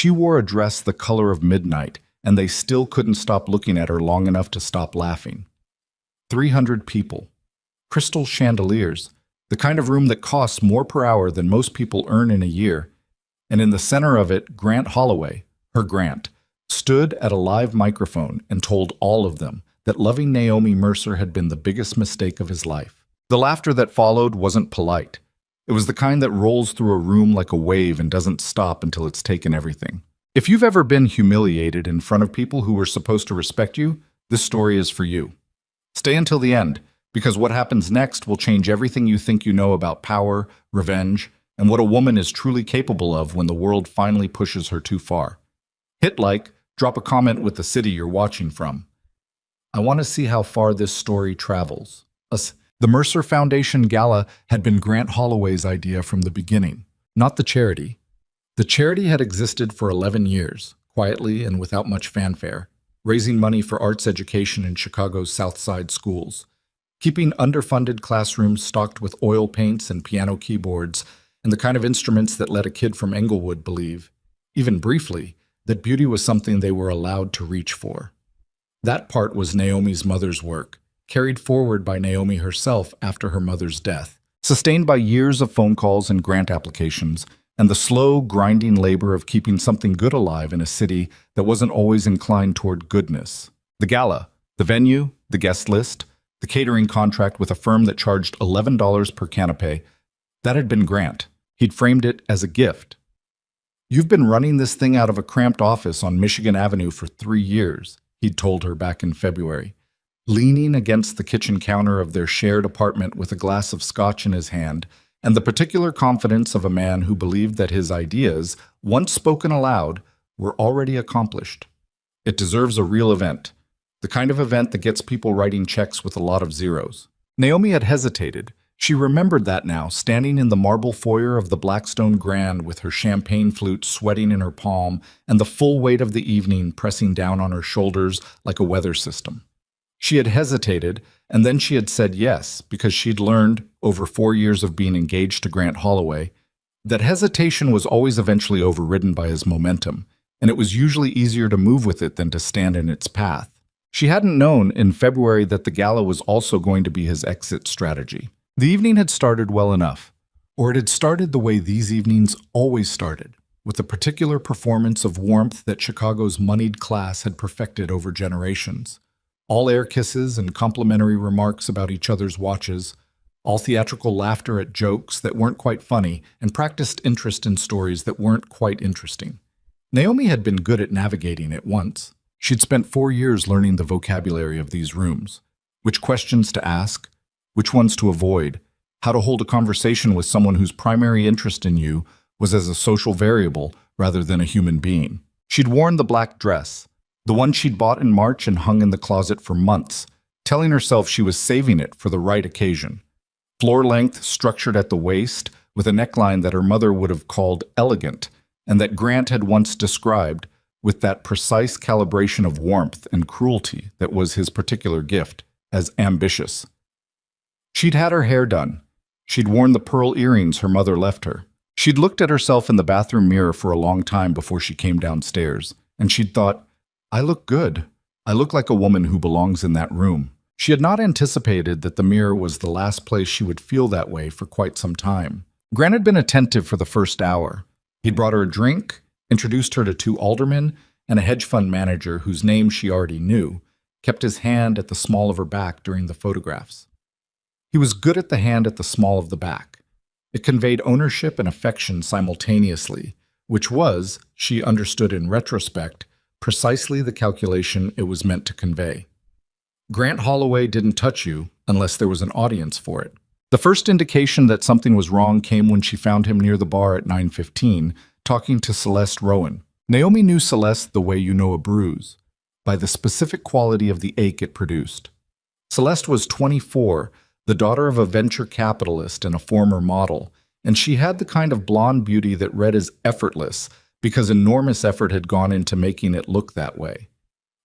She wore a dress the color of midnight, and they still couldn't stop looking at her long enough to stop laughing. 300 people. Crystal chandeliers, the kind of room that costs more per hour than most people earn in a year. And in the center of it, Grant Holloway, her Grant, stood at a live microphone and told all of them that loving Naomi Mercer had been the biggest mistake of his life. The laughter that followed wasn't polite. It was the kind that rolls through a room like a wave and doesn't stop until it's taken everything. If you've ever been humiliated in front of people who were supposed to respect you, this story is for you. Stay until the end, because what happens next will change everything you think you know about power, revenge, and what a woman is truly capable of when the world finally pushes her too far. Hit like, drop a comment with the city you're watching from. I want to see how far this story travels. The Mercer Foundation Gala had been Grant Holloway's idea from the beginning, not the charity. The charity had existed for 11 years, quietly and without much fanfare, raising money for arts education in Chicago's South Side schools, keeping underfunded classrooms stocked with oil paints and piano keyboards and the kind of instruments that let a kid from Englewood believe, even briefly, that beauty was something they were allowed to reach for. That part was Naomi's mother's work, carried forward by Naomi herself after her mother's death, sustained by years of phone calls and grant applications, and the slow, grinding labor of keeping something good alive in a city that wasn't always inclined toward goodness. The gala, the venue, the guest list, the catering contract with a firm that charged $11 per canapé, that had been Grant. He'd framed it as a gift. "You've been running this thing out of a cramped office on Michigan Avenue for 3 years, he'd told her back in February, leaning against the kitchen counter of their shared apartment with a glass of scotch in his hand and the particular confidence of a man who believed that his ideas, once spoken aloud, were already accomplished. It deserves a real event, the kind of event that gets people writing checks with a lot of zeros. Naomi had hesitated. She remembered that now, standing in the marble foyer of the Blackstone Grand with her champagne flute sweating in her palm and the full weight of the evening pressing down on her shoulders like a weather system. She had hesitated, and then she had said yes, because she'd learned, over 4 years of being engaged to Grant Holloway, that hesitation was always eventually overridden by his momentum, and it was usually easier to move with it than to stand in its path. She hadn't known in February that the gala was also going to be his exit strategy. The evening had started well enough, or it had started the way these evenings always started, with a particular performance of warmth that Chicago's moneyed class had perfected over generations. All air kisses and complimentary remarks about each other's watches, all theatrical laughter at jokes that weren't quite funny, and practiced interest in stories that weren't quite interesting. Naomi had been good at navigating it once. She'd spent 4 years learning the vocabulary of these rooms, which questions to ask, which ones to avoid, how to hold a conversation with someone whose primary interest in you was as a social variable rather than a human being. She'd worn the black dress, the one she'd bought in March and hung in the closet for months, telling herself she was saving it for the right occasion. Floor-length, structured at the waist, with a neckline that her mother would have called elegant, and that Grant had once described with that precise calibration of warmth and cruelty that was his particular gift, as ambitious. She'd had her hair done. She'd worn the pearl earrings her mother left her. She'd looked at herself in the bathroom mirror for a long time before she came downstairs, and she'd thought, "I look good. I look like a woman who belongs in that room." She had not anticipated that the mirror was the last place she would feel that way for quite some time. Grant had been attentive for the first hour. He'd brought her a drink, introduced her to 2 aldermen, and a hedge fund manager whose name she already knew, kept his hand at the small of her back during the photographs. He was good at the hand at the small of the back. It conveyed ownership and affection simultaneously, which was, she understood in retrospect, precisely the calculation it was meant to convey. Grant Holloway didn't touch you unless there was an audience for it. The first indication that something was wrong came when she found him near the bar at 9:15, talking to Celeste Rowan. Naomi knew Celeste the way you know a bruise, by the specific quality of the ache it produced. Celeste was 24, the daughter of a venture capitalist and a former model, and she had the kind of blonde beauty that read as effortless because enormous effort had gone into making it look that way.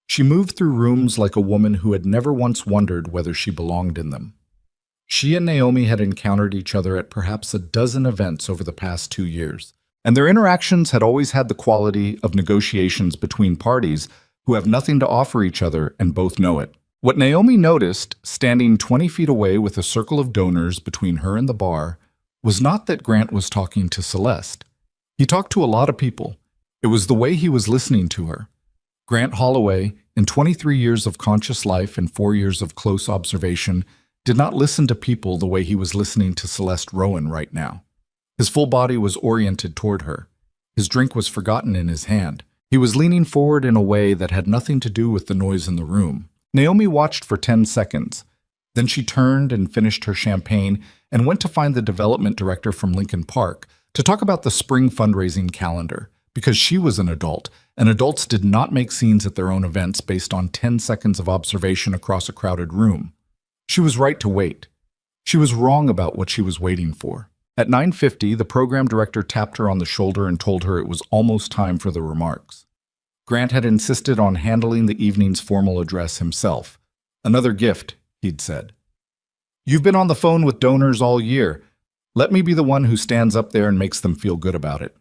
She moved through rooms like a woman who had never once wondered whether she belonged in them. She and Naomi had encountered each other at perhaps a dozen events over the past 2 years, And their interactions had always had the quality of negotiations between parties who have nothing to offer each other and both know it. What Naomi noticed, standing 20 feet away with a circle of donors between her and the bar, was not that Grant was talking to Celeste. He talked to a lot of people. It was the way he was listening to her. Grant Holloway, in 23 years of conscious life and 4 years of close observation, did not listen to people the way he was listening to Celeste Rowan right now. His full body was oriented toward her. His drink was forgotten in his hand. He was leaning forward in a way that had nothing to do with the noise in the room. Naomi watched for 10 seconds. Then she turned and finished her champagne and went to find the development director from Lincoln Park to talk about the spring fundraising calendar, because she was an adult, and adults did not make scenes at their own events based on 10 seconds of observation across a crowded room. She was right to wait. She was wrong about what she was waiting for. At 9:50, the program director tapped her on the shoulder and told her it was almost time for the remarks. Grant had insisted on handling the evening's formal address himself. "Another gift," he'd said. "You've been on the phone with donors all year. Let me be the one who stands up there and makes them feel good about it."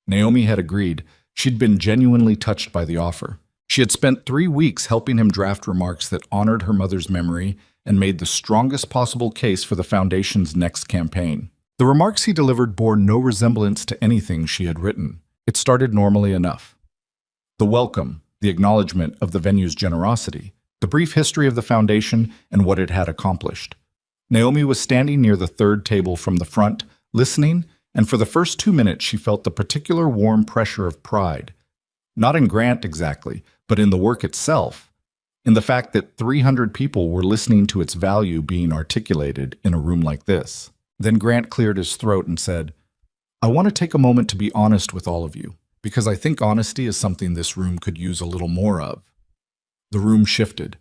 Naomi had agreed. She'd been genuinely touched by the offer. She had spent 3 weeks helping him draft remarks that honored her mother's memory and made the strongest possible case for the Foundation's next campaign. The remarks he delivered bore no resemblance to anything she had written. It started normally enough. The welcome, the acknowledgement of the venue's generosity, the brief history of the Foundation and what it had accomplished. Naomi was standing near the third table from the front, listening, and for the first 2 minutes she felt the particular warm pressure of pride. Not in Grant exactly, but in the work itself, in the fact that 300 people were listening to its value being articulated in a room like this. Then Grant cleared his throat and said, "I want to take a moment to be honest with all of you, because I think honesty is something this room could use a little more of." The room shifted.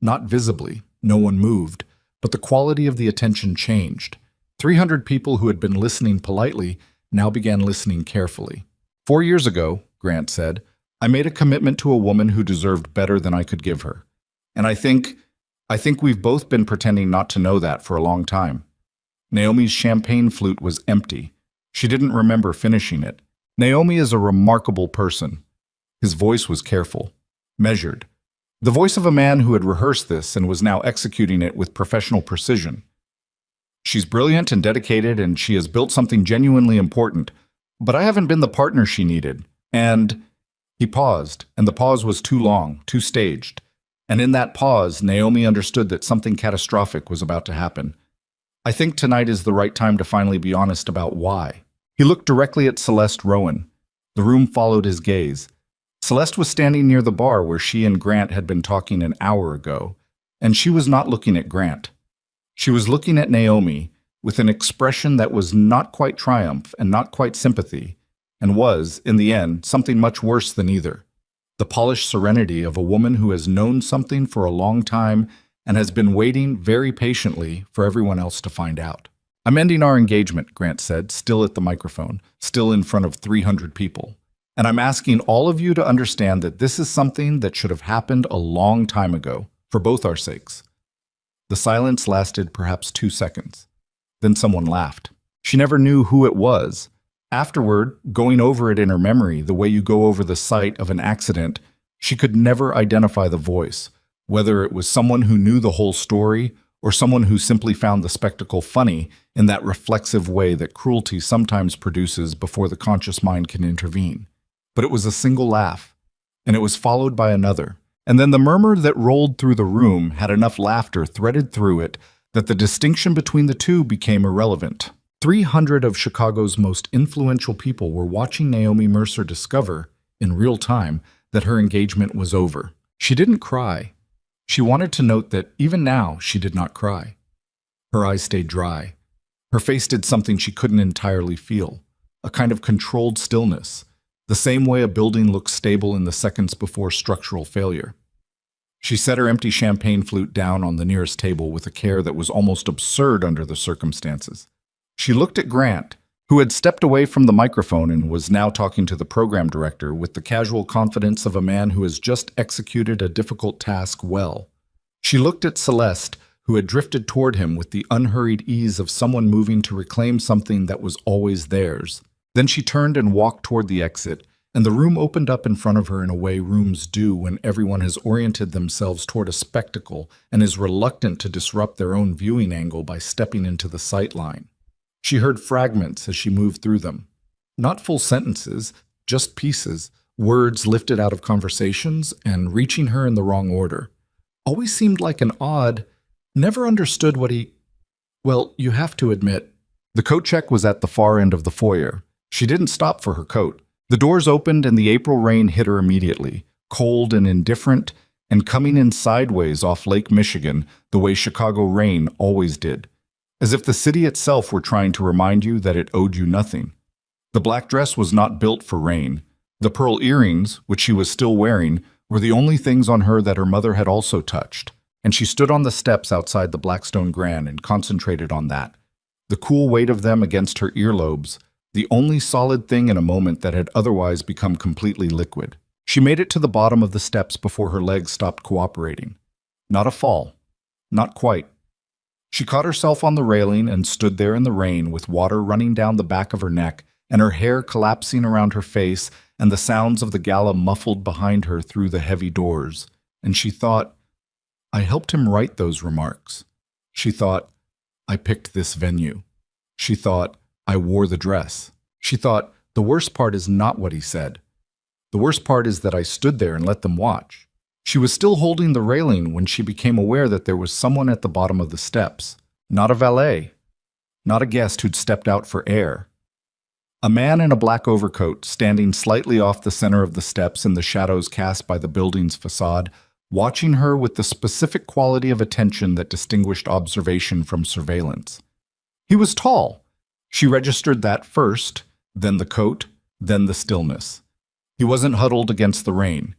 Not visibly, no one moved, but the quality of the attention changed. 300 people who had been listening politely now began listening carefully. "4 years ago," Grant said, "I made a commitment to a woman who deserved better than I could give her. And I think we've both been pretending not to know that for a long time." Naomi's champagne flute was empty. She didn't remember finishing it. "Naomi is a remarkable person." His voice was careful, measured. The voice of a man who had rehearsed this and was now executing it with professional precision. "She's brilliant and dedicated, and she has built something genuinely important. But I haven't been the partner she needed. And..." He paused, and the pause was too long, too staged. And in that pause, Naomi understood that something catastrophic was about to happen. "I think tonight is the right time to finally be honest about why." He looked directly at Celeste Rowan. The room followed his gaze. Celeste was standing near the bar where she and Grant had been talking an hour ago, and she was not looking at Grant. She was looking at Naomi with an expression that was not quite triumph and not quite sympathy, and was, in the end, something much worse than either. The polished serenity of a woman who has known something for a long time and has been waiting very patiently for everyone else to find out. "I'm ending our engagement," Grant said, still at the microphone, still in front of 300 people. "And I'm asking all of you to understand that this is something that should have happened a long time ago, for both our sakes." The silence lasted perhaps 2 seconds. Then someone laughed. She never knew who it was. Afterward, going over it in her memory, the way you go over the site of an accident, she could never identify the voice, whether it was someone who knew the whole story or someone who simply found the spectacle funny in that reflexive way that cruelty sometimes produces before the conscious mind can intervene. But it was a single laugh, and it was followed by another. And then the murmur that rolled through the room had enough laughter threaded through it that the distinction between the two became irrelevant. 300 of Chicago's most influential people were watching Naomi Mercer discover, in real time, that her engagement was over. She didn't cry. She wanted to note that even now she did not cry. Her eyes stayed dry. Her face did something she couldn't entirely feel, a kind of controlled stillness, the same way a building looks stable in the seconds before structural failure. She set her empty champagne flute down on the nearest table with a care that was almost absurd under the circumstances. She looked at Grant, who had stepped away from the microphone and was now talking to the program director with the casual confidence of a man who has just executed a difficult task well. She looked at Celeste, who had drifted toward him with the unhurried ease of someone moving to reclaim something that was always theirs. Then she turned and walked toward the exit, and the room opened up in front of her in a way rooms do when everyone has oriented themselves toward a spectacle and is reluctant to disrupt their own viewing angle by stepping into the sight line. She heard fragments as she moved through them. Not full sentences, just pieces, words lifted out of conversations and reaching her in the wrong order. Always seemed like an odd, never understood what he... Well, you have to admit, the coat check was at the far end of the foyer. She didn't stop for her coat. The doors opened and the April rain hit her immediately, cold and indifferent, and coming in sideways off Lake Michigan the way Chicago rain always did, as if the city itself were trying to remind you that it owed you nothing. The black dress was not built for rain. The pearl earrings, which she was still wearing, were the only things on her that her mother had also touched, and she stood on the steps outside the Blackstone Grand and concentrated on that. The cool weight of them against her earlobes, the only solid thing in a moment that had otherwise become completely liquid. She made it to the bottom of the steps before her legs stopped cooperating. Not a fall. Not quite. She caught herself on the railing and stood there in the rain with water running down the back of her neck and her hair collapsing around her face and the sounds of the gala muffled behind her through the heavy doors. And she thought, I helped him write those remarks. She thought, I picked this venue. She thought, I wore the dress. She thought, the worst part is not what he said. The worst part is that I stood there and let them watch. She was still holding the railing when she became aware that there was someone at the bottom of the steps. Not a valet. Not a guest who'd stepped out for air. A man in a black overcoat, standing slightly off the center of the steps in the shadows cast by the building's facade, watching her with the specific quality of attention that distinguished observation from surveillance. He was tall. She registered that first, then the coat, then the stillness. He wasn't huddled against the rain.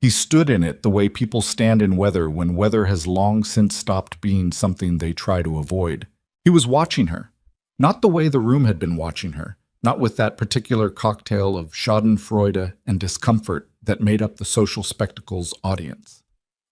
He stood in it the way people stand in weather when weather has long since stopped being something they try to avoid. He was watching her, not the way the room had been watching her, not with that particular cocktail of schadenfreude and discomfort that made up the social spectacle's audience.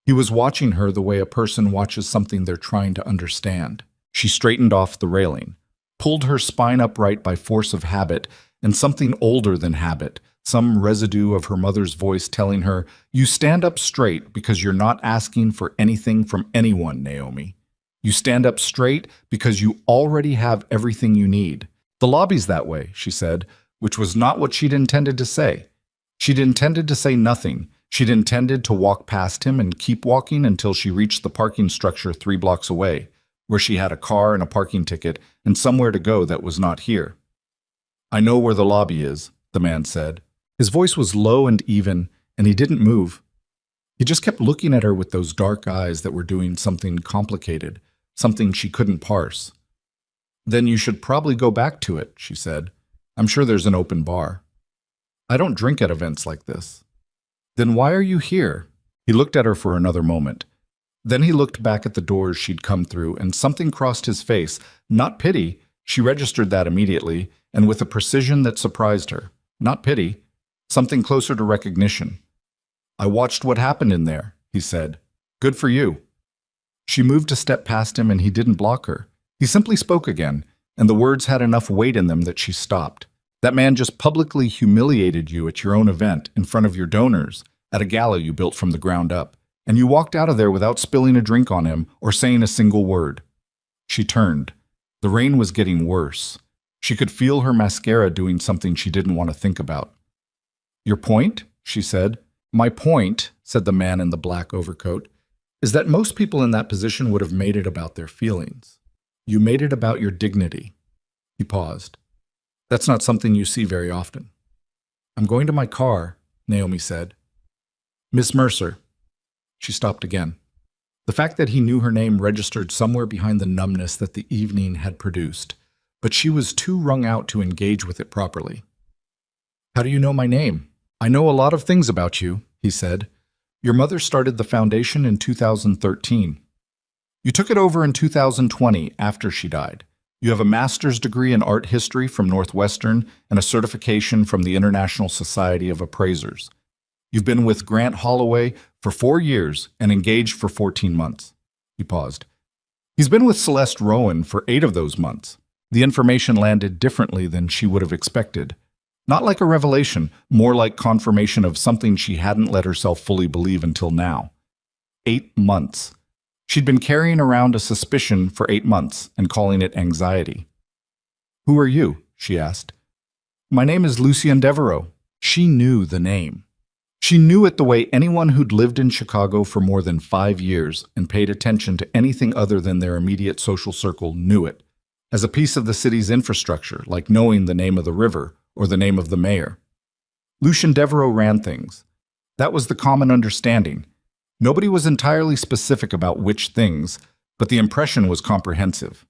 He was watching her the way a person watches something they're trying to understand. She straightened off the railing, pulled her spine upright by force of habit and something older than habit, some residue of her mother's voice telling her, you stand up straight because you're not asking for anything from anyone, Naomi. You stand up straight because you already have everything you need. The lobby's that way, she said, which was not what she'd intended to say. She'd intended to say nothing. She'd intended to walk past him and keep walking until she reached the parking structure 3 blocks away, where she had a car and a parking ticket and somewhere to go that was not here. I know where the lobby is, the man said. His voice was low and even, and he didn't move. He just kept looking at her with those dark eyes that were doing something complicated, something she couldn't parse. Then you should probably go back to it, she said. I'm sure there's an open bar. I don't drink at events like this. Then why are you here? He looked at her for another moment. Then he looked back at the doors she'd come through, and something crossed his face. Not pity, she registered that immediately, and with a precision that surprised her. Not pity, something closer to recognition. I watched what happened in there, he said. Good for you. She moved a step past him, and he didn't block her. He simply spoke again, and the words had enough weight in them that she stopped. That man just publicly humiliated you at your own event, in front of your donors, at a gala you built from the ground up, and you walked out of there without spilling a drink on him or saying a single word. She turned. The rain was getting worse. She could feel her mascara doing something she didn't want to think about. Your point? She said. My point, said the man in the black overcoat, is that most people in that position would have made it about their feelings. You made it about your dignity. He paused. That's not something you see very often. I'm going to my car, Naomi said. Miss Mercer. She stopped again. The fact that he knew her name registered somewhere behind the numbness that the evening had produced, but she was too wrung out to engage with it properly. How do you know my name? I know a lot of things about you, he said. Your mother started the foundation in 2013. You took it over in 2020 after she died. You have a master's degree in art history from Northwestern and a certification from the International Society of Appraisers. You've been with Grant Holloway for 4 years and engaged for 14 months. He paused. He's been with Celeste Rowan for 8 of those months. The information landed differently than she would have expected. Not like a revelation, more like confirmation of something she hadn't let herself fully believe until now. 8 months. She'd been carrying around a suspicion for 8 months and calling it anxiety. "Who are you?" she asked. "My name is Lucien Devereaux." She knew the name. She knew it the way anyone who'd lived in Chicago for more than 5 years and paid attention to anything other than their immediate social circle knew it, as a piece of the city's infrastructure, like knowing the name of the river or the name of the mayor. Lucien Devereaux ran things. That was the common understanding. Nobody was entirely specific about which things, but the impression was comprehensive.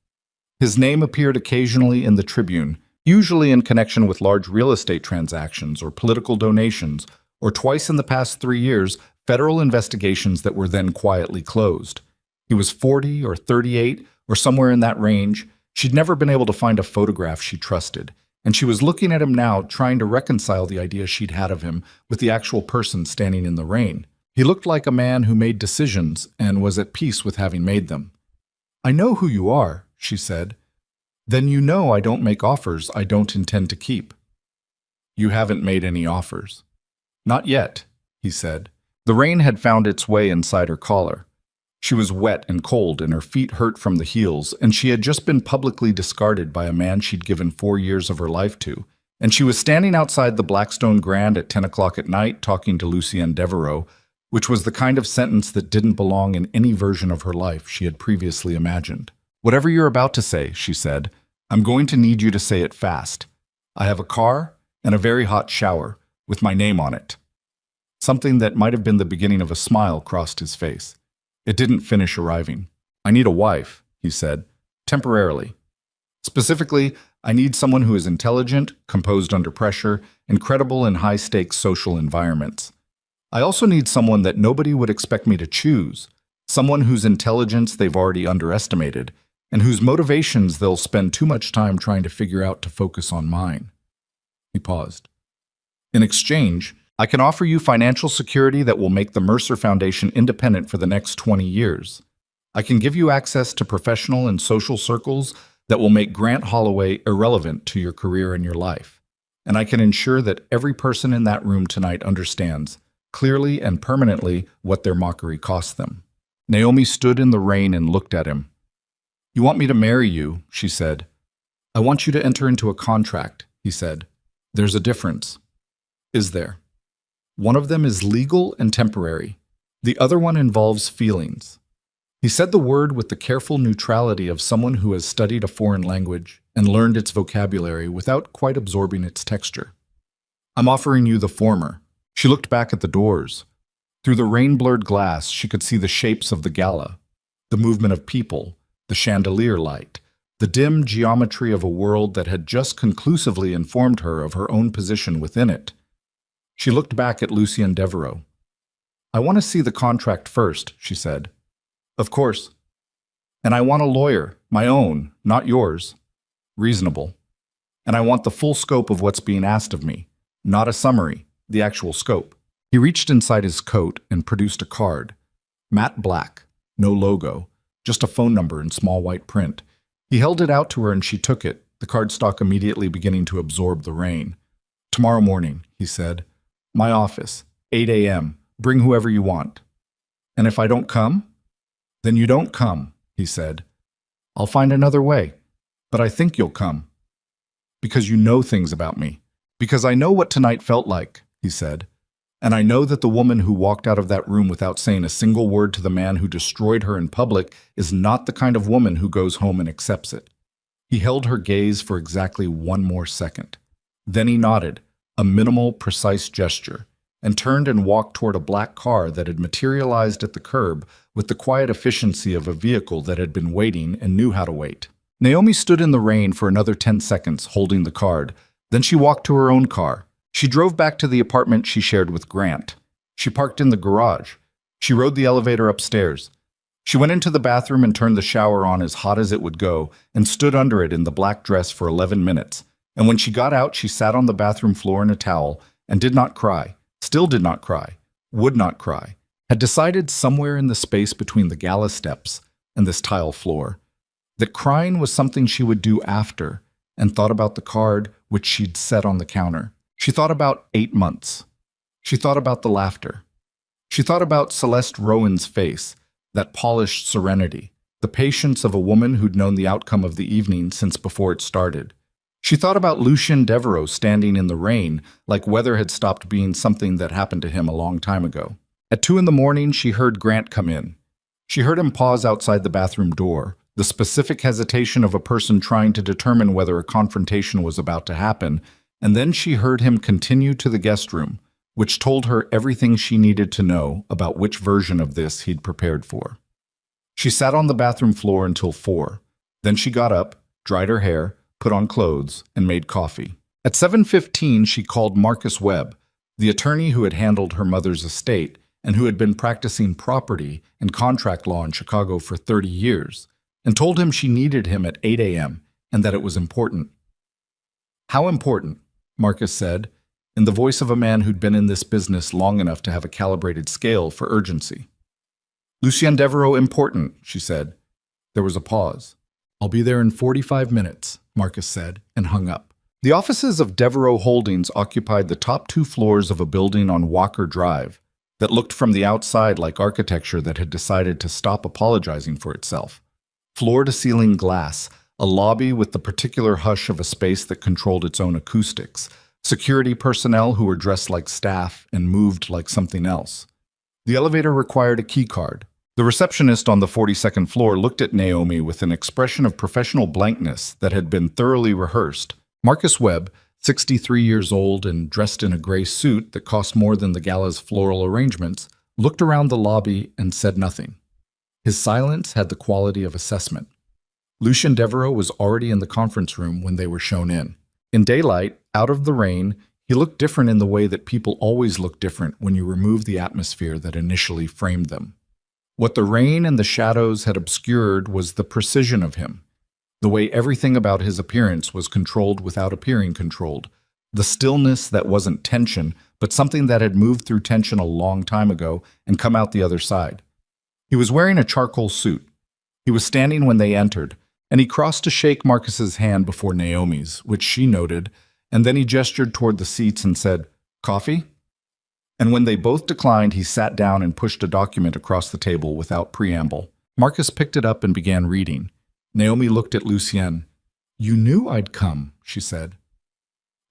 His name appeared occasionally in the Tribune, usually in connection with large real estate transactions or political donations, or twice in the past 3 years, federal investigations that were then quietly closed. He was 40 or 38, or somewhere in that range. She'd never been able to find a photograph she trusted, and she was looking at him now, trying to reconcile the idea she'd had of him with the actual person standing in the rain. He looked like a man who made decisions and was at peace with having made them. "I know who you are," she said. "Then you know I don't make offers I don't intend to keep." "You haven't made any offers." "Not yet," he said. The rain had found its way inside her collar. She was wet and cold, and her feet hurt from the heels, and she had just been publicly discarded by a man she'd given 4 years of her life to. And she was standing outside the Blackstone Grand at 10 o'clock at night talking to Lucien Devereaux, which was the kind of sentence that didn't belong in any version of her life she had previously imagined. "Whatever you're about to say," she said, "I'm going to need you to say it fast. I have a car and a very hot shower with my name on it." Something that might have been the beginning of a smile crossed his face. It didn't finish arriving. "I need a wife," he said, "temporarily. Specifically, I need someone who is intelligent, composed under pressure, and credible in high-stakes social environments. I also need someone that nobody would expect me to choose, someone whose intelligence they've already underestimated, and whose motivations they'll spend too much time trying to figure out to focus on mine." He paused. "In exchange, I can offer you financial security that will make the Mercer Foundation independent for the next 20 years. I can give you access to professional and social circles that will make Grant Holloway irrelevant to your career and your life. And I can ensure that every person in that room tonight understands, clearly and permanently, what their mockery cost them." Naomi stood in the rain and looked at him. "You want me to marry you," she said. "I want you to enter into a contract," he said. "There's a difference." "Is there?" "One of them is legal and temporary. The other one involves feelings." He said the word with the careful neutrality of someone who has studied a foreign language and learned its vocabulary without quite absorbing its texture. "I'm offering you the former." She looked back at the doors. Through the rain-blurred glass, she could see the shapes of the gala, the movement of people, the chandelier light, the dim geometry of a world that had just conclusively informed her of her own position within it. She looked back at Lucien Devereaux. "I want to see the contract first," she said. "Of course. And I want a lawyer, my own, not yours. Reasonable. And I want the full scope of what's being asked of me, not a summary, the actual scope." He reached inside his coat and produced a card. Matte black, no logo, just a phone number in small white print. He held it out to her and she took it, the cardstock immediately beginning to absorb the rain. "Tomorrow morning," he said. "My office, 8 a.m. Bring whoever you want." "And if I don't come?" "Then you don't come," he said. "I'll find another way, but I think you'll come. Because you know things about me. Because I know what tonight felt like," he said. "And I know that the woman who walked out of that room without saying a single word to the man who destroyed her in public is not the kind of woman who goes home and accepts it." He held her gaze for exactly 1 more second. Then he nodded, a minimal, precise gesture, and turned and walked toward a black car that had materialized at the curb with the quiet efficiency of a vehicle that had been waiting and knew how to wait. Naomi stood in the rain for another 10 seconds, holding the card. Then she walked to her own car. She drove back to the apartment she shared with Grant. She parked in the garage. She rode the elevator upstairs. She went into the bathroom and turned the shower on as hot as it would go and stood under it in the black dress for 11 minutes. And when she got out, she sat on the bathroom floor in a towel and did not cry, still did not cry, would not cry, had decided somewhere in the space between the gala steps and this tile floor that crying was something she would do after, and thought about the card which she'd set on the counter. She thought about 8 months. She thought about the laughter. She thought about Celeste Rowan's face, that polished serenity, the patience of a woman who'd known the outcome of the evening since before it started. She thought about Lucien Devereaux standing in the rain, like weather had stopped being something that happened to him a long time ago. At 2 in the morning, she heard Grant come in. She heard him pause outside the bathroom door, the specific hesitation of a person trying to determine whether a confrontation was about to happen, and then she heard him continue to the guest room, which told her everything she needed to know about which version of this he'd prepared for. She sat on the bathroom floor until 4. Then she got up, dried her hair, put on clothes, and made coffee. At 7:15, she called Marcus Webb, the attorney who had handled her mother's estate and who had been practicing property and contract law in Chicago for 30 years, and told him she needed him at 8 a.m. and that it was important. "How important?" Marcus said, in the voice of a man who'd been in this business long enough to have a calibrated scale for urgency. "Lucien Devereaux important," she said. There was a pause. "I'll be there in 45 minutes, Marcus said, and hung up. The offices of Devereaux Holdings occupied the top 2 floors of a building on Walker Drive that looked from the outside like architecture that had decided to stop apologizing for itself. Floor-to-ceiling glass, a lobby with the particular hush of a space that controlled its own acoustics, security personnel who were dressed like staff and moved like something else. The elevator required a key card. The receptionist on the 42nd floor looked at Naomi with an expression of professional blankness that had been thoroughly rehearsed. Marcus Webb, 63 years old and dressed in a gray suit that cost more than the gala's floral arrangements, looked around the lobby and said nothing. His silence had the quality of assessment. Lucien Devereaux was already in the conference room when they were shown in. In daylight, out of the rain, he looked different in the way that people always look different when you remove the atmosphere that initially framed them. What the rain and the shadows had obscured was the precision of him, the way everything about his appearance was controlled without appearing controlled, the stillness that wasn't tension, but something that had moved through tension a long time ago and come out the other side. He was wearing a charcoal suit. He was standing when they entered, and he crossed to shake Marcus's hand before Naomi's, which she noted, and then he gestured toward the seats and said, "Coffee?" And when they both declined, he sat down and pushed a document across the table without preamble. Marcus picked it up and began reading. Naomi looked at Lucien. "You knew I'd come," she said.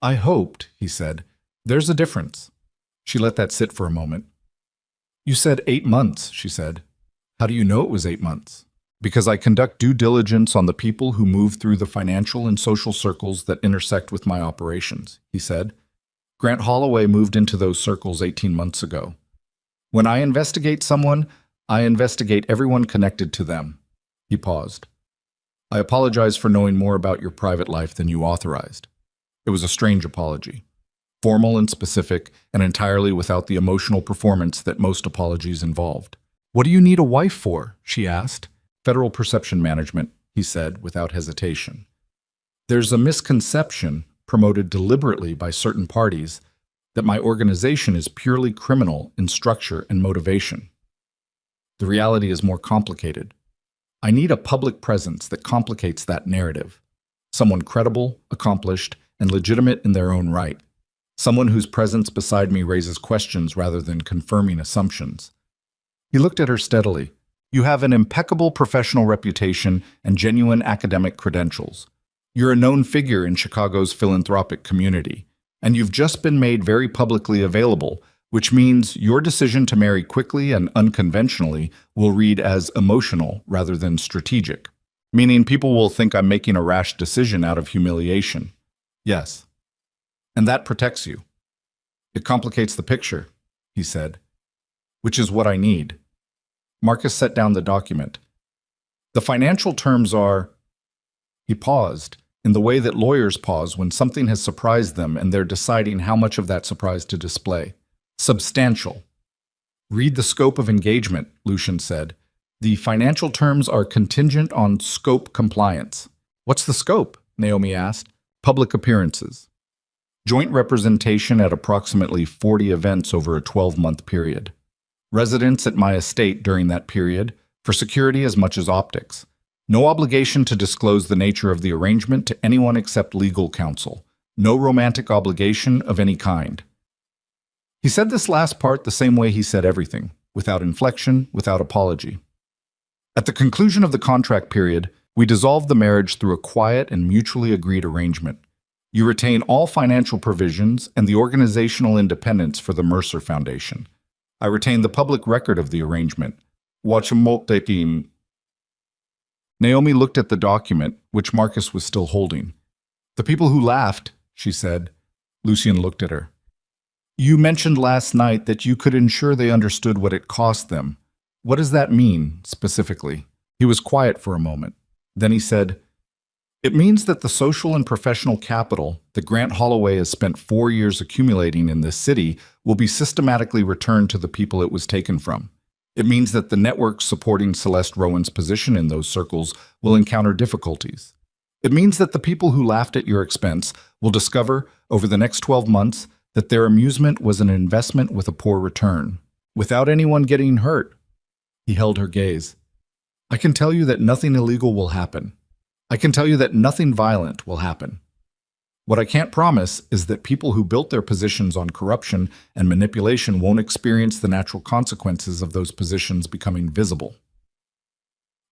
"I hoped," he said. "There's a difference." She let that sit for a moment. "You said 8 months," she said. "How do you know it was 8 months?" "Because I conduct due diligence on the people who move through the financial and social circles that intersect with my operations," he said. "Grant Holloway moved into those circles 18 months ago. When I investigate someone, I investigate everyone connected to them." He paused. "I apologize for knowing more about your private life than you authorized." It was a strange apology, formal and specific, and entirely without the emotional performance that most apologies involved. "What do you need a wife for?" she asked. "Federal perception management," he said without hesitation. "There's a misconception, promoted deliberately by certain parties, that my organization is purely criminal in structure and motivation. The reality is more complicated. I need a public presence that complicates that narrative. Someone credible, accomplished, and legitimate in their own right. Someone whose presence beside me raises questions rather than confirming assumptions." He looked at her steadily. "You have an impeccable professional reputation and genuine academic credentials. You're a known figure in Chicago's philanthropic community, and you've just been made very publicly available, which means your decision to marry quickly and unconventionally will read as emotional rather than strategic, meaning people will think I'm making a rash decision out of humiliation. Yes. And that protects you. It complicates the picture," he said, "which is what I need." Marcus set down the document. "The financial terms are—" He paused, in the way that lawyers pause when something has surprised them and they're deciding how much of that surprise to display. "Substantial." "Read the scope of engagement," Lucien said. "The financial terms are contingent on scope compliance." "What's the scope?" Naomi asked. "Public appearances. Joint representation at approximately 40 events over a 12-month period. Residence at my estate during that period, for security as much as optics. No obligation to disclose the nature of the arrangement to anyone except legal counsel. No romantic obligation of any kind. He said this last part the same way he said everything, without inflection, without apology. At the conclusion of the contract period, we dissolved the marriage through a quiet and mutually agreed arrangement. You retain all financial provisions and the organizational independence for the Mercer Foundation. I retain the public record of the arrangement. Naomi looked at the document, which Marcus was still holding. The people who laughed, she said. Lucien looked at her. You mentioned last night that you could ensure they understood what it cost them. What does that mean, specifically? He was quiet for a moment. Then he said, It means that the social and professional capital that Grant Holloway has spent 4 years accumulating in this city will be systematically returned to the people it was taken from. It means that the network supporting Celeste Rowan's position in those circles will encounter difficulties. It means that the people who laughed at your expense will discover, over the next 12 months, that their amusement was an investment with a poor return, without anyone getting hurt. He held her gaze. I can tell you that nothing illegal will happen. I can tell you that nothing violent will happen. What I can't promise is that people who built their positions on corruption and manipulation won't experience the natural consequences of those positions becoming visible.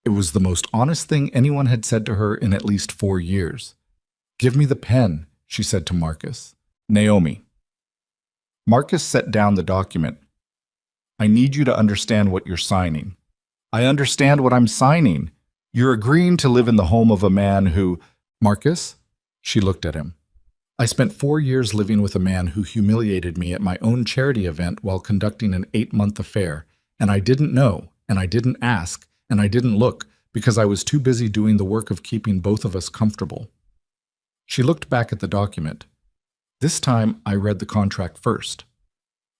It was the most honest thing anyone had said to her in at least 4 years. Give me the pen, she said to Marcus. Naomi. Marcus set down the document. I need you to understand what you're signing. I understand what I'm signing. You're agreeing to live in the home of a man who… Marcus? She looked at him. I spent 4 years living with a man who humiliated me at my own charity event while conducting an 8-month affair, and I didn't know, and I didn't ask, and I didn't look, because I was too busy doing the work of keeping both of us comfortable. She looked back at the document. This time, I read the contract first.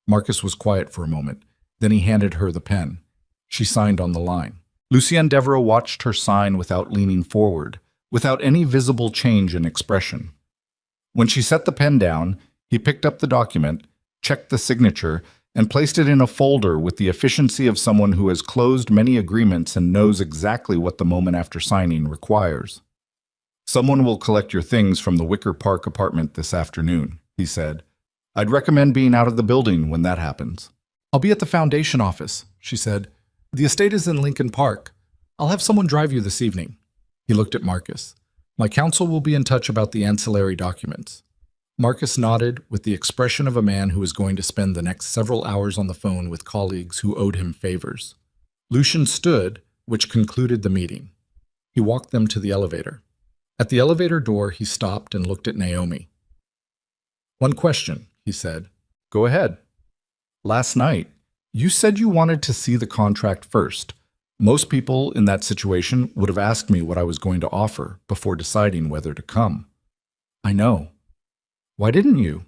Marcus was quiet for a moment. Then he handed her the pen. She signed on the line. Lucien Devereux watched her sign without leaning forward, without any visible change in expression. When she set the pen down, he picked up the document, checked the signature, and placed it in a folder with the efficiency of someone who has closed many agreements and knows exactly what the moment after signing requires. Someone will collect your things from the Wicker Park apartment this afternoon, he said. I'd recommend being out of the building when that happens. I'll be at the foundation office, she said. The estate is in Lincoln Park. I'll have someone drive you this evening. He looked at Marcus. My counsel will be in touch about the ancillary documents. Marcus nodded with the expression of a man who is going to spend the next several hours on the phone with colleagues who owed him favors. Lucien stood, which concluded the meeting. He walked them to the elevator. At the elevator door, he stopped and looked at Naomi. One question, he said. Go ahead. Last night, you said you wanted to see the contract first. Most people in that situation would have asked me what I was going to offer before deciding whether to come. I know. Why didn't you?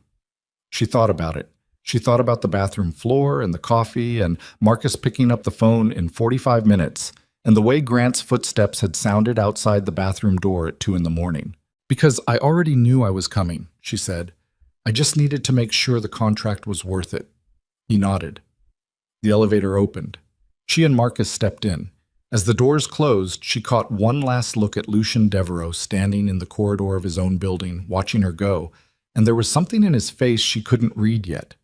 She thought about it. She thought about the bathroom floor and the coffee and Marcus picking up the phone in 45 minutes and the way Grant's footsteps had sounded outside the bathroom door at 2 a.m. Because I already knew I was coming, she said. I just needed to make sure the contract was worth it. He nodded. The elevator opened. She and Marcus stepped in. As the doors closed, she caught one last look at Lucien Devereux standing in the corridor of his own building, watching her go, and there was something in his face she couldn't read yet,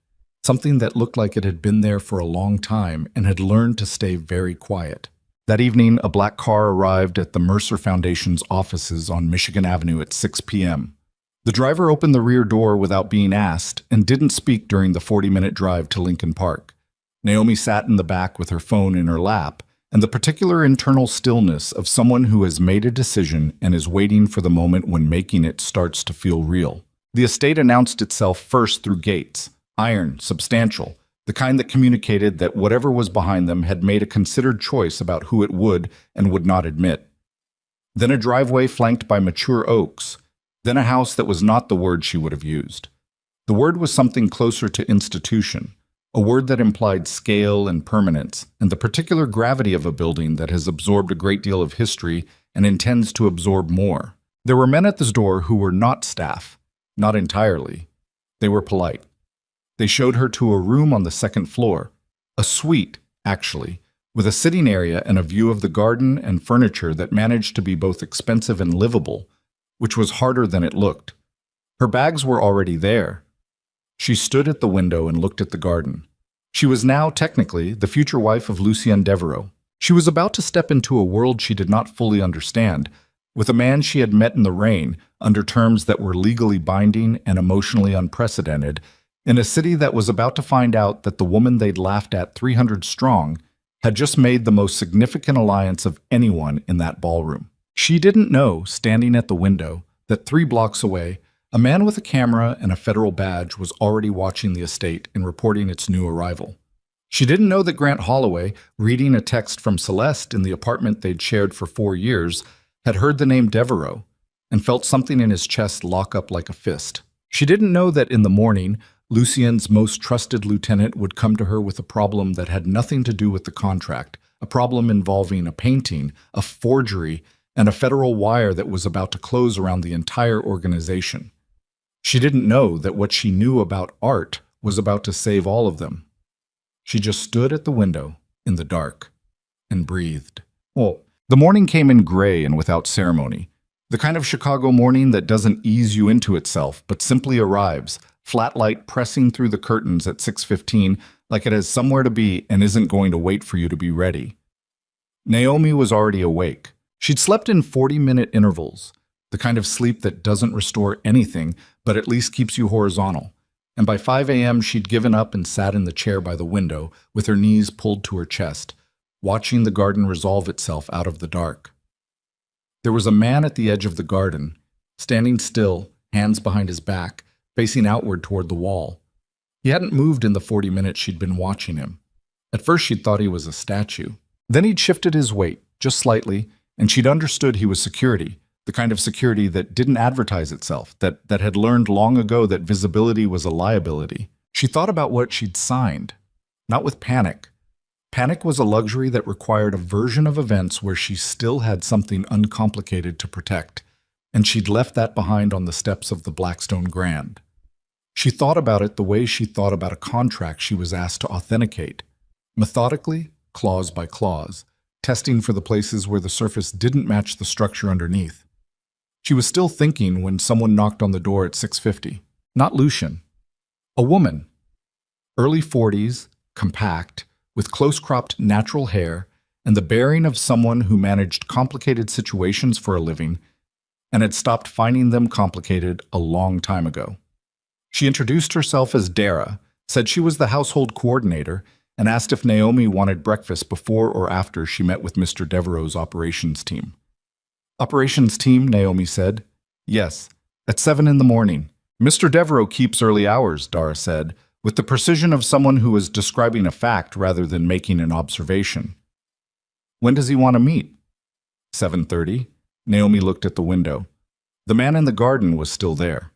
something that looked like it had been there for a long time and had learned to stay very quiet. That evening, a black car arrived at the Mercer Foundation's offices on Michigan Avenue at 6 p.m. The driver opened the rear door without being asked and didn't speak during the 40-minute drive to Lincoln Park. Naomi sat in the back with her phone in her lap, and the particular internal stillness of someone who has made a decision and is waiting for the moment when making it starts to feel real. The estate announced itself first through gates, iron, substantial, the kind that communicated that whatever was behind them had made a considered choice about who it would and would not admit. Then a driveway flanked by mature oaks, then a house that was not the word she would have used. The word was something closer to institution, a word that implied scale and permanence, and the particular gravity of a building that has absorbed a great deal of history and intends to absorb more. There were men at this door who were not staff, not entirely. They were polite. They showed her to a room on the second floor, a suite, actually, with a sitting area and a view of the garden and furniture that managed to be both expensive and livable, which was harder than it looked. Her bags were already there. She stood at the window and looked at the garden. She was now, technically, the future wife of Lucien Devereaux. She was about to step into a world she did not fully understand, with a man she had met in the rain, under terms that were legally binding and emotionally unprecedented, in a city that was about to find out that the woman they'd laughed at 300 strong had just made the most significant alliance of anyone in that ballroom. She didn't know, standing at the window, that 3 blocks away, a man with a camera and a federal badge was already watching the estate and reporting its new arrival. She didn't know that Grant Holloway, reading a text from Celeste in the apartment they'd shared for 4 years, had heard the name Devereaux and felt something in his chest lock up like a fist. She didn't know that in the morning, Lucien's most trusted lieutenant would come to her with a problem that had nothing to do with the contract, a problem involving a painting, a forgery, and a federal wire that was about to close around the entire organization. She didn't know that what she knew about art was about to save all of them. She just stood at the window, in the dark, and breathed. The morning came in gray and without ceremony. The kind of Chicago morning that doesn't ease you into itself, but simply arrives, flat light pressing through the curtains at 6:15 like it has somewhere to be and isn't going to wait for you to be ready. Naomi was already awake. She'd slept in 40-minute intervals, the kind of sleep that doesn't restore anything, but at least keeps you horizontal. And by 5 a.m., she'd given up and sat in the chair by the window, with her knees pulled to her chest, watching the garden resolve itself out of the dark. There was a man at the edge of the garden, standing still, hands behind his back, facing outward toward the wall. He hadn't moved in the 40 minutes she'd been watching him. At first she'd thought he was a statue. Then he'd shifted his weight, just slightly, and she'd understood he was security, the kind of security that didn't advertise itself, that had learned long ago that visibility was a liability. She thought about what she'd signed, not with panic. Panic was a luxury that required a version of events where she still had something uncomplicated to protect, and she'd left that behind on the steps of the Blackstone Grand. She thought about it the way she thought about a contract she was asked to authenticate, methodically, clause by clause, testing for the places where the surface didn't match the structure underneath. She was still thinking when someone knocked on the door at 6:50. Not Lucien. A woman. Early 40s, compact, with close-cropped natural hair, and the bearing of someone who managed complicated situations for a living and had stopped finding them complicated a long time ago. She introduced herself as Dara, said she was the household coordinator, and asked if Naomi wanted breakfast before or after she met with Mr. Devereaux's operations team. Operations team, Naomi said. Yes, at 7 in the morning. Mr. Devereaux keeps early hours, Dara said, with the precision of someone who is describing a fact rather than making an observation. When does he want to meet? 7:30. Naomi looked at the window. The man in the garden was still there.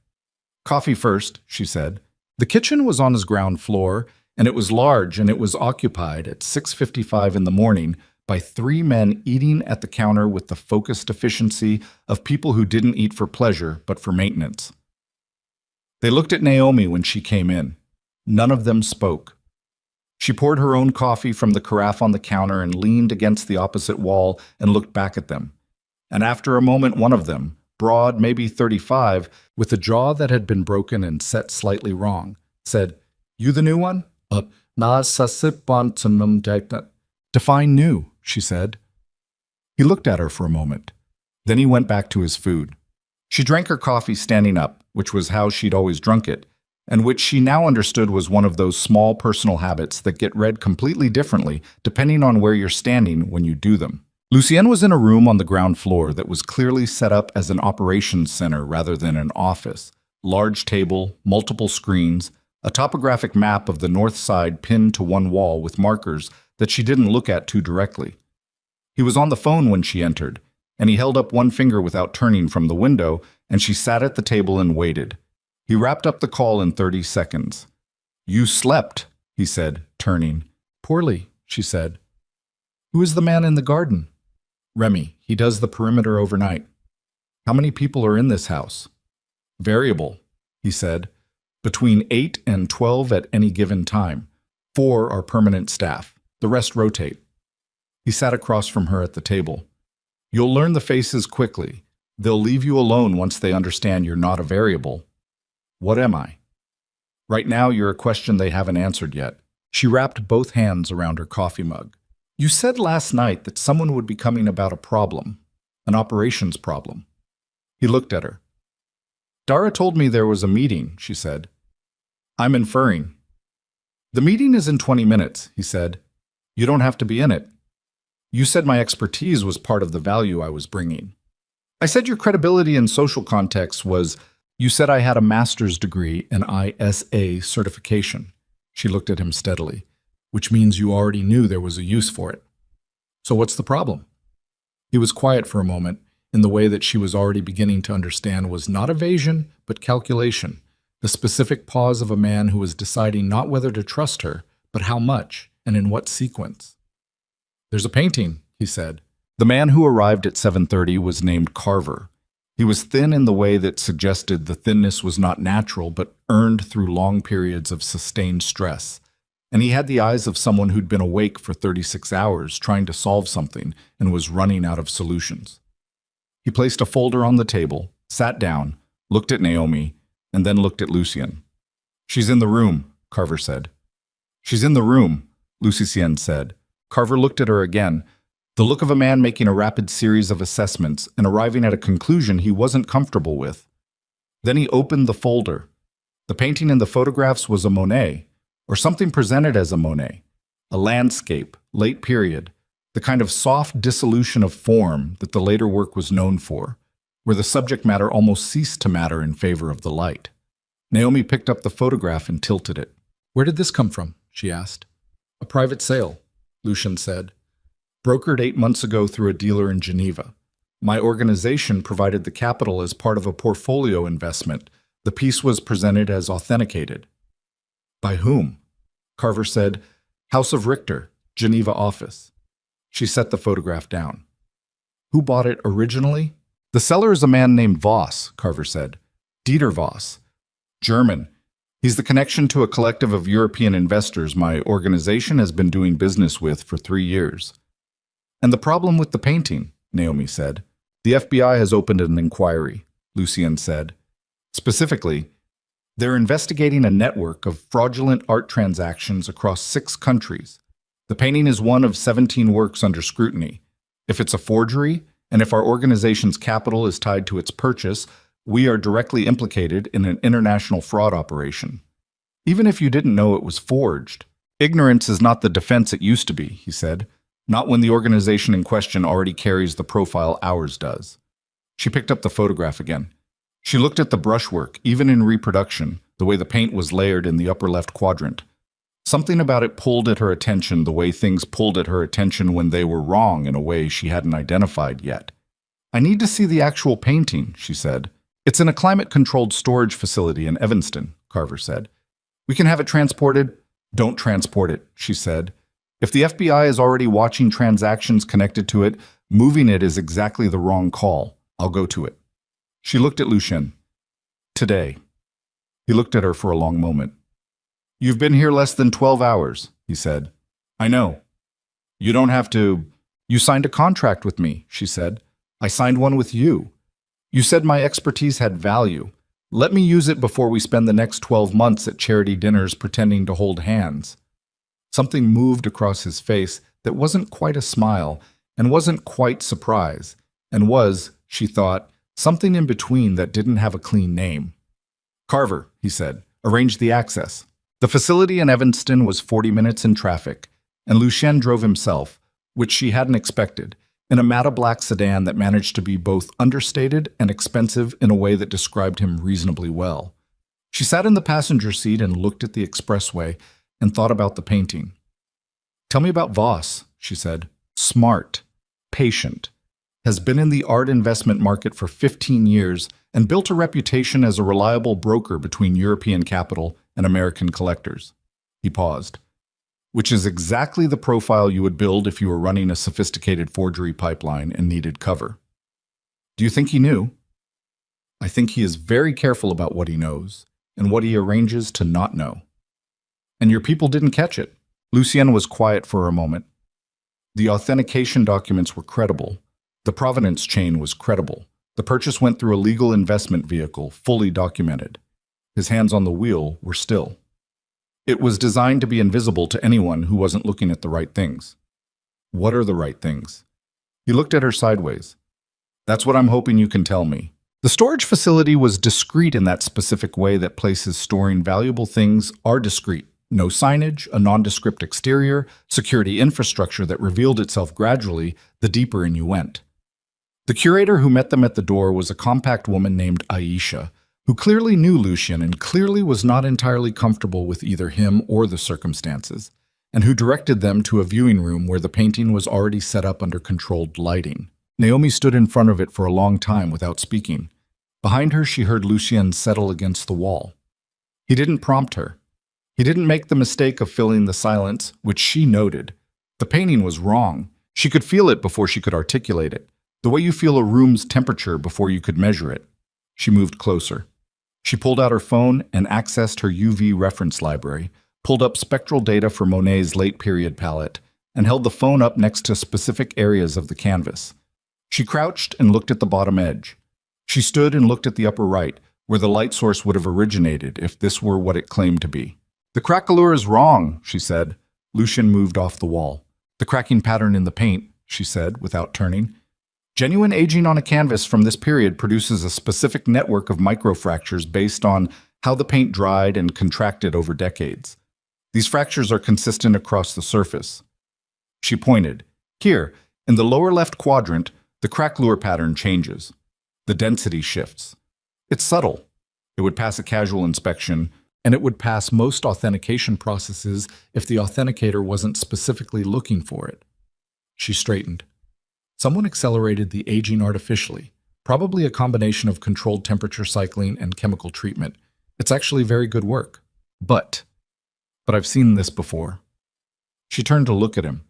Coffee first, she said. The kitchen was on his ground floor, and it was large, and it was occupied at 6:55 in the morning by 3 men eating at the counter with the focused efficiency of people who didn't eat for pleasure but for maintenance. They looked at Naomi when she came in. None of them spoke. She poured her own coffee from the carafe on the counter and leaned against the opposite wall and looked back at them. And after a moment, one of them, broad, maybe 35, with a jaw that had been broken and set slightly wrong, said, "You the new one?" Define new, she said. He looked at her for a moment. Then he went back to his food. She drank her coffee standing up, which was how she'd always drunk it, and which she now understood was one of those small personal habits that get read completely differently depending on where you're standing when you do them. Lucien was in a room on the ground floor that was clearly set up as an operations center rather than an office. Large table, multiple screens, a topographic map of the north side pinned to one wall with markers that she didn't look at too directly. He was on the phone when she entered, and he held up one finger without turning from the window, and she sat at the table and waited. He wrapped up the call in 30 seconds. "You slept," he said, turning. "Poorly," she said. "Who is the man in the garden?" "Remy. He does the perimeter overnight." "How many people are in this house?" "Variable," he said. "Between 8 and 12 at any given time. 4 are permanent staff. The rest rotate." He sat across from her at the table. "You'll learn the faces quickly. They'll leave you alone once they understand you're not a variable." What am I? Right now, you're a question they haven't answered yet. She wrapped both hands around her coffee mug. You said last night that someone would be coming about a problem, an operations problem. He looked at her. Dara told me there was a meeting, she said. I'm inferring. The meeting is in 20 minutes, he said. You don't have to be in it. You said my expertise was part of the value I was bringing. I said your credibility in social context was, you said I had a master's degree and ISA certification. She looked at him steadily, which means you already knew there was a use for it. So what's the problem? He was quiet for a moment, in the way that she was already beginning to understand was not evasion, but calculation, the specific pause of a man who was deciding not whether to trust her, but how much and in what sequence. There's a painting, he said. The man who arrived at 7:30 was named Carver. He was thin in the way that suggested the thinness was not natural, but earned through long periods of sustained stress. And he had the eyes of someone who'd been awake for 36 hours trying to solve something and was running out of solutions. He placed a folder on the table, sat down, looked at Naomi, and then looked at Lucien. She's in the room, Carver said. She's in the room, Lucien said. Carver looked at her again, the look of a man making a rapid series of assessments and arriving at a conclusion he wasn't comfortable with. Then he opened the folder. The painting in the photographs was a Monet, or something presented as a Monet, a landscape, late period, the kind of soft dissolution of form that the later work was known for, where the subject matter almost ceased to matter in favor of the light. Naomi picked up the photograph and tilted it. Where did this come from? She asked. A private sale, Lucien said. Brokered 8 months ago through a dealer in Geneva. My organization provided the capital as part of a portfolio investment. The piece was presented as authenticated. By whom? Carver said, House of Richter, Geneva office. She set the photograph down. Who bought it originally? The seller is a man named Voss, Carver said. Dieter Voss. German. He's the connection to a collective of European investors my organization has been doing business with for 3 years. And the problem with the painting, Naomi said. The FBI has opened an inquiry, Lucien said. Specifically, they're investigating a network of fraudulent art transactions across 6 countries. The painting is one of 17 works under scrutiny. If it's a forgery, and if our organization's capital is tied to its purchase, we are directly implicated in an international fraud operation. Even if you didn't know it was forged, ignorance is not the defense it used to be, he said. Not when the organization in question already carries the profile ours does. She picked up the photograph again. She looked at the brushwork, even in reproduction, the way the paint was layered in the upper left quadrant. Something about it pulled at her attention the way things pulled at her attention when they were wrong in a way she hadn't identified yet. I need to see the actual painting, she said. It's in a climate-controlled storage facility in Evanston, Carver said. We can have it transported. Don't transport it, she said. If the FBI is already watching transactions connected to it, moving it is exactly the wrong call. I'll go to it. She looked at Lucien. Today. He looked at her for a long moment. You've been here less than 12 hours, he said. I know. You don't have to. You signed a contract with me, she said. I signed one with you. You said my expertise had value. Let me use it before we spend the next 12 months at charity dinners pretending to hold hands. Something moved across his face that wasn't quite a smile and wasn't quite surprise, and was, she thought, something in between that didn't have a clean name. Carver, he said, arrange the access. The facility in Evanston was 40 minutes in traffic, and Lucien drove himself, which she hadn't expected, in a matte black sedan that managed to be both understated and expensive in a way that described him reasonably well. She sat in the passenger seat and looked at the expressway and thought about the painting. Tell me about Voss, she said. Smart, patient, has been in the art investment market for 15 years and built a reputation as a reliable broker between European capital and American collectors. He paused. Which is exactly the profile you would build if you were running a sophisticated forgery pipeline and needed cover. Do you think he knew? I think he is very careful about what he knows and what he arranges to not know. And your people didn't catch it. Lucien was quiet for a moment. The authentication documents were credible. The provenance chain was credible. The purchase went through a legal investment vehicle, fully documented. his hands on the wheel, were still. It was designed to be invisible to anyone who wasn't looking at the right things. What are the right things? He looked at her sideways. That's what I'm hoping you can tell me. The storage facility was discreet in that specific way that places storing valuable things are discreet. No signage, a nondescript exterior, security infrastructure that revealed itself gradually the deeper in you went. The curator who met them at the door was a compact woman named Aisha, who clearly knew Lucien and clearly was not entirely comfortable with either him or the circumstances, and who directed them to a viewing room where the painting was already set up under controlled lighting. Naomi stood in front of it for a long time without speaking. Behind her, she heard Lucien settle against the wall. He didn't prompt her. He didn't make the mistake of filling the silence, which she noted. The painting was wrong. She could feel it before she could articulate it, the way you feel a room's temperature before you could measure it. She moved closer. She pulled out her phone and accessed her UV reference library, pulled up spectral data for Monet's late-period palette, and held the phone up next to specific areas of the canvas. She crouched and looked at the bottom edge. She stood and looked at the upper right, where the light source would have originated if this were what it claimed to be. The craquelure is wrong, she said. Lucien moved off the wall. The cracking pattern in the paint, she said, without turning. Genuine aging on a canvas from this period produces a specific network of microfractures based on how the paint dried and contracted over decades. These fractures are consistent across the surface. She pointed. Here, in the lower left quadrant, the craquelure pattern changes. The density shifts. It's subtle. It would pass a casual inspection, and it would pass most authentication processes if the authenticator wasn't specifically looking for it. She straightened. Someone accelerated the aging artificially, probably a combination of controlled temperature cycling and chemical treatment. It's actually very good work. But I've seen this before. She turned to look at him.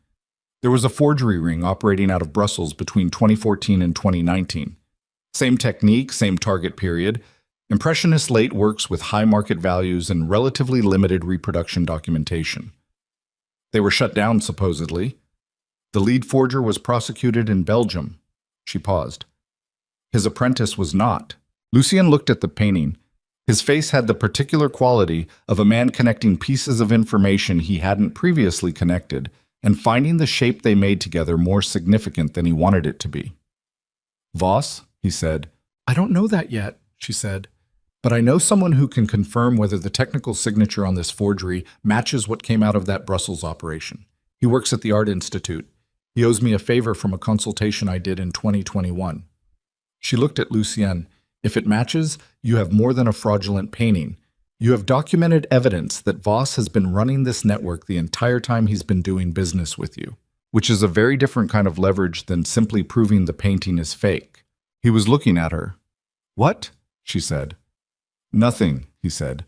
There was a forgery ring operating out of Brussels between 2014 and 2019. Same technique, same target period. Impressionist late works with high market values and relatively limited reproduction documentation. They were shut down, supposedly. The lead forger was prosecuted in Belgium. She paused. His apprentice was not. Lucien looked at the painting. His face had the particular quality of a man connecting pieces of information he hadn't previously connected and finding the shape they made together more significant than he wanted it to be. Voss, he said. I don't know that yet, she said. But I know someone who can confirm whether the technical signature on this forgery matches what came out of that Brussels operation. He works at the Art Institute. He owes me a favor from a consultation I did in 2021. She looked at Lucien. If it matches, you have more than a fraudulent painting. You have documented evidence that Voss has been running this network the entire time he's been doing business with you, which is a very different kind of leverage than simply proving the painting is fake. He was looking at her. What? She said. Nothing, he said.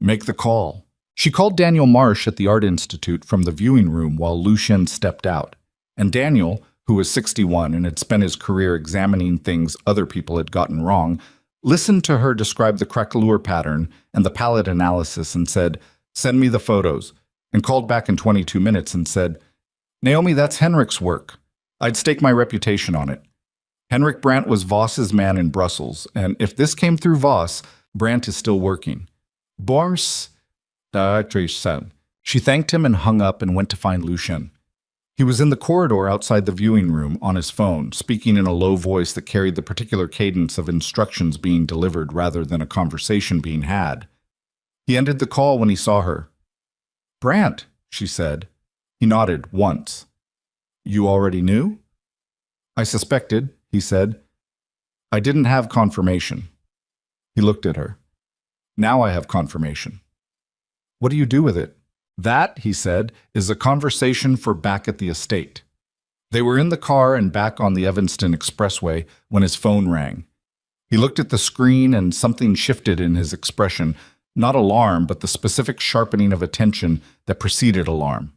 Make the call. She called Daniel Marsh at the Art Institute from the viewing room while Lucien stepped out. And Daniel, who was 61 and had spent his career examining things other people had gotten wrong, listened to her describe the craquelure pattern and the palette analysis and said, "Send me the photos," and called back in 22 minutes and said, "Naomi, that's Henrik's work. I'd stake my reputation on it. Henrik Brandt was Voss's man in Brussels, and if this came through Voss, Brandt is still working." Bors, she thanked him and hung up and went to find Lucien. He was in the corridor outside the viewing room on his phone, speaking in a low voice that carried the particular cadence of instructions being delivered rather than a conversation being had. He ended the call when he saw her. "Brandt," she said. He nodded once. "You already knew?" "I suspected," he said. "I didn't have confirmation." He looked at her. "Now I have confirmation." "What do you do with it?" "That," he said, "is a conversation for back at the estate." They were in the car and back on the Evanston Expressway when his phone rang. He looked at the screen and something shifted in his expression, not alarm, but the specific sharpening of attention that preceded alarm.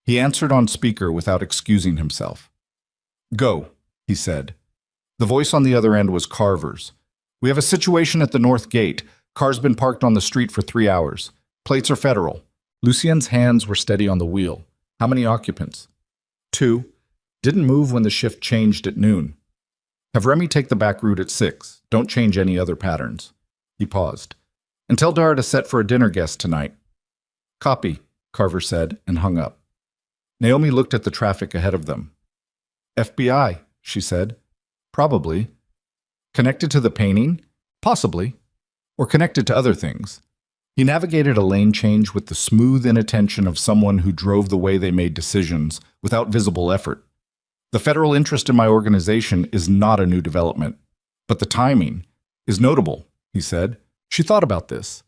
He answered on speaker without excusing himself. "Go," he said. The voice on the other end was Carver's. "We have a situation at the North Gate. Car's been parked on the street for 3 hours. Plates are federal." Lucien's hands were steady on the wheel. "How many occupants?" 2. "Didn't move when the shift changed at noon." "Have Remy take the back route at 6. Don't change any other patterns." He paused. And tell Dara to set for a dinner guest tonight. Copy, Carver said, and hung up. Naomi looked at the traffic ahead of them. FBI, she said. Probably. Connected to the painting? Possibly. Or connected to other things. He navigated a lane change with the smooth inattention of someone who drove the way they made decisions without visible effort. The federal interest in my organization is not a new development, but the timing is notable, he said. She thought about this.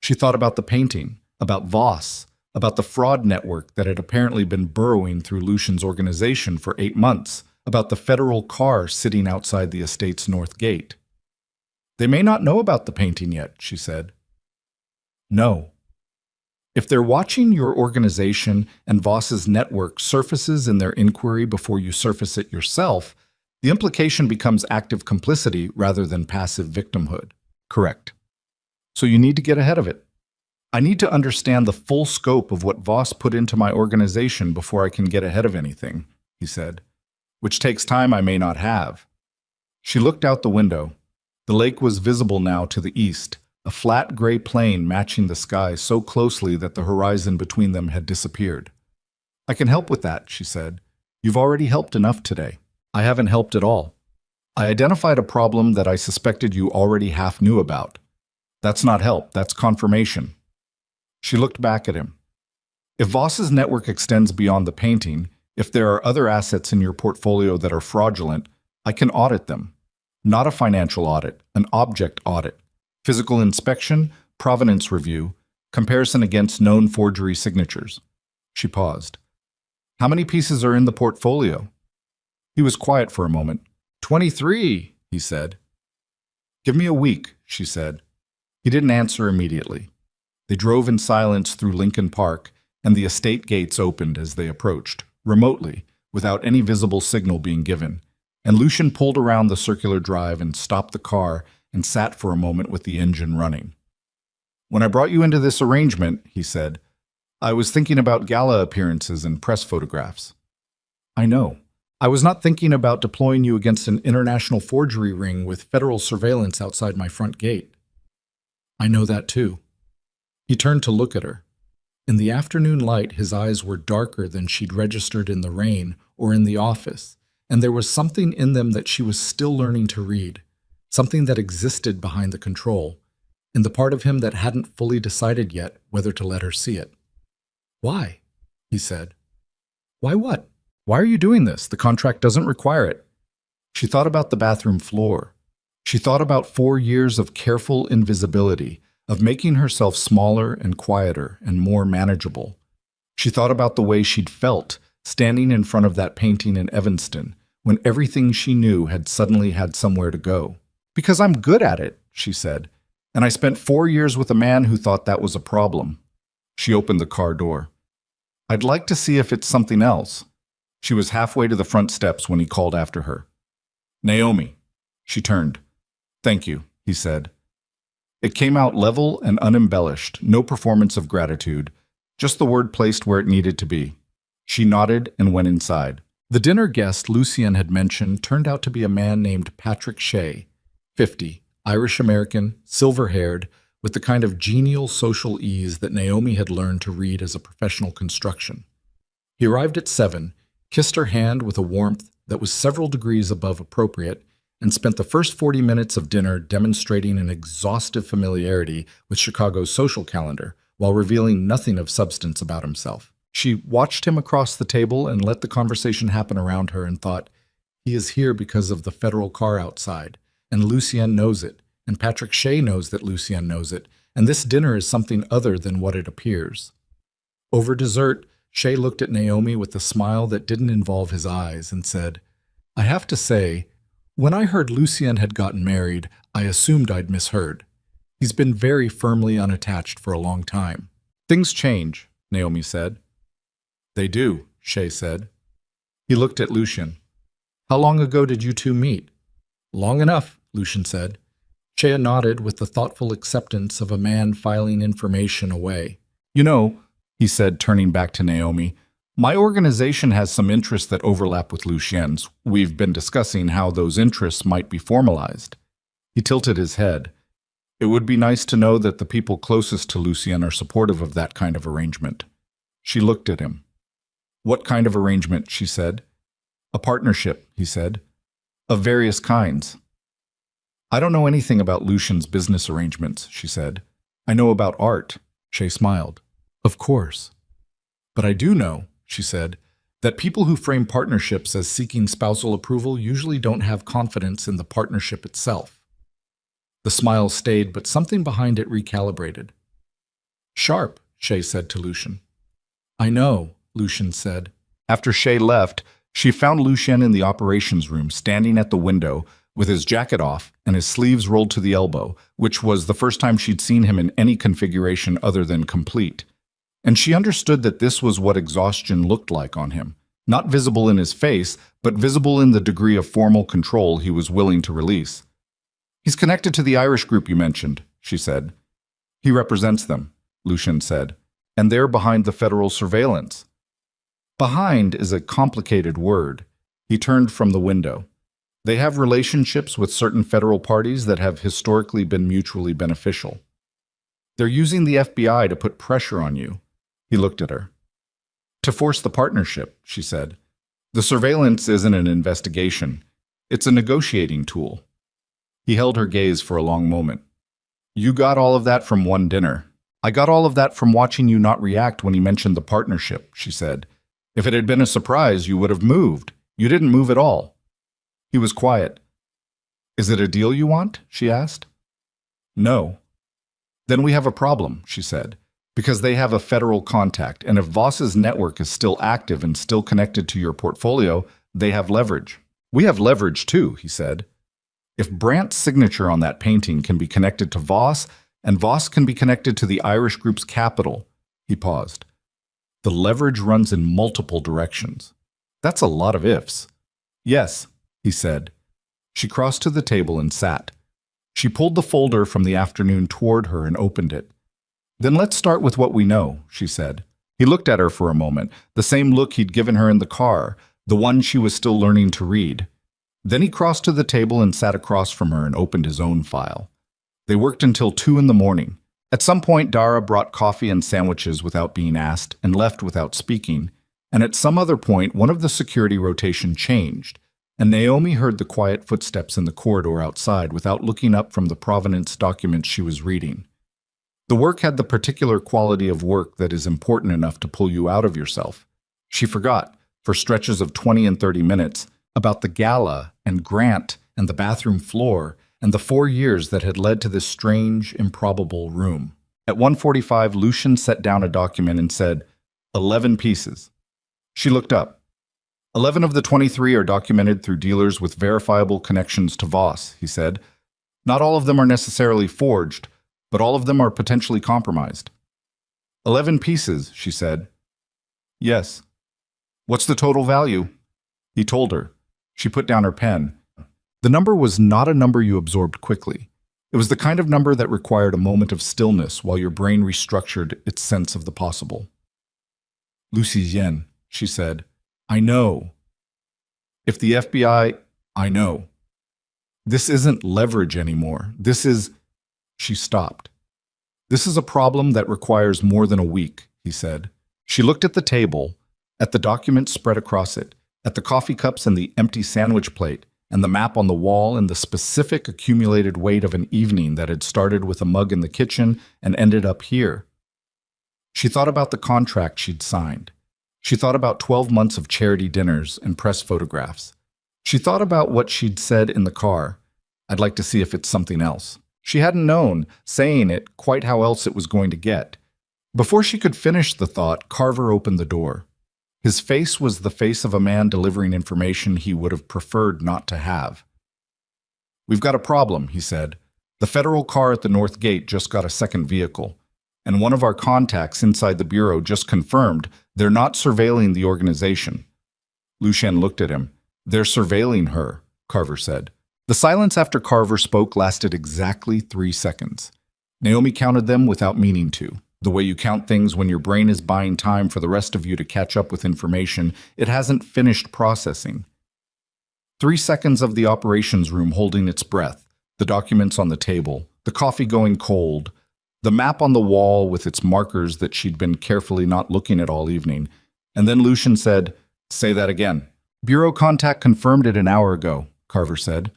She thought about the painting, about Voss, about the fraud network that had apparently been burrowing through Lucian's organization for 8 months, about the federal car sitting outside the estate's north gate. They may not know about the painting yet, she said. No. If they're watching your organization and Voss's network surfaces in their inquiry before you surface it yourself, the implication becomes active complicity rather than passive victimhood. Correct. So you need to get ahead of it. I need to understand the full scope of what Voss put into my organization before I can get ahead of anything, he said, which takes time I may not have. She looked out the window. The lake was visible now to the east, a flat gray plain matching the sky so closely that the horizon between them had disappeared. I can help with that, she said. You've already helped enough today. I haven't helped at all. I identified a problem that I suspected you already half knew about. That's not help, that's confirmation. She looked back at him. If Voss's network extends beyond the painting, if there are other assets in your portfolio that are fraudulent, I can audit them. Not a financial audit, an object audit. Physical inspection, provenance review, comparison against known forgery signatures. She paused. How many pieces are in the portfolio? He was quiet for a moment. 23, he said. Give me a week, she said. He didn't answer immediately. They drove in silence through Lincoln Park, and the estate gates opened as they approached, remotely, without any visible signal being given, and Lucian pulled around the circular drive and stopped the car and sat for a moment with the engine running. When I brought you into this arrangement, he said, I was thinking about gala appearances and press photographs. I know. I was not thinking about deploying you against an international forgery ring with federal surveillance outside my front gate. I know that too. He turned to look at her. In the afternoon light, his eyes were darker than she'd registered in the rain or in the office, and there was something in them that she was still learning to read, something that existed behind the control, in the part of him that hadn't fully decided yet whether to let her see it. Why? He said. Why what? Why are you doing this? The contract doesn't require it. She thought about the bathroom floor. She thought about 4 years of careful invisibility, of making herself smaller and quieter and more manageable. She thought about the way she'd felt standing in front of that painting in Evanston when everything she knew had suddenly had somewhere to go. Because I'm good at it, she said, and I spent 4 years with a man who thought that was a problem. She opened the car door. I'd like to see if it's something else. She was halfway to the front steps when he called after her. Naomi. She turned. Thank you, he said. It came out level and unembellished, no performance of gratitude, just the word placed where it needed to be. She nodded and went inside. The dinner guest Lucien had mentioned turned out to be a man named Patrick Shea, 50, Irish-American, silver-haired, with the kind of genial social ease that Naomi had learned to read as a professional construction. He arrived at 7, kissed her hand with a warmth that was several degrees above appropriate, and spent the first 40 minutes of dinner demonstrating an exhaustive familiarity with Chicago's social calendar while revealing nothing of substance about himself. She watched him across the table and let the conversation happen around her and thought, he is here because of the federal car outside, and Lucien knows it, and Patrick Shea knows that Lucien knows it, and this dinner is something other than what it appears. Over dessert, Shea looked at Naomi with a smile that didn't involve his eyes and said, I have to say, when I heard Lucien had gotten married, I assumed I'd misheard. He's been very firmly unattached for a long time. Things change, Naomi said. They do, Shea said. He looked at Lucien. How long ago did you two meet? Long enough, Lucien said. Shea nodded with the thoughtful acceptance of a man filing information away. You know, he said, turning back to Naomi, my organization has some interests that overlap with Lucien's. We've been discussing how those interests might be formalized. He tilted his head. It would be nice to know that the people closest to Lucien are supportive of that kind of arrangement. She looked at him. What kind of arrangement? She said. A partnership, he said. Of various kinds. I don't know anything about Lucien's business arrangements, she said. I know about art. Shay smiled. Of course. But I do know, she said, that people who frame partnerships as seeking spousal approval usually don't have confidence in the partnership itself. The smile stayed, but something behind it recalibrated. Sharp, Shay said to Lucien. I know, Lucien said. After Shay left, she found Lucien in the operations room, standing at the window, with his jacket off and his sleeves rolled to the elbow, which was the first time she'd seen him in any configuration other than complete. And she understood that this was what exhaustion looked like on him, not visible in his face, but visible in the degree of formal control he was willing to release. He's connected to the Irish group you mentioned, she said. He represents them, Lucien said, and they're behind the federal surveillance. Behind is a complicated word. He turned from the window. They have relationships with certain federal parties that have historically been mutually beneficial. They're using the FBI to put pressure on you. He looked at her. To force the partnership, she said. The surveillance isn't an investigation. It's a negotiating tool. He held her gaze for a long moment. You got all of that from one dinner. I got all of that from watching you not react when he mentioned the partnership, she said. If it had been a surprise, you would have moved. You didn't move at all. He was quiet. Is it a deal you want? She asked. No. Then we have a problem, she said, because they have a federal contact, and if Voss's network is still active and still connected to your portfolio, they have leverage. We have leverage too, he said. If Brandt's signature on that painting can be connected to Voss, and Voss can be connected to the Irish group's capital, he paused. The leverage runs in multiple directions. That's a lot of ifs. Yes, he said. She crossed to the table and sat. She pulled the folder from the afternoon toward her and opened it. Then let's start with what we know, she said. He looked at her for a moment, the same look he'd given her in the car, the one she was still learning to read. Then he crossed to the table and sat across from her and opened his own file. They worked until 2 in the morning. At some point, Dara brought coffee and sandwiches without being asked and left without speaking, and at some other point, one of the security rotation changed, and Naomi heard the quiet footsteps in the corridor outside without looking up from the provenance documents she was reading. The work had the particular quality of work that is important enough to pull you out of yourself. She forgot, for stretches of 20 and 30 minutes, about the gala and Grant and the bathroom floor and the 4 years that had led to this strange, improbable room. At 1:45, Lucien set down a document and said, 11 pieces. She looked up. 11 of the 23 are documented through dealers with verifiable connections to Voss, he said. Not all of them are necessarily forged, but all of them are potentially compromised. 11 pieces, she said. Yes. What's the total value? He told her. She put down her pen. The number was not a number you absorbed quickly. It was the kind of number that required a moment of stillness while your brain restructured its sense of the possible. Lucien, she said, I know. If the FBI, I know. This isn't leverage anymore. This is... She stopped. This is a problem that requires more than a week, he said. She looked at the table, at the documents spread across it, at the coffee cups and the empty sandwich plate, and the map on the wall and the specific accumulated weight of an evening that had started with a mug in the kitchen and ended up here. She thought about the contract she'd signed. She thought about 12 months of charity dinners and press photographs. She thought about what she'd said in the car. I'd like to see if it's something else. She hadn't known, saying it, quite how else it was going to get. Before she could finish the thought, Carver opened the door. His face was the face of a man delivering information he would have preferred not to have. We've got a problem, he said. The federal car at the North Gate just got a second vehicle, and one of our contacts inside the Bureau just confirmed they're not surveilling the organization. Lucien looked at him. They're surveilling her, Carver said. The silence after Carver spoke lasted exactly 3 seconds. Naomi counted them without meaning to. The way you count things when your brain is buying time for the rest of you to catch up with information it hasn't finished processing. 3 seconds of the operations room holding its breath, the documents on the table, the the coffee going cold, the map on the wall with its markers that she'd been carefully not looking at all evening. And then Lucian said, "Say that again." "Bureau contact confirmed it an hour ago," Carver said.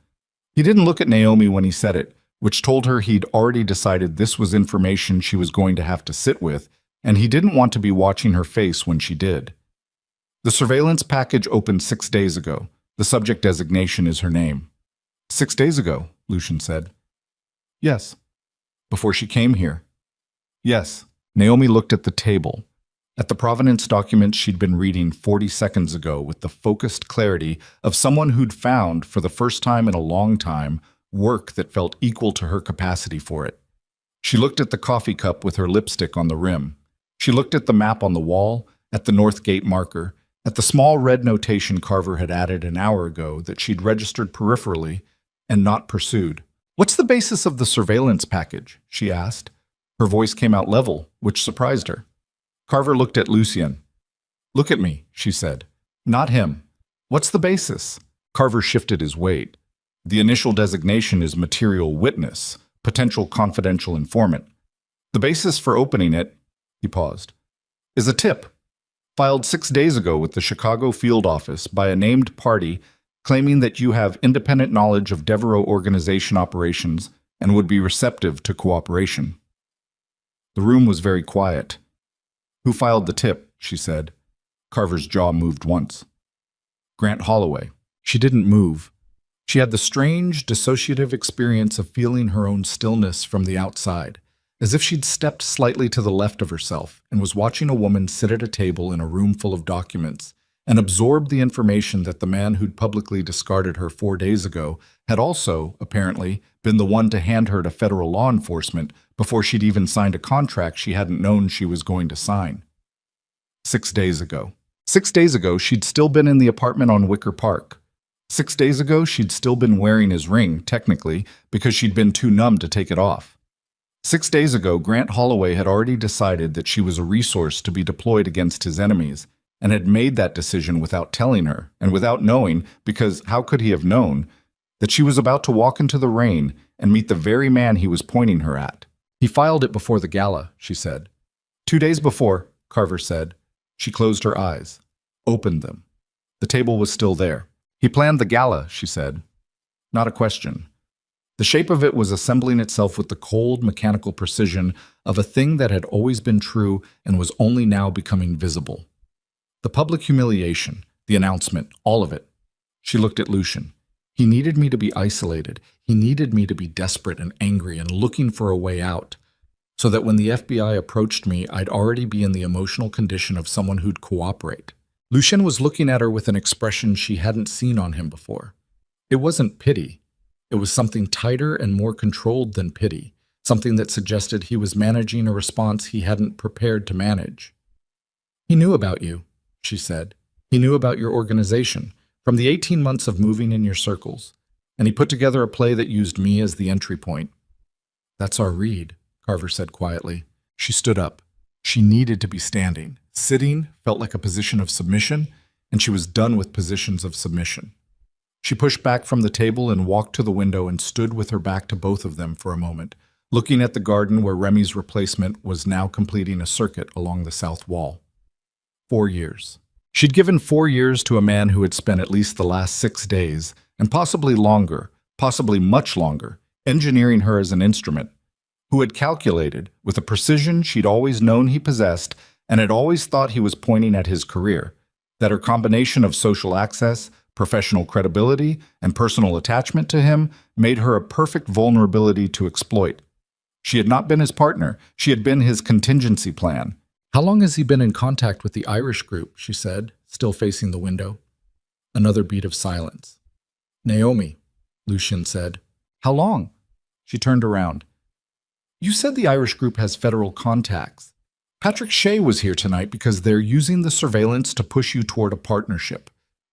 He didn't look at Naomi when he said it, which told her he'd already decided this was information she was going to have to sit with, and he didn't want to be watching her face when she did. "The surveillance package opened 6 days ago. The subject designation is her name." 6 days ago, Lucian said. "Yes." "Before she came here?" "Yes." Naomi looked at the table, at the provenance documents she'd been reading 40 seconds ago with the focused clarity of someone who'd found, for the first time in a long time, work that felt equal to her capacity for it. She looked at the coffee cup with her lipstick on the rim. She looked at the map on the wall, at the North Gate marker, at the small red notation Carver had added an hour ago that she'd registered peripherally and not pursued. "What's the basis of the surveillance package?" she asked. Her voice came out level, which surprised her. Carver looked at Lucian. "Look at me," she said. "Not him. What's the basis?" Carver shifted his weight. "The initial designation is material witness, potential confidential informant. The basis for opening it," he paused, "is a tip filed 6 days ago with the Chicago field office by a named party claiming that you have independent knowledge of Devereaux organization operations and would be receptive to cooperation." The room was very quiet. "Who filed the tip?" she said. Carver's jaw moved once. "Grant Holloway." She didn't move. She had the strange, dissociative experience of feeling her own stillness from the outside, as if she'd stepped slightly to the left of herself and was watching a woman sit at a table in a room full of documents and absorb the information that the man who'd publicly discarded her 4 days ago had also, apparently, been the one to hand her to federal law enforcement before she'd even signed a contract she hadn't known she was going to sign. 6 days ago. 6 days ago, she'd still been in the apartment on Wicker Park. 6 days ago, she'd still been wearing his ring, technically, because she'd been too numb to take it off. 6 days ago, Grant Holloway had already decided that she was a resource to be deployed against his enemies, and had made that decision without telling her, and without knowing, because how could he have known, that she was about to walk into the rain and meet the very man he was pointing her at. "He filed it before the gala," she said. 2 days before," Carver said. She closed her eyes, opened them. The table was still there. "He planned the gala," she said. Not a question. The shape of it was assembling itself with the cold, mechanical precision of a thing that had always been true and was only now becoming visible. The public humiliation, the announcement, all of it. She looked at Lucian. He needed me to be isolated. He needed me to be desperate and angry and looking for a way out, so that when the FBI approached me, I'd already be in the emotional condition of someone who'd cooperate. Lucian was looking at her with an expression she hadn't seen on him before. It wasn't pity. It was something tighter and more controlled than pity, something that suggested he was managing a response he hadn't prepared to manage. "He knew about you," she said. "He knew about your organization, from the 18 months of moving in your circles, and he put together a play that used me as the entry point." "That's our read," Carver said quietly. She stood up. She needed to be standing. Sitting felt like a position of submission, and she was done with positions of submission. She pushed back from the table and walked to the window and stood with her back to both of them for a moment, looking at the garden where Remy's replacement was now completing a circuit along the south wall. 4 years. She'd given 4 years to a man who had spent at least the last 6 days, and possibly longer, possibly much longer, engineering her as an instrument, who had calculated, with a precision she'd always known he possessed and had always thought he was pointing at his career, that her combination of social access, professional credibility, and personal attachment to him made her a perfect vulnerability to exploit. She had not been his partner, she had been his contingency plan. "How long has he been in contact with the Irish group?" she said, still facing the window. Another beat of silence. "Naomi," Lucian said. "How long?" She turned around. "You said the Irish group has federal contacts. Patrick Shea was here tonight because they're using the surveillance to push you toward a partnership.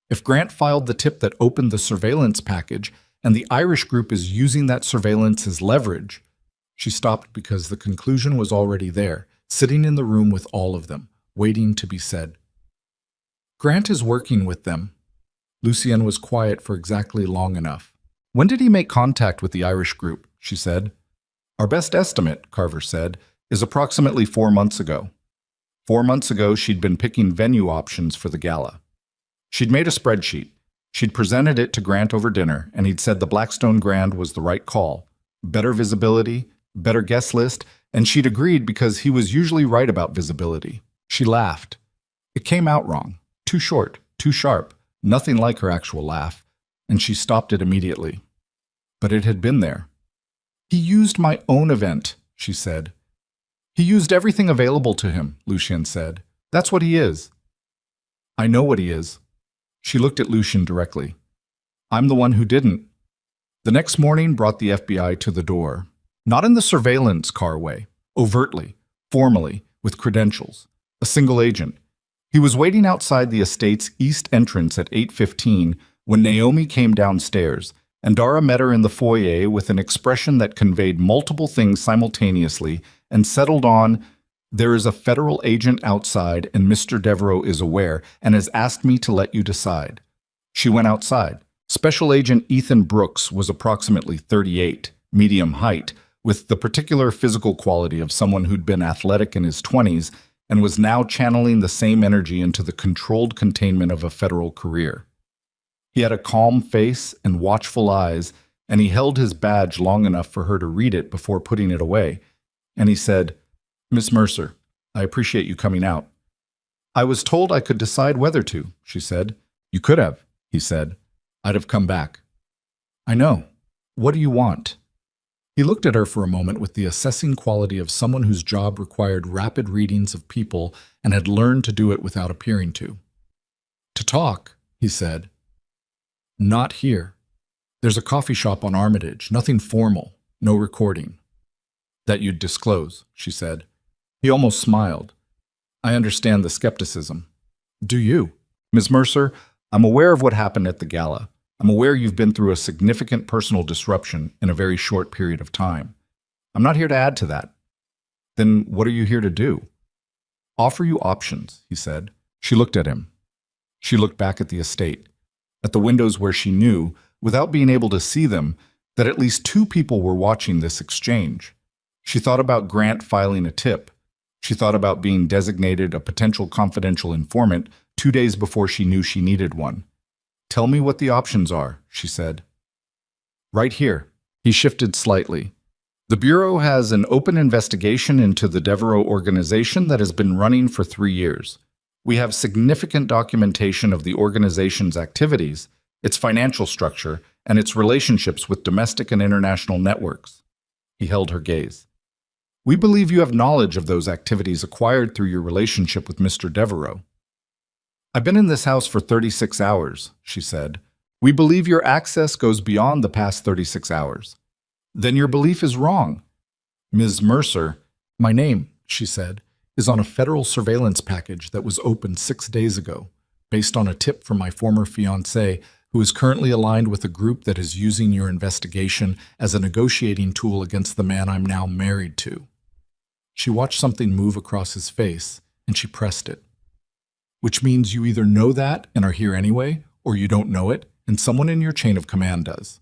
If Grant filed the tip that opened the surveillance package, and the Irish group is using that surveillance as leverage..." She stopped because the conclusion was already there, sitting in the room with all of them, waiting to be said. "Grant is working with them." Lucian was quiet for exactly long enough. "When did he make contact with the Irish group?" she said. Our best estimate, Carver said, is approximately 4 months ago. 4 months ago, she'd been picking venue options for the gala. She'd made a spreadsheet. She'd presented it to Grant over dinner, and he'd said the Blackstone Grand was the right call. Better visibility, better guest list, and she'd agreed because he was usually right about visibility. She laughed. It came out wrong. Too short, too sharp, nothing like her actual laugh, and she stopped it immediately. But it had been there. He used my own event, she said. He used everything available to him, Lucien said. That's what he is. I know what he is. She looked at Lucien directly. I'm the one who didn't. The next morning brought the FBI to the door. Not in the surveillance car way, overtly, formally, with credentials. A single agent. He was waiting outside the estate's east entrance at 8:15 when Naomi came downstairs, and Dara met her in the foyer with an expression that conveyed multiple things simultaneously and settled on, "There is a federal agent outside and Mr. Devereaux is aware and has asked me to let you decide." She went outside. Special Agent Ethan Brooks was approximately 38, medium height, with the particular physical quality of someone who'd been athletic in his 20s and was now channeling the same energy into the controlled containment of a federal career. He had a calm face and watchful eyes, and he held his badge long enough for her to read it before putting it away. And he said, "Miss Mercer, I appreciate you coming out." "I was told I could decide whether to," she said. "You could have," he said. "I'd have come back." "I know. What do you want?" He looked at her for a moment with the assessing quality of someone whose job required rapid readings of people and had learned to do it without appearing to. "To talk," he said. "Not here. There's a coffee shop on Armitage, nothing formal, no recording." "That you'd disclose," she said. He almost smiled. "I understand the skepticism." "Do you?" "Ms. Mercer, I'm aware of what happened at the gala. I'm aware you've been through a significant personal disruption in a very short period of time. I'm not here to add to that." "Then what are you here to do?" "Offer you options," he said. She looked at him. She looked back at the estate, at the windows where she knew, without being able to see them, that at least 2 people were watching this exchange. She thought about Grant filing a tip. She thought about being designated a potential confidential informant 2 days before she knew she needed one. "Tell me what the options are," she said. "Right here." He shifted slightly. "The Bureau has an open investigation into the Devereaux organization that has been running for 3 years. We have significant documentation of the organization's activities, its financial structure, and its relationships with domestic and international networks." He held her gaze. "We believe you have knowledge of those activities acquired through your relationship with Mr. Devereaux." "I've been in this house for 36 hours, she said. "We believe your access goes beyond the past 36 hours. "Then your belief is wrong." "Ms. Mercer, my name," she said, "is on a federal surveillance package that was opened 6 days ago, based on a tip from my former fiancé, who is currently aligned with a group that is using your investigation as a negotiating tool against the man I'm now married to." She watched something move across his face, and she pressed it. "Which means you either know that and are here anyway, or you don't know it, and someone in your chain of command does.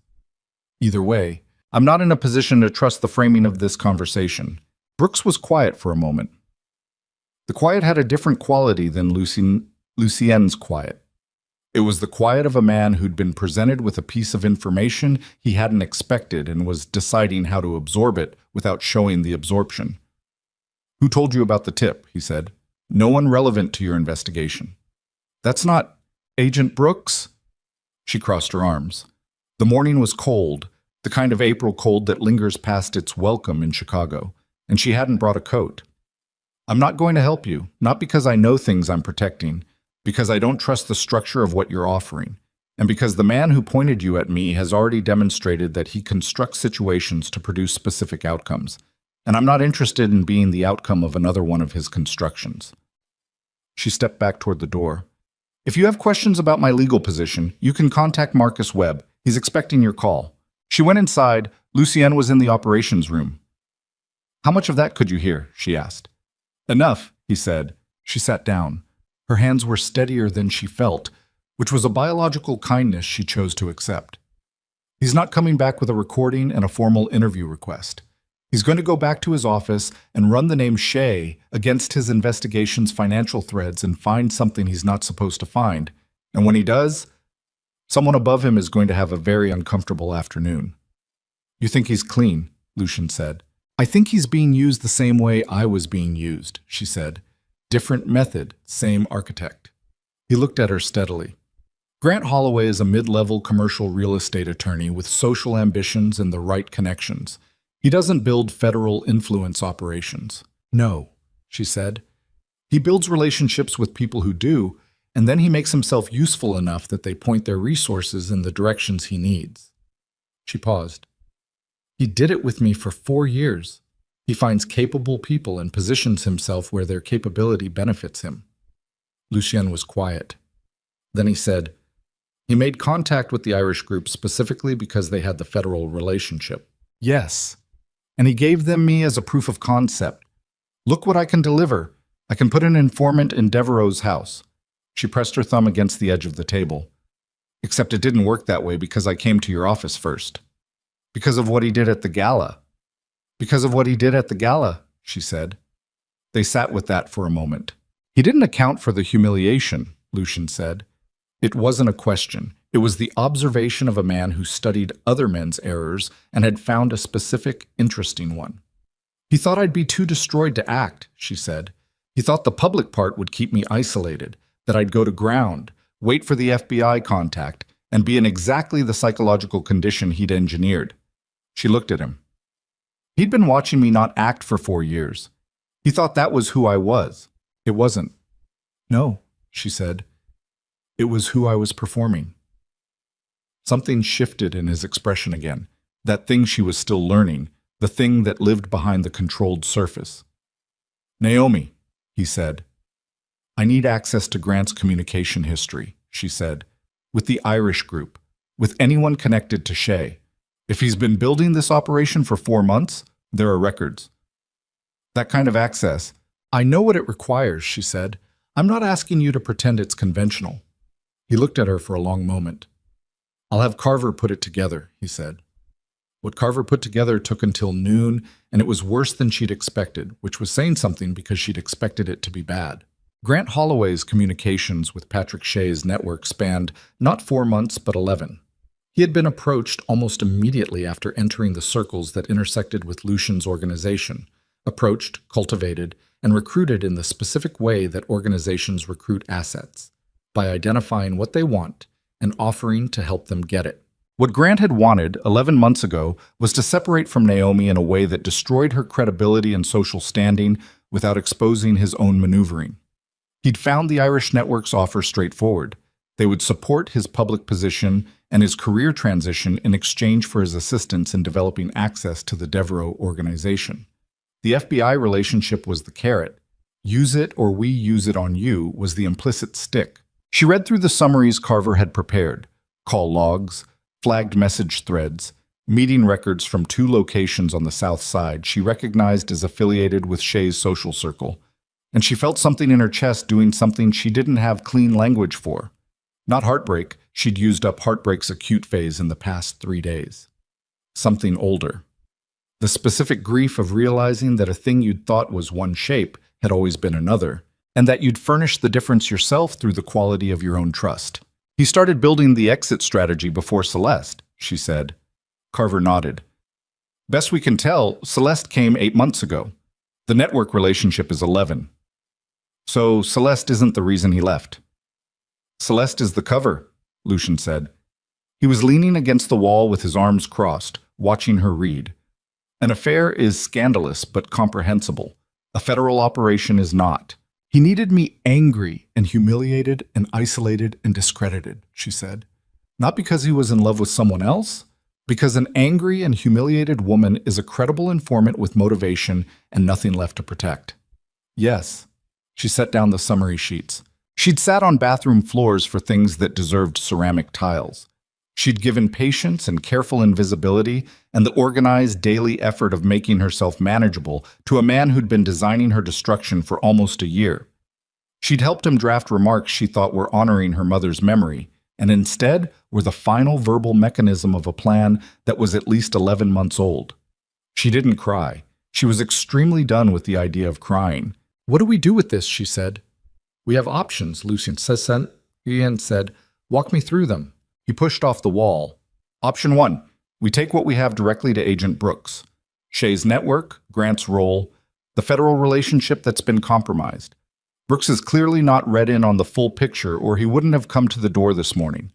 Either way, I'm not in a position to trust the framing of this conversation." Brooks was quiet for a moment. The quiet had a different quality than Lucien's quiet. It was the quiet of a man who'd been presented with a piece of information he hadn't expected and was deciding how to absorb it without showing the absorption. "Who told you about the tip?" he said. "No one relevant to your investigation." "That's not Agent Brooks?" She crossed her arms. The morning was cold, the kind of April cold that lingers past its welcome in Chicago, and she hadn't brought a coat. "I'm not going to help you, not because I know things I'm protecting, because I don't trust the structure of what you're offering, and because the man who pointed you at me has already demonstrated that he constructs situations to produce specific outcomes, and I'm not interested in being the outcome of another one of his constructions." She stepped back toward the door. "If you have questions about my legal position, you can contact Marcus Webb. He's expecting your call." She went inside. Lucien was in the operations room. "How much of that could you hear?" she asked. "Enough," he said. She sat down. Her hands were steadier than she felt, which was a biological kindness she chose to accept. "He's not coming back with a recording and a formal interview request. He's going to go back to his office and run the name Shay against his investigation's financial threads and find something he's not supposed to find. And when he does, someone above him is going to have a very uncomfortable afternoon. You think he's clean, Lucian said. I think he's being used the same way I was being used, she said. Different method, same architect. He looked at her steadily. Grant Holloway is a mid-level commercial real estate attorney with social ambitions and the right connections. He doesn't build federal influence operations. No, she said. He builds relationships with people who do, and then he makes himself useful enough that they point their resources in the directions he needs. She paused. He did it with me for 4 years. He finds capable people and positions himself where their capability benefits him. Lucien was quiet. Then he said, he made contact with the Irish group specifically because they had the federal relationship. Yes. And he gave them me as a proof of concept. Look what I can deliver. I can put an informant in Devereaux's house. She pressed her thumb against the edge of the table. Except it didn't work that way because I came to your office first. Because of what he did at the gala. Because of what he did at the gala, she said. They sat with that for a moment. He didn't account for the humiliation, Lucian said. It wasn't a question. It was the observation of a man who studied other men's errors and had found a specific, interesting one. He thought I'd be too destroyed to act, she said. He thought the public part would keep me isolated, that I'd go to ground, wait for the FBI contact, and be in exactly the psychological condition he'd engineered. She looked at him. He'd been watching me not act for 4 years. He thought that was who I was. It wasn't. No, she said. It was who I was performing. Something shifted in his expression again, that thing she was still learning, the thing that lived behind the controlled surface. Naomi, he said. I need access to Grant's communication history, she said, with the Irish group, with anyone connected to Shay. If he's been building this operation for 4 months, there are records. That kind of access. I know what it requires, she said. I'm not asking you to pretend it's conventional. He looked at her for a long moment. I'll have Carver put it together, he said. What Carver put together took until noon, and it was worse than she'd expected, which was saying something because she'd expected it to be bad. Grant Holloway's communications with Patrick Shay's network spanned not 4 months, but 11. He had been approached almost immediately after entering the circles that intersected with Lucian's organization, approached, cultivated, and recruited in the specific way that organizations recruit assets, by identifying what they want and offering to help them get it. What Grant had wanted 11 months ago was to separate from Naomi in a way that destroyed her credibility and social standing without exposing his own maneuvering. He'd found the Irish network's offer straightforward. They would support his public position and his career transition in exchange for his assistance in developing access to the Devereaux organization. The FBI relationship was the carrot. Use it or we use it on you was the implicit stick. She read through the summaries Carver had prepared, call logs, flagged message threads, meeting records from 2 locations on the South Side she recognized as affiliated with Shay's social circle, and she felt something in her chest doing something she didn't have clean language for. Not heartbreak, she'd used up heartbreak's acute phase in the past 3 days. Something older. The specific grief of realizing that a thing you'd thought was one shape had always been another, and that you'd furnish the difference yourself through the quality of your own trust. He started building the exit strategy before Celeste, she said. Carver nodded. Best we can tell, Celeste came 8 months ago. The network relationship is 11. So Celeste isn't the reason he left. Celeste is the cover, Lucian said. He was leaning against the wall with his arms crossed, watching her read. An affair is scandalous but comprehensible. A federal operation is not. He needed me angry and humiliated and isolated and discredited, she said. Not because he was in love with someone else, because an angry and humiliated woman is a credible informant with motivation and nothing left to protect. Yes. She set down the summary sheets. She'd sat on bathroom floors for things that deserved ceramic tiles. She'd given patience and careful invisibility and the organized daily effort of making herself manageable to a man who'd been designing her destruction for almost a year. She'd helped him draft remarks she thought were honoring her mother's memory, and instead were the final verbal mechanism of a plan that was at least 11 months old. She didn't cry. She was extremely done with the idea of crying. "What do we do with this?" she said. "We have options," Lucien said. "Walk me through them." He pushed off the wall. "Option 1. We take what we have directly to Agent Brooks. Shay's network, Grant's role, the federal relationship that's been compromised. Brooks is clearly not read in on the full picture, or he wouldn't have come to the door this morning.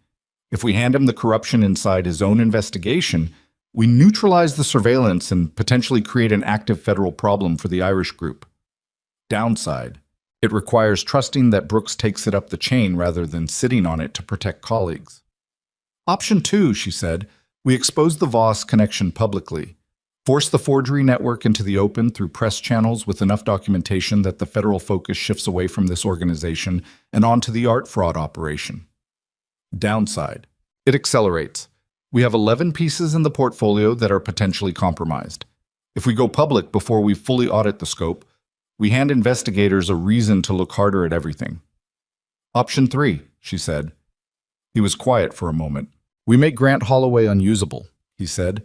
If we hand him the corruption inside his own investigation, we neutralize the surveillance and potentially create an active federal problem for the Irish group. Downside: it requires trusting that Brooks takes it up the chain rather than sitting on it to protect colleagues. Option 2, she said, we expose the Voss connection publicly. Force the forgery network into the open through press channels with enough documentation that the federal focus shifts away from this organization and onto the art fraud operation. Downside: it accelerates. We have 11 pieces in the portfolio that are potentially compromised. If we go public before we fully audit the scope, we hand investigators a reason to look harder at everything. Option 3, she said. He was quiet for a moment. We make Grant Holloway unusable, he said.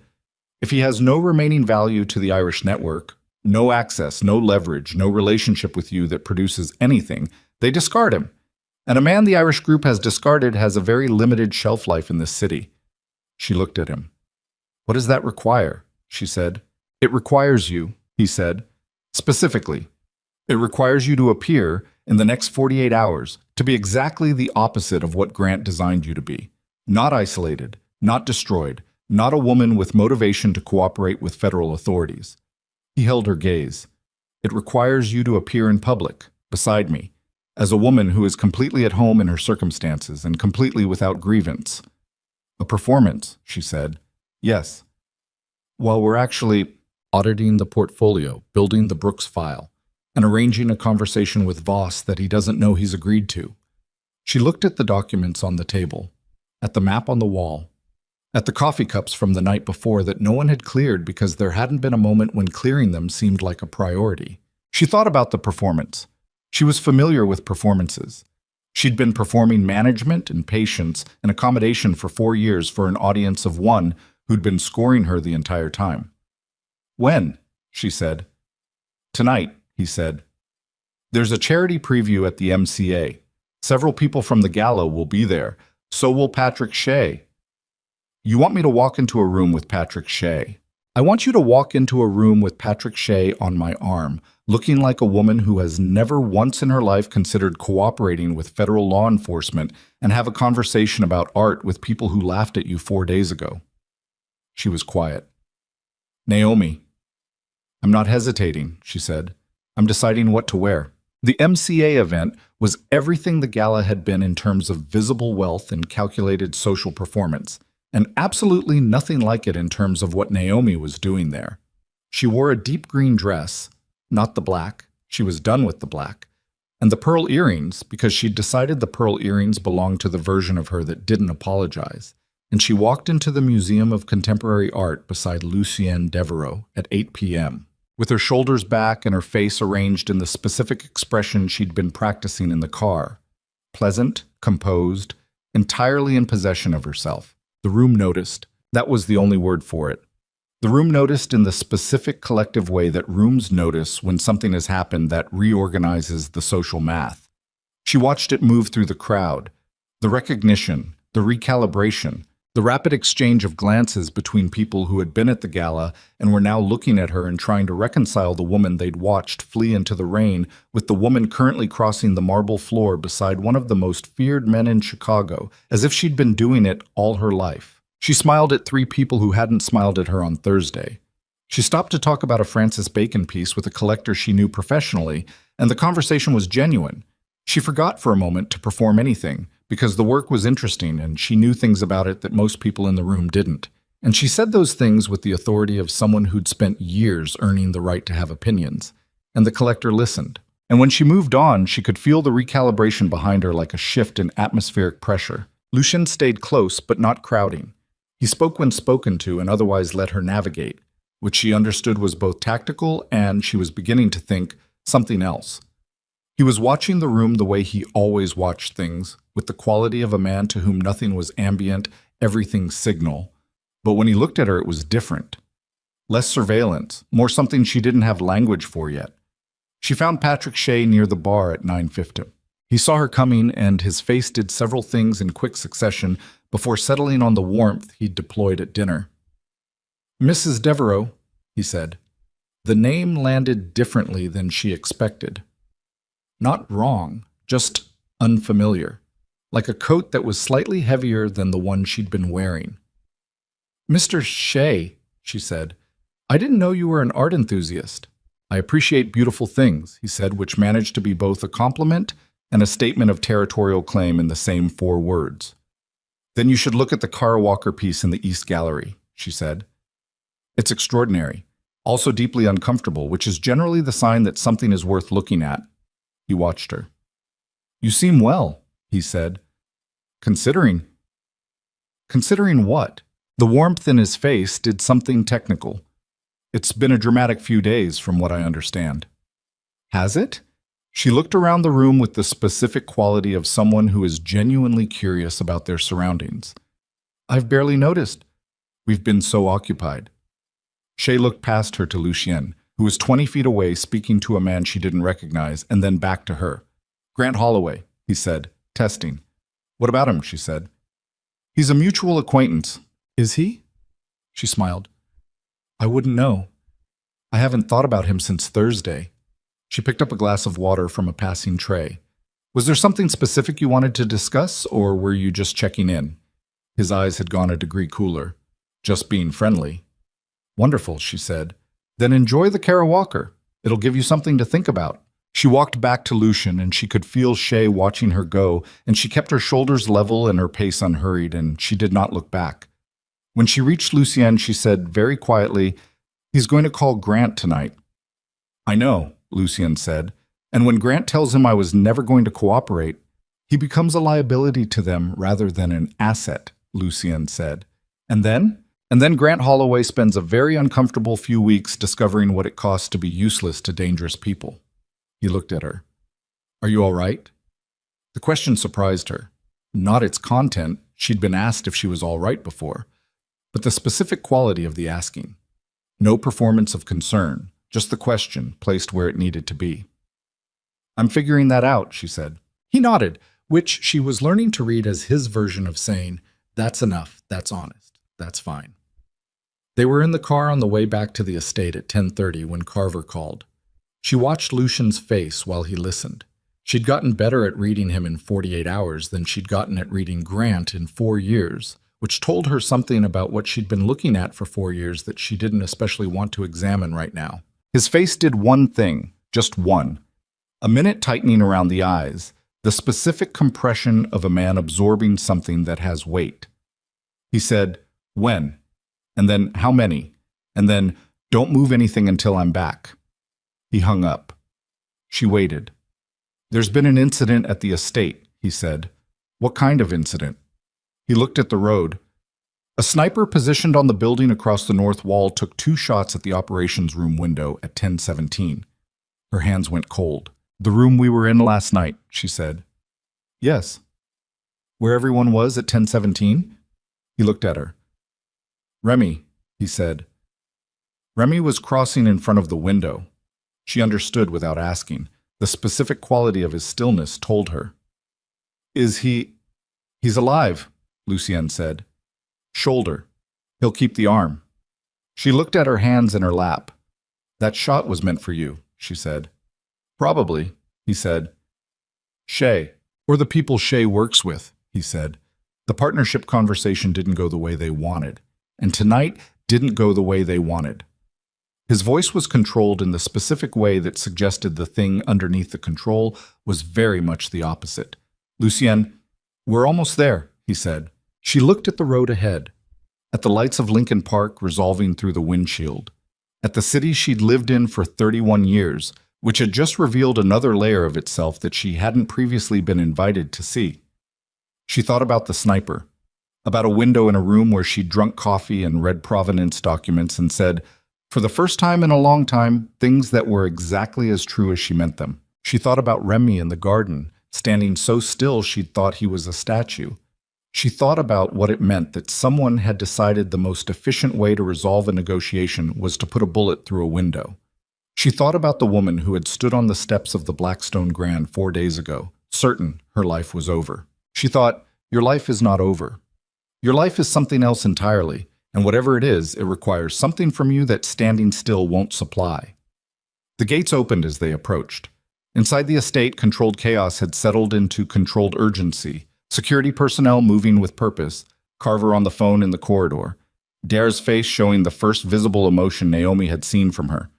If he has no remaining value to the Irish network, no access, no leverage, no relationship with you that produces anything, they discard him. And a man the Irish group has discarded has a very limited shelf life in this city. She looked at him. What does that require? She said. It requires you, he said. Specifically, it requires you to appear in the next 48 hours to be exactly the opposite of what Grant designed you to be. Not isolated, not destroyed, not a woman with motivation to cooperate with federal authorities. He held her gaze. It requires you to appear in public, beside me, as a woman who is completely at home in her circumstances and completely without grievance. A performance, she said. Yes. While we're actually auditing the portfolio, building the Brooks file, and arranging a conversation with Voss that he doesn't know he's agreed to. She looked at the documents on the table, at the map on the wall, at the coffee cups from the night before that no one had cleared because there hadn't been a moment when clearing them seemed like a priority. She thought about the performance. She was familiar with performances. She'd been performing management and patience and accommodation for 4 years for an audience of one who'd been scoring her the entire time. When? She said. Tonight, he said. There's a charity preview at the MCA. Several people from the gala will be there. So will Patrick Shea. You want me to walk into a room with Patrick Shea. I want you to walk into a room with Patrick Shea on my arm, looking like a woman who has never once in her life considered cooperating with federal law enforcement and have a conversation about art with people who laughed at you 4 days ago. She was quiet. Naomi. I'm not hesitating, she said. I'm deciding what to wear. The MCA event was everything the gala had been in terms of visible wealth and calculated social performance, and absolutely nothing like it in terms of what Naomi was doing there. She wore a deep green dress, not the black, she was done with the black, and the pearl earrings because she'd decided the pearl earrings belonged to the version of her that didn't apologize, and she walked into the Museum of Contemporary Art beside Lucien Devereaux at 8 p.m., with her shoulders back and her face arranged in the specific expression she'd been practicing in the car. Pleasant, composed, entirely in possession of herself. The room noticed. That was the only word for it. The room noticed in the specific collective way that rooms notice when something has happened that reorganizes the social math. She watched it move through the crowd. The recognition, the recalibration, the rapid exchange of glances between people who had been at the gala and were now looking at her and trying to reconcile the woman they'd watched flee into the rain with the woman currently crossing the marble floor beside one of the most feared men in Chicago, as if she'd been doing it all her life. She smiled at 3 people who hadn't smiled at her on Thursday. She stopped to talk about a Francis Bacon piece with a collector she knew professionally, and the conversation was genuine. She forgot for a moment to perform anything, because the work was interesting and she knew things about it that most people in the room didn't. And she said those things with the authority of someone who'd spent years earning the right to have opinions. And the collector listened. And when she moved on, she could feel the recalibration behind her like a shift in atmospheric pressure. Lucien stayed close, but not crowding. He spoke when spoken to and otherwise let her navigate, which she understood was both tactical and, she was beginning to think, something else. He was watching the room the way he always watched things, with the quality of a man to whom nothing was ambient, everything signal. But when he looked at her, it was different. Less surveillance, more something she didn't have language for yet. She found Patrick Shea near the bar at 9:50. He saw her coming, and his face did several things in quick succession before settling on the warmth he'd deployed at dinner. "Mrs. Devereaux," he said. The name landed differently than she expected. Not wrong, just unfamiliar, like a coat that was slightly heavier than the one she'd been wearing. "Mr. Shea," she said, "I didn't know you were an art enthusiast." "I appreciate beautiful things," he said, which managed to be both a compliment and a statement of territorial claim in the same 4 words. "Then you should look at the Kara Walker piece in the East Gallery," she said. "It's extraordinary, also deeply uncomfortable, which is generally the sign that something is worth looking at." He watched her. "You seem well," he said. Considering what?" The warmth in his face did something technical. "It's been a dramatic few days, from what I understand." "Has it?" She looked around the room with the specific quality of someone who is genuinely curious about their surroundings. "I've barely noticed. We've been so occupied." Shea looked past her to Lucien, who was 20 feet away speaking to a man she didn't recognize, and then back to her. "Grant Holloway," he said, testing. "What about him?" she said. "He's a mutual acquaintance." "Is he?" She smiled. "I wouldn't know. I haven't thought about him since Thursday." She picked up a glass of water from a passing tray. "Was there something specific you wanted to discuss, or were you just checking in?" His eyes had gone a degree cooler. "Just being friendly." "Wonderful," she said. "Then enjoy the Kara Walker. It'll give you something to think about." She walked back to Lucien, and she could feel Shea watching her go, and she kept her shoulders level and her pace unhurried, and she did not look back. When she reached Lucien, she said very quietly, "He's going to call Grant tonight." "I know," Lucien said, "and when Grant tells him I was never going to cooperate, he becomes a liability to them rather than an asset," Lucien said. And then Grant Holloway spends a very uncomfortable few weeks discovering what it costs to be useless to dangerous people." He looked at her. "Are you all right?" The question surprised her. Not its content, she'd been asked if she was all right before, but the specific quality of the asking. No performance of concern, just the question placed where it needed to be. "I'm figuring that out," she said. He nodded, which she was learning to read as his version of saying, "That's enough, that's honest, that's fine." They were in the car on the way back to the estate at 10:30 when Carver called. She watched Lucien's face while he listened. She'd gotten better at reading him in 48 hours than she'd gotten at reading Grant in 4 years, which told her something about what she'd been looking at for 4 years that she didn't especially want to examine right now. His face did one thing, just one. A minute tightening around the eyes, the specific compression of a man absorbing something that has weight. He said, "When?" And then, "How many?" And then, "Don't move anything until I'm back." He hung up. She waited. "There's been an incident at the estate," he said. "What kind of incident?" He looked at the road. "A sniper positioned on the building across the north wall took 2 shots at the operations room window at 10:17. Her hands went cold. "The room we were in last night," she said. "Yes." "Where everyone was at 10:17? He looked at her. "Remy," he said. Remy was crossing in front of the window. She understood without asking. The specific quality of his stillness told her. "Is he—" "He's alive," Lucien said. "Shoulder. He'll keep the arm." She looked at her hands in her lap. "That shot was meant for you," she said. "Probably," he said. "Shea, or the people Shea works with," he said. The partnership conversation didn't go the way they wanted, and tonight didn't go the way they wanted. His voice was controlled in the specific way that suggested the thing underneath the control was very much the opposite. "Lucien, we're almost there," he said. She looked at the road ahead, at the lights of Lincoln Park resolving through the windshield, at the city she'd lived in for 31 years, which had just revealed another layer of itself that she hadn't previously been invited to see. She thought about the sniper, about a window in a room where she'd drunk coffee and read provenance documents and said, for the first time in a long time, things that were exactly as true as she meant them. She thought about Remy in the garden, standing so still she'd thought he was a statue. She thought about what it meant that someone had decided the most efficient way to resolve a negotiation was to put a bullet through a window. She thought about the woman who had stood on the steps of the Blackstone Grand 4 days ago, certain her life was over. She thought, your life is not over. Your life is something else entirely, and whatever it is, it requires something from you that standing still won't supply. The gates opened as they approached. Inside the estate, controlled chaos had settled into controlled urgency. Security personnel moving with purpose, Carver on the phone in the corridor, Dare's face showing the first visible emotion Naomi had seen from her.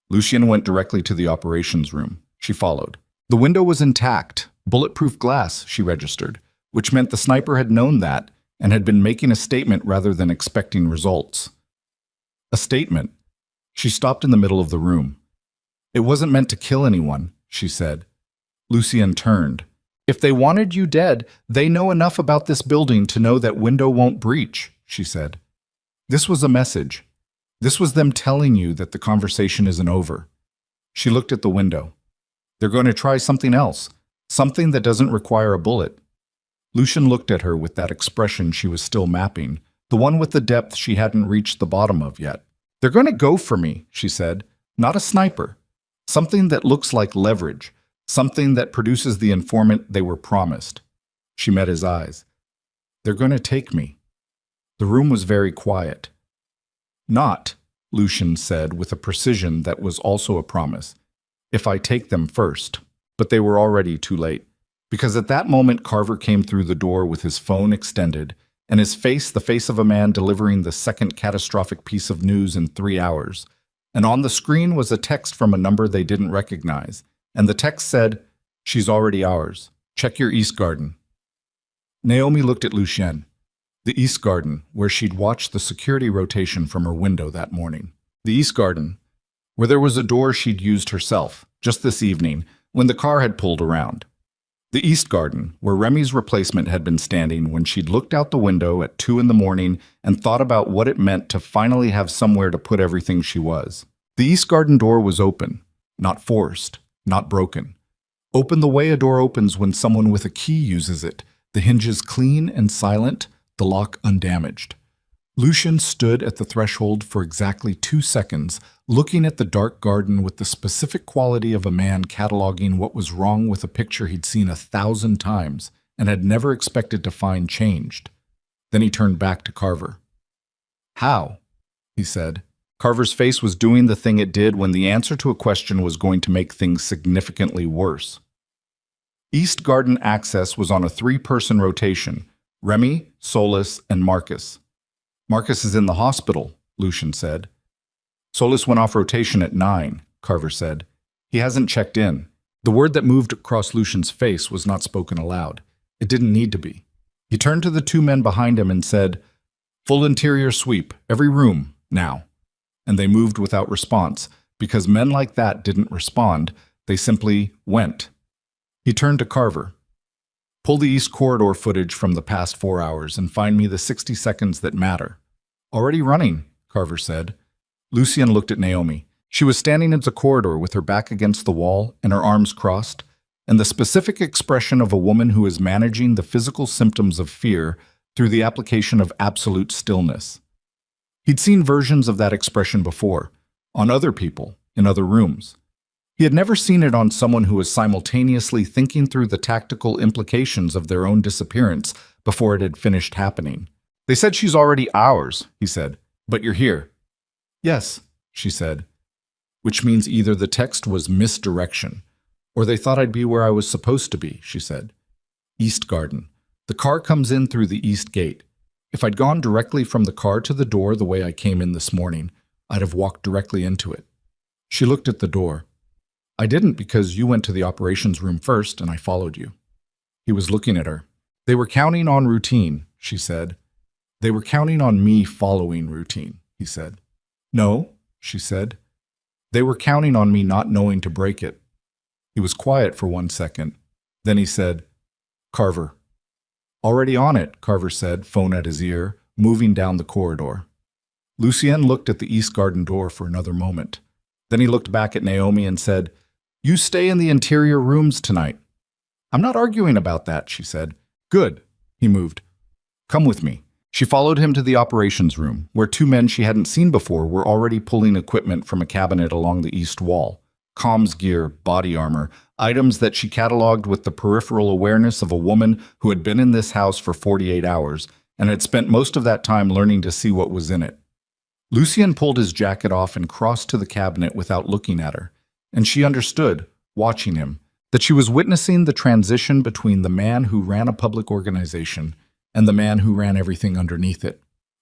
Lucien went directly to the operations room. She followed. The window was intact, bulletproof glass, she registered, which meant the sniper had known that and had been making a statement rather than expecting results. A statement. She stopped in the middle of the room. It wasn't meant to kill anyone, she said. Lucien turned. If they wanted you dead, they know enough about this building to know that window won't breach, she said. This was a message. This was them telling you that the conversation isn't over. She looked at the window. They're going to try something else, something that doesn't require a bullet. Lucien looked at her with that expression she was still mapping, the one with the depth she hadn't reached the bottom of yet. They're going to go for me, she said. Not a sniper. Something that looks like leverage. Something that produces the informant they were promised. She met his eyes. They're going to take me. The room was very quiet. Not, Lucien said with a precision that was also a promise, if I take them first. But they were already too late. Because at that moment Carver came through the door with his phone extended, and his face the face of a man delivering the second catastrophic piece of news in 3 hours. And on the screen was a text from a number they didn't recognize. And the text said, she's already ours. Check your East Garden. Naomi looked at Lucien. The East Garden, where she'd watched the security rotation from her window that morning. The East Garden, where there was a door she'd used herself, just this evening, when the car had pulled around. The East Garden, where Remy's replacement had been standing when she'd looked out the window at 2 a.m. and thought about what it meant to finally have somewhere to put everything she was. The East Garden door was open, not forced. Not broken. Open the way a door opens when someone with a key uses it, the hinges clean and silent, the lock undamaged. Lucien stood at the threshold for exactly 2 seconds, looking at the dark garden with the specific quality of a man cataloging what was wrong with a picture he'd seen 1,000 times and had never expected to find changed. Then he turned back to Carver. How? He said. Carver's face was doing the thing it did when the answer to a question was going to make things significantly worse. East Garden access was on a 3-person rotation, Remy, Solis, and Marcus. Marcus is in the hospital, Lucien said. Solis went off rotation at 9, Carver said. He hasn't checked in. The word that moved across Lucien's face was not spoken aloud. It didn't need to be. He turned to the 2 men behind him and said, full interior sweep, every room, now. And they moved without response, because men like that didn't respond, they simply went. He turned to Carver. Pull the East Corridor footage from the past 4 hours and find me the 60 seconds that matter. Already running, Carver said. Lucien looked at Naomi. She was standing in the corridor with her back against the wall and her arms crossed, and the specific expression of a woman who is managing the physical symptoms of fear through the application of absolute stillness. He'd seen versions of that expression before, on other people, in other rooms. He had never seen it on someone who was simultaneously thinking through the tactical implications of their own disappearance before it had finished happening. They said she's already ours, he said, but you're here. Yes, she said, which means either the text was misdirection, or they thought I'd be where I was supposed to be, she said. East Garden. The car comes in through the east gate. If I'd gone directly from the car to the door the way I came in this morning, I'd have walked directly into it. She looked at the door. I didn't because you went to the operations room first and I followed you. He was looking at her. They were counting on routine, she said. They were counting on me following routine, he said. No, she said. They were counting on me not knowing to break it. He was quiet for 1 second. Then he said, Carver. Already on it, Carver said, phone at his ear, moving down the corridor. Lucien looked at the East Garden door for another moment. Then he looked back at Naomi and said, You stay in the interior rooms tonight. I'm not arguing about that, she said. Good. He moved. Come with me. She followed him to the operations room, where two men she hadn't seen before were already pulling equipment from a cabinet along the east wall. Comms gear, body armor, items that she cataloged with the peripheral awareness of a woman who had been in this house for 48 hours and had spent most of that time learning to see what was in it. Lucien pulled his jacket off and crossed to the cabinet without looking at her, and she understood, watching him, that she was witnessing the transition between the man who ran a public organization and the man who ran everything underneath it.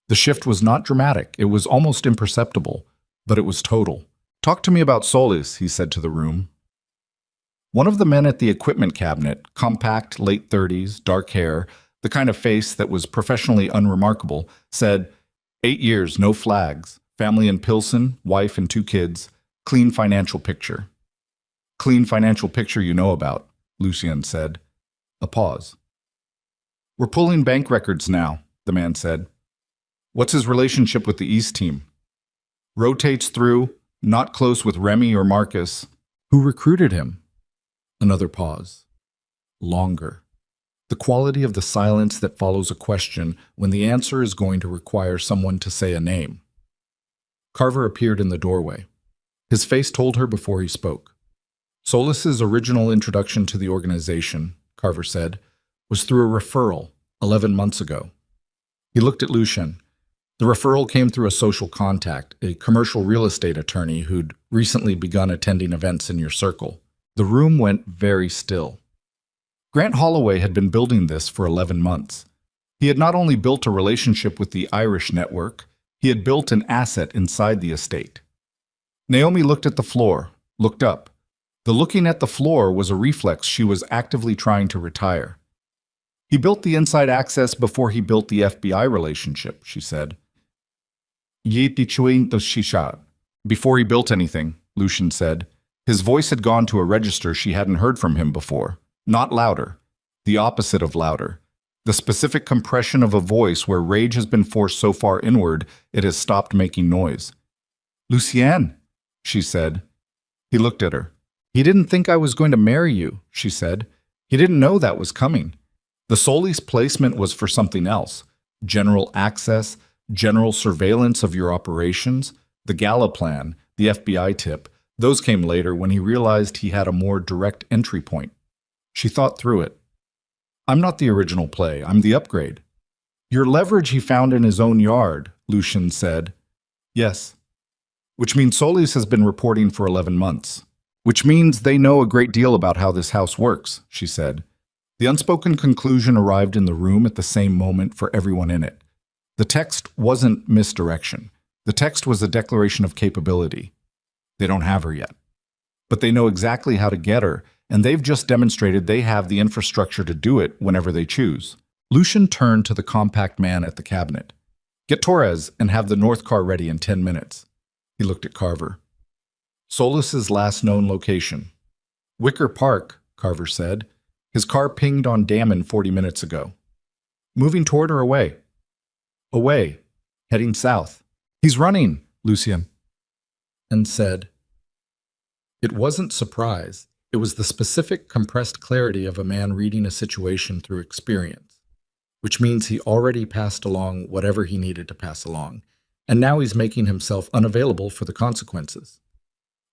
The shift was not dramatic, it was almost imperceptible, but it was total. "Talk to me about Solis," he said to the room. One of the men at the equipment cabinet, compact, late 30s, dark hair, the kind of face that was professionally unremarkable, said, 8 years, no flags, family in Pilsen, wife and 2 kids, clean financial picture. Clean financial picture you know about, Lucien said. A pause. "We're pulling bank records now," the man said. "What's his relationship with the East team?" "Rotates through, not close with Remy or Marcus." "Who recruited him?" Another pause. Longer. The quality of the silence that follows a question when the answer is going to require someone to say a name. Carver appeared in the doorway. His face told her before he spoke. Solis's original introduction to the organization, Carver said, was through a referral 11 months ago. He looked at Lucien. The referral came through a social contact, a commercial real estate attorney who'd recently begun attending events in your circle. The room went very still. Grant Holloway had been building this for 11 months. He had not only built a relationship with the Irish network, he had built an asset inside the estate. Naomi looked at the floor, looked up. The looking at the floor was a reflex she was actively trying to retire. "He built the inside access before he built the FBI relationship," she said. "Before he built anything," Lucien said. His voice had gone to a register she hadn't heard from him before. Not louder. The opposite of louder. The specific compression of a voice where rage has been forced so far inward it has stopped making noise. "Lucien," she said. He looked at her. "He didn't think I was going to marry you," she said. "He didn't know that was coming. The Solis placement was for something else. General access, general surveillance of your operations, the gala plan, the FBI tip. Those came later when he realized he had a more direct entry point." She thought through it. "I'm not the original play, I'm the upgrade." "Your leverage he found in his own yard," Lucien said. "Yes." "Which means Solis has been reporting for 11 months. Which means they know a great deal about how this house works," she said. The unspoken conclusion arrived in the room at the same moment for everyone in it. The text wasn't misdirection. The text was a declaration of capability. They don't have her yet. But they know exactly how to get her, and they've just demonstrated they have the infrastructure to do it whenever they choose. Lucien turned to the compact man at the cabinet. "Get Torres and have the north car ready in 10 minutes. He looked at Carver. Solis's last known location. "Wicker Park," Carver said. "His car pinged on Damon 40 minutes ago." "Moving toward or away?" "Away. Heading south." "He's running," Lucien. And said. It wasn't surprise. It was the specific, compressed clarity of a man reading a situation through experience, which means he already passed along whatever he needed to pass along, and now he's making himself unavailable for the consequences.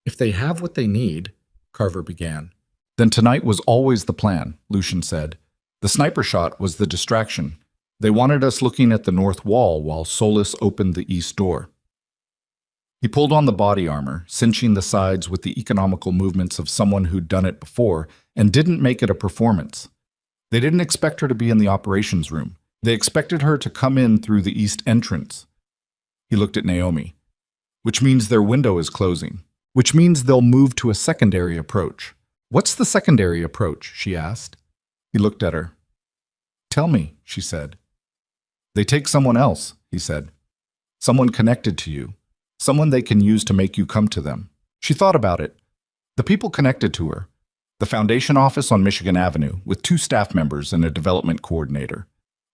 "If they have what they need," Carver began. "Then tonight was always the plan," Lucien said. "The sniper shot was the distraction. They wanted us looking at the north wall while Solis opened the east door." He pulled on the body armor, cinching the sides with the economical movements of someone who'd done it before and didn't make it a performance. They didn't expect her to be in the operations room. They expected her to come in through the east entrance. He looked at Naomi. "Which means their window is closing. Which means they'll move to a secondary approach." "What's the secondary approach?" she asked. He looked at her. "Tell me," she said. "They take someone else," he said. "Someone connected to you. Someone they can use to make you come to them." She thought about it. The people connected to her. The foundation office on Michigan Avenue, with 2 staff members and a development coordinator.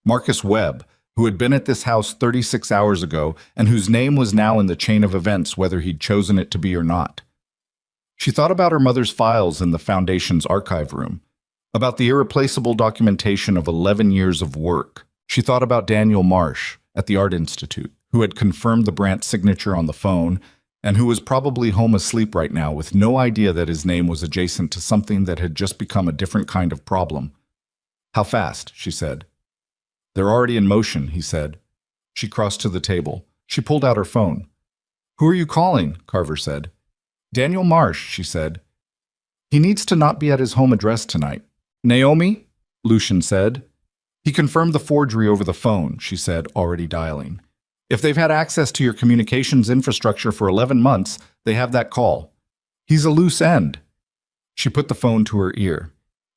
Marcus Webb, who had been at this house 36 hours ago and whose name was now in the chain of events whether he'd chosen it to be or not. She thought about her mother's files in the foundation's archive room, about the irreplaceable documentation of 11 years of work, She thought about Daniel Marsh at the Art Institute, who had confirmed the Brandt signature on the phone and who was probably home asleep right now with no idea that his name was adjacent to something that had just become a different kind of problem. How fast? She said. They're already in motion, he said. She crossed to the table. She pulled out her phone. Who are you calling? Carver said. Daniel Marsh, she said. He needs to not be at his home address tonight. Naomi? Lucian said. He confirmed the forgery over the phone, she said, already dialing. If they've had access to your communications infrastructure for 11 months, they have that call. He's a loose end. She put the phone to her ear.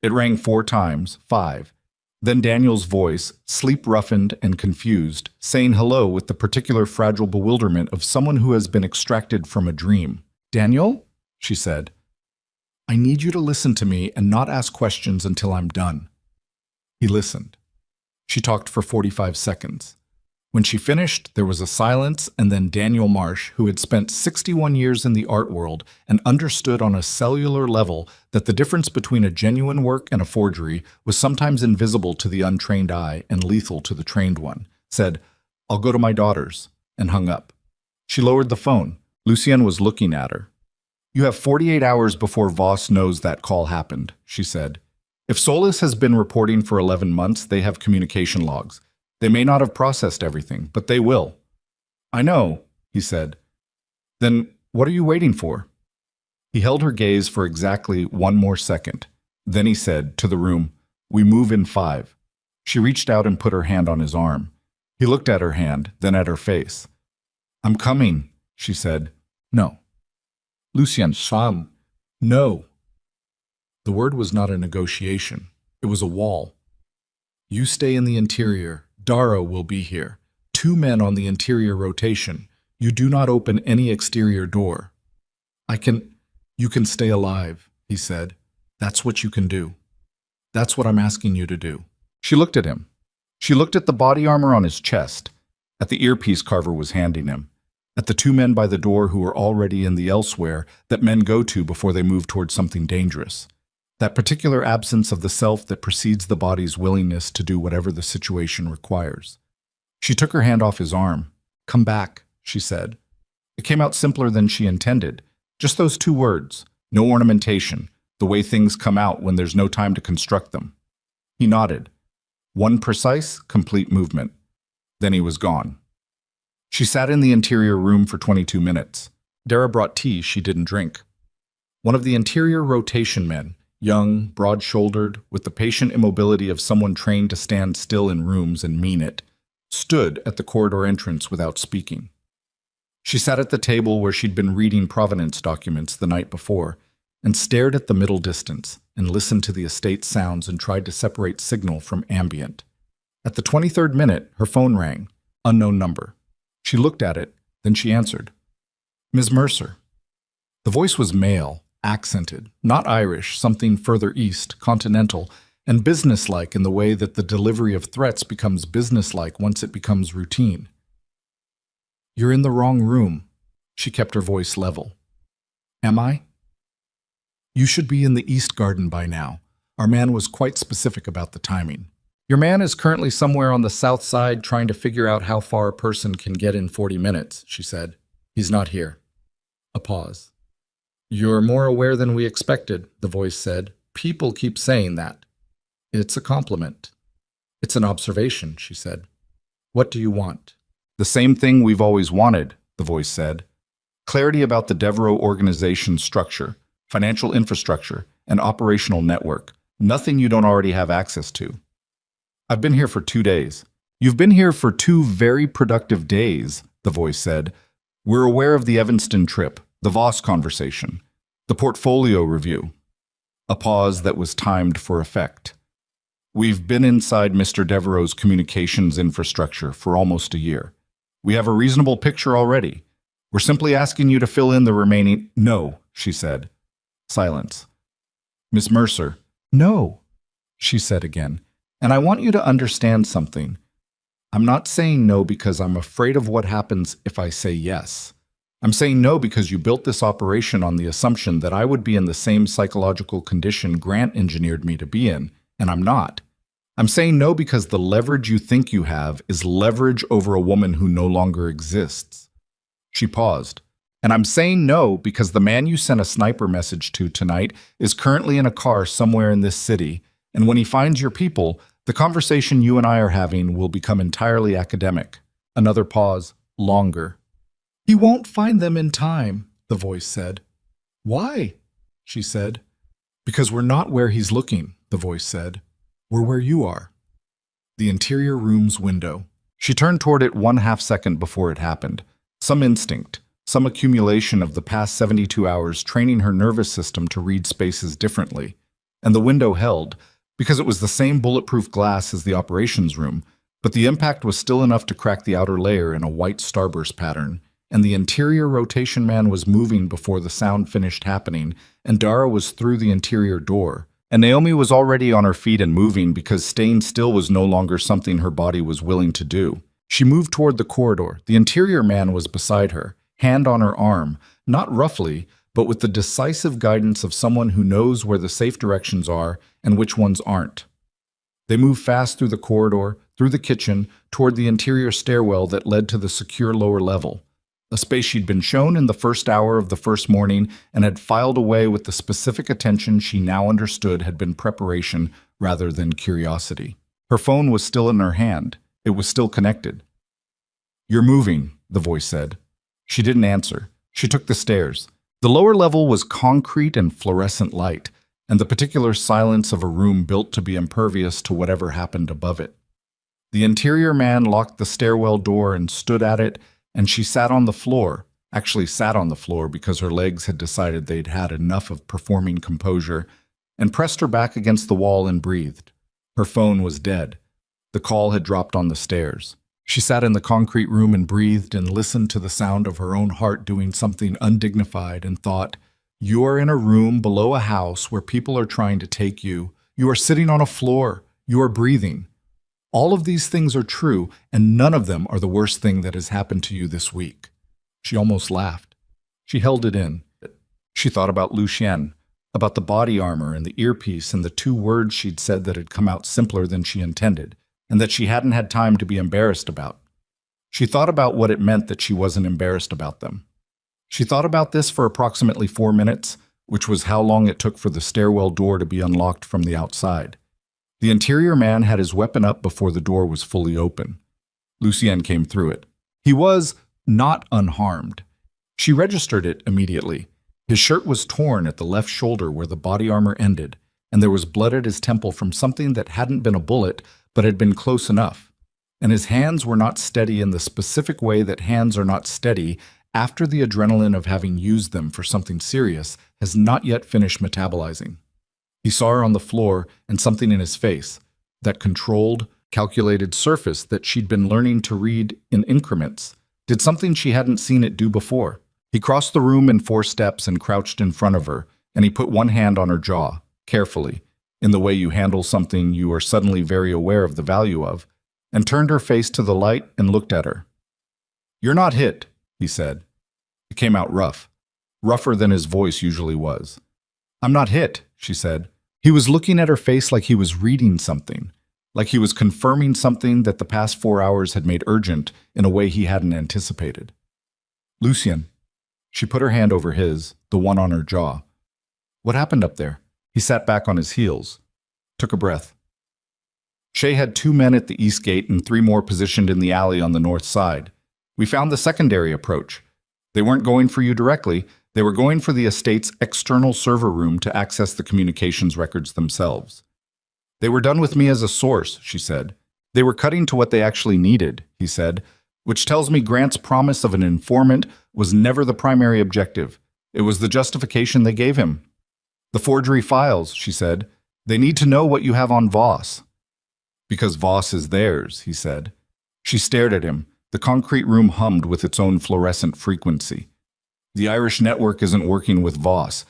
It rang 4 times, 5. Then Daniel's voice, sleep-roughened and confused, saying hello with the particular fragile bewilderment of someone who has been extracted from a dream. Daniel? She said. I need you to listen to me and not ask questions until I'm done. He listened. She talked for 45 seconds. When she finished, there was a silence, and then Daniel Marsh, who had spent 61 years in the art world and understood on a cellular level that the difference between a genuine work and a forgery was sometimes invisible to the untrained eye and lethal to the trained one, said, I'll go to my daughter's, and hung up. She lowered the phone. Lucien was looking at her. You have 48 hours before Voss knows that call happened, she said. If Solis has been reporting for 11 months, they have communication logs. They may not have processed everything, but they will. I know, he said. Then what are you waiting for? He held her gaze for exactly 1 more second. Then he said, to the room, we move in 5. She reached out and put her hand on his arm. He looked at her hand, then at her face. I'm coming, she said. No. Lucien, Sam, no. The word was not a negotiation. It was a wall. You stay in the interior. Darrow will be here. 2 men on the interior rotation. You do not open any exterior door. You can stay alive, he said. That's what you can do. That's what I'm asking you to do. She looked at him. She looked at the body armor on his chest, at the earpiece Carver was handing him, at the 2 men by the door who were already in the elsewhere that men go to before they move towards something dangerous. That particular absence of the self that precedes the body's willingness to do whatever the situation requires. She took her hand off his arm. Come back, she said. It came out simpler than she intended. Just those 2 words. No ornamentation. The way things come out when there's no time to construct them. He nodded. 1 precise, complete movement. Then he was gone. She sat in the interior room for 22 minutes. Dara brought tea she didn't drink. One of the interior rotation men, young, broad-shouldered, with the patient immobility of someone trained to stand still in rooms and mean it, stood at the corridor entrance without speaking. She sat at the table where she'd been reading provenance documents the night before and stared at the middle distance and listened to the estate sounds and tried to separate signal from ambient. At the 23rd minute, her phone rang. Unknown number. She looked at it, then she answered. Ms. Mercer. The voice was male, accented, not Irish, something further east, continental, and businesslike in the way that the delivery of threats becomes businesslike once it becomes routine. You're in the wrong room. She kept her voice level. Am I? You should be in the East Garden by now. Our man was quite specific about the timing. Your man is currently somewhere on the south side trying to figure out how far a person can get in 40 minutes, she said. He's not here. A pause. You're more aware than we expected, the voice said. People keep saying that. It's a compliment. It's an observation, she said. What do you want? The same thing we've always wanted, the voice said. Clarity about the Devereaux organization structure, financial infrastructure, and operational network. Nothing you don't already have access to. I've been here for 2 days. You've been here for 2 very productive days, the voice said. We're aware of the Evanston trip, the Voss conversation, the portfolio review. A pause that was timed for effect. We've been inside Mr. Devereaux's communications infrastructure for almost a year. We have a reasonable picture already. We're simply asking you to fill in the remaining— No, she said. Silence. Miss Mercer. No, she said again. And I want you to understand something. I'm not saying no because I'm afraid of what happens if I say yes. I'm saying no because you built this operation on the assumption that I would be in the same psychological condition Grant engineered me to be in, and I'm not. I'm saying no because the leverage you think you have is leverage over a woman who no longer exists. She paused. And I'm saying no because the man you sent a sniper message to tonight is currently in a car somewhere in this city, and when he finds your people, the conversation you and I are having will become entirely academic. Another pause, longer. He won't find them in time, the voice said. Why? She said. Because we're not where he's looking, the voice said. We're where you are. The interior room's window. She turned toward it 1/2 second before it happened. Some instinct, some accumulation of the past 72 hours training her nervous system to read spaces differently. And the window held, because it was the same bulletproof glass as the operations room, but the impact was still enough to crack the outer layer in a white starburst pattern, and the interior rotation man was moving before the sound finished happening, and Dara was through the interior door, and Naomi was already on her feet and moving because staying still was no longer something her body was willing to do. She moved toward the corridor. The interior man was beside her, hand on her arm, not roughly, but with the decisive guidance of someone who knows where the safe directions are and which ones aren't. They moved fast through the corridor, through the kitchen, toward the interior stairwell that led to the secure lower level, a space she'd been shown in the first hour of the first morning and had filed away with the specific attention she now understood had been preparation rather than curiosity. Her phone was still in her hand. It was still connected. "You're moving," the voice said. She didn't answer. She took the stairs. The lower level was concrete and fluorescent light, and the particular silence of a room built to be impervious to whatever happened above it. The interior man locked the stairwell door and stood at it, and she sat on the floor, actually sat on the floor because her legs had decided they'd had enough of performing composure, and pressed her back against the wall and breathed. Her phone was dead. The call had dropped on the stairs. She sat in the concrete room and breathed and listened to the sound of her own heart doing something undignified and thought, "You are in a room below a house where people are trying to take you. You are sitting on a floor. You are breathing. All of these things are true, and none of them are the worst thing that has happened to you this week." She almost laughed. She held it in. She thought about Lucien, about the body armor and the earpiece and the 2 words she'd said that had come out simpler than she intended, and that she hadn't had time to be embarrassed about. She thought about what it meant that she wasn't embarrassed about them. She thought about this for approximately 4 minutes, which was how long it took for the stairwell door to be unlocked from the outside. The interior man had his weapon up before the door was fully open. Lucien came through it. He was not unharmed. She registered it immediately. His shirt was torn at the left shoulder where the body armor ended, and there was blood at his temple from something that hadn't been a bullet, but had been close enough. And his hands were not steady in the specific way that hands are not steady after the adrenaline of having used them for something serious has not yet finished metabolizing. He saw her on the floor and something in his face, that controlled, calculated surface that she'd been learning to read in increments, did something she hadn't seen it do before. He crossed the room in 4 steps and crouched in front of her, and he put one hand on her jaw, carefully, in the way you handle something you are suddenly very aware of the value of, and turned her face to the light and looked at her. "You're not hit," he said. It came out rough, rougher than his voice usually was. "I'm not hit," she said. He was looking at her face like he was reading something, like he was confirming something that the past 4 hours had made urgent in a way he hadn't anticipated. "Lucien." She put her hand over his, the one on her jaw. "What happened up there?" He sat back on his heels, took a breath. Shay had 2 men at the east gate and 3 more positioned in the alley on the north side. We found the secondary approach. They weren't going for you directly. They were going for the estate's external server room to access the communications records themselves. "They were done with me as a source," she said. "They were cutting to what they actually needed," he said, which tells me Grant's promise of an informant was never the primary objective. It was the justification they gave him. "The forgery files," she said. "They need to know what you have on Voss." "Because Voss is theirs," he said. She stared at him. The concrete room hummed with its own fluorescent frequency. "The Irish network isn't working with Voss.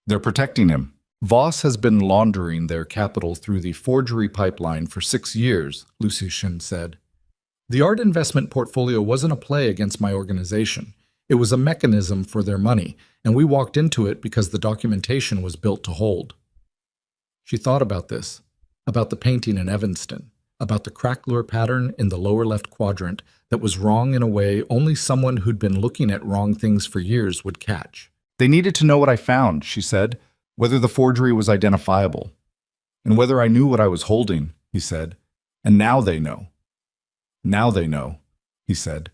They're protecting him. Voss has been laundering their capital through the forgery pipeline for 6 years, Lucien said. "The art investment portfolio wasn't a play against my organization. It was a mechanism for their money, and we walked into it because the documentation was built to hold." She thought about this. about the painting in Evanston, about the crack lure pattern in the lower left quadrant that was wrong in a way only someone who'd been looking at wrong things for years would catch. They needed to know what I found, she said, whether the forgery was identifiable. And whether I knew what I was holding, he said. And now they know. Now they know, he said.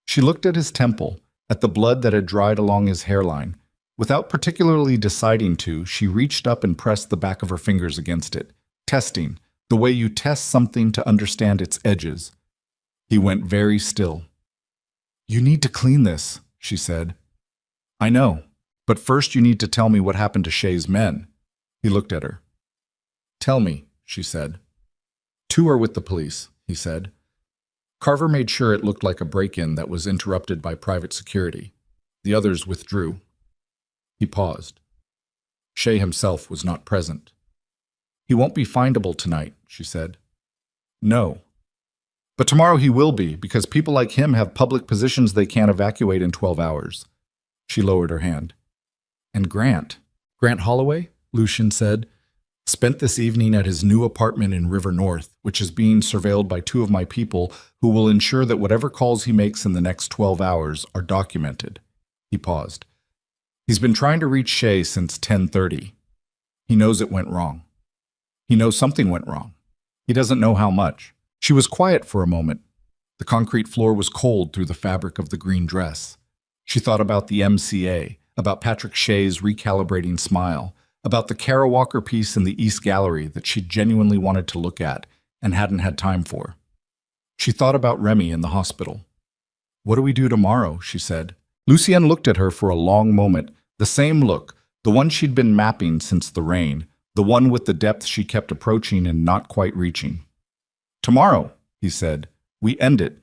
She looked at his temple, at the blood that had dried along his hairline. Without particularly deciding to, she reached up and pressed the back of her fingers against it, testing, the way you test something to understand its edges. He went very still. You need to clean this, she said. I know, but first you need to tell me what happened to Shay's men. He looked at her. Tell me, she said. 2 are with the police, he said. Carver made sure it looked like a break-in that was interrupted by private security. The others withdrew. He paused. Shay himself was not present. He won't be findable tonight, she said. No. But tomorrow he will be, because people like him have public positions they can't evacuate in 12 hours. She lowered her hand. And Grant Holloway, Lucian said, spent this evening at his new apartment in River North, which is being surveilled by 2 of my people who will ensure that whatever calls he makes in the next 12 hours are documented. He paused. He's been trying to reach Shay since 10:30. He knows it went wrong. He knows something went wrong. He doesn't know how much. She was quiet for a moment. The concrete floor was cold through the fabric of the green dress. She thought about the MCA, about Patrick Shay's recalibrating smile, about the Kara Walker piece in the East Gallery that she genuinely wanted to look at and hadn't had time for. She thought about Remy in the hospital. What do we do tomorrow? She said. Lucien looked at her for a long moment, the same look, the one she'd been mapping since the rain, the one with the depth she kept approaching and not quite reaching. Tomorrow, he said, we end it.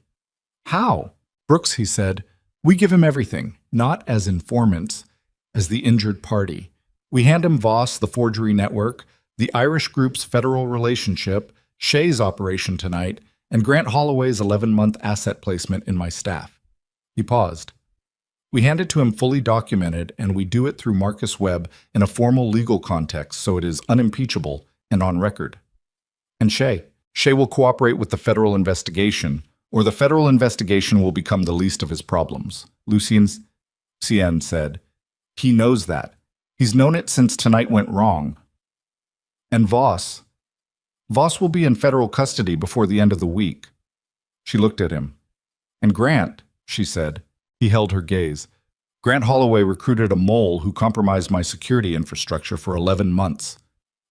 How? Brooks, he said, we give him everything, not as informants, as the injured party. We hand him Voss, the forgery network, the Irish group's federal relationship, Shay's operation tonight, and Grant Holloway's 11-month asset placement in my staff. He paused. We hand it to him fully documented, and we do it through Marcus Webb in a formal legal context so it is unimpeachable and on record. And Shay will cooperate with the federal investigation, or the federal investigation will become the least of his problems. Lucien said. He knows that. He's known it since tonight went wrong. And Voss will be in federal custody before the end of the week. She looked at him. And Grant, she said. He held her gaze. Grant Holloway recruited a mole who compromised my security infrastructure for 11 months.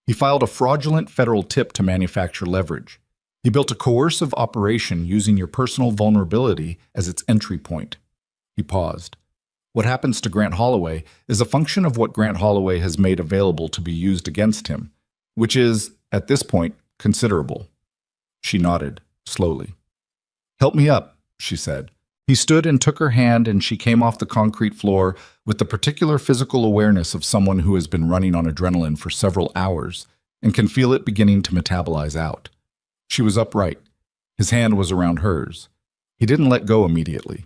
He filed a fraudulent federal tip to manufacture leverage. He built a coercive operation using your personal vulnerability as its entry point. He paused. What happens to Grant Holloway is a function of what Grant Holloway has made available to be used against him, which is, at this point, considerable. She nodded, slowly. Help me up, she said. He stood and took her hand, and she came off the concrete floor with the particular physical awareness of someone who has been running on adrenaline for several hours and can feel it beginning to metabolize out. She was upright. His hand was around hers. He didn't let go immediately.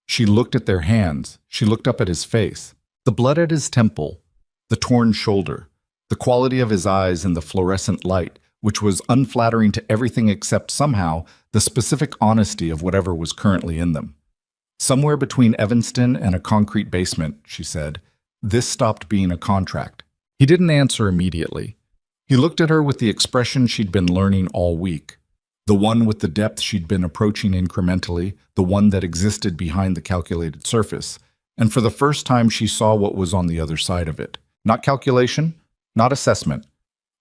She looked at their hands. She looked up at his face. The blood at his temple, the torn shoulder, the quality of his eyes in the fluorescent light, which was unflattering to everything except somehow the specific honesty of whatever was currently in them. Somewhere between Evanston and a concrete basement, she said, this stopped being a contract. He didn't answer immediately. He looked at her with the expression she'd been learning all week, the one with the depth she'd been approaching incrementally, the one that existed behind the calculated surface, and for the first time she saw what was on the other side of it. Not calculation, not assessment.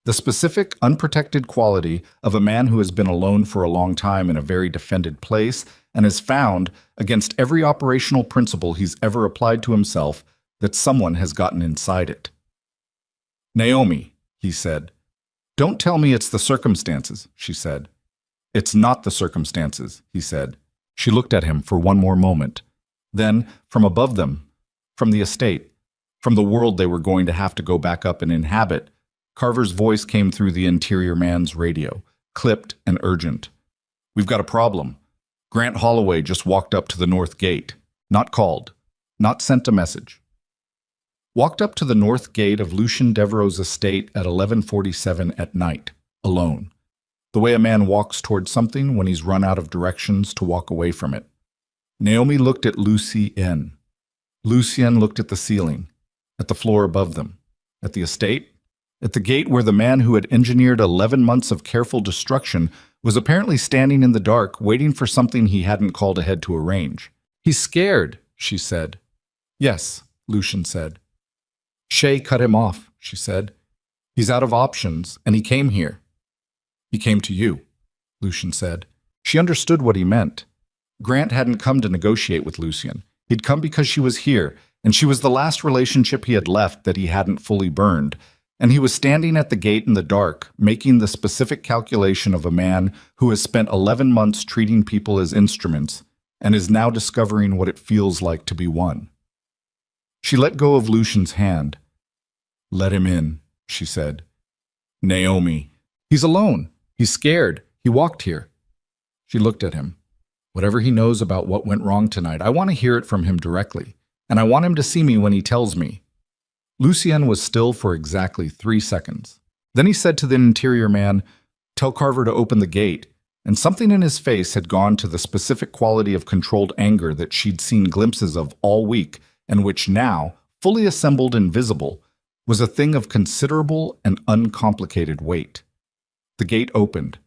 The specific, unprotected quality of a man who has been alone for a long time in a very defended place and has found, against every operational principle he's ever applied to himself, that someone has gotten inside it. Naomi, he said. Don't tell me it's the circumstances, she said. It's not the circumstances, he said. She looked at him for one more moment. Then, from above them, from the estate, from the world they were going to have to go back up and inhabit, Carver's voice came through the interior man's radio, clipped and urgent. We've got a problem. Grant Holloway just walked up to the north gate. Not called. Not sent a message. Walked up to the north gate of Lucien Devereaux's estate at 11:47 at night. alone. The way a man walks towards something when he's run out of directions to walk away from it. Naomi looked at Lucien. Lucien looked at the ceiling, at the floor above them, at the estate, at the gate where the man who had engineered 11 months of careful destruction was apparently standing in the dark, waiting for something he hadn't called ahead to arrange. "He's scared," she said. "Yes," Lucien said. "Shay cut him off," she said. "He's out of options, and he came here." "He came to you," Lucien said. She understood what he meant. Grant hadn't come to negotiate with Lucien. He'd come because she was here, and she was the last relationship he had left that he hadn't fully burned, and he was standing at the gate in the dark, making the specific calculation of a man who has spent 11 months treating people as instruments and is now discovering what it feels like to be one. She let go of Lucien's hand. "Let him in," she said. "Naomi. He's alone. He's scared. He walked here." She looked at him. "Whatever he knows about what went wrong tonight, I want to hear it from him directly, and I want him to see me when he tells me." Lucien was still for exactly 3 seconds. Then he said to the interior man, "Tell Carver to open the gate," and something in his face had gone to the specific quality of controlled anger that she'd seen glimpses of all week, and which now, fully assembled and visible, was a thing of considerable and uncomplicated weight. The gate opened,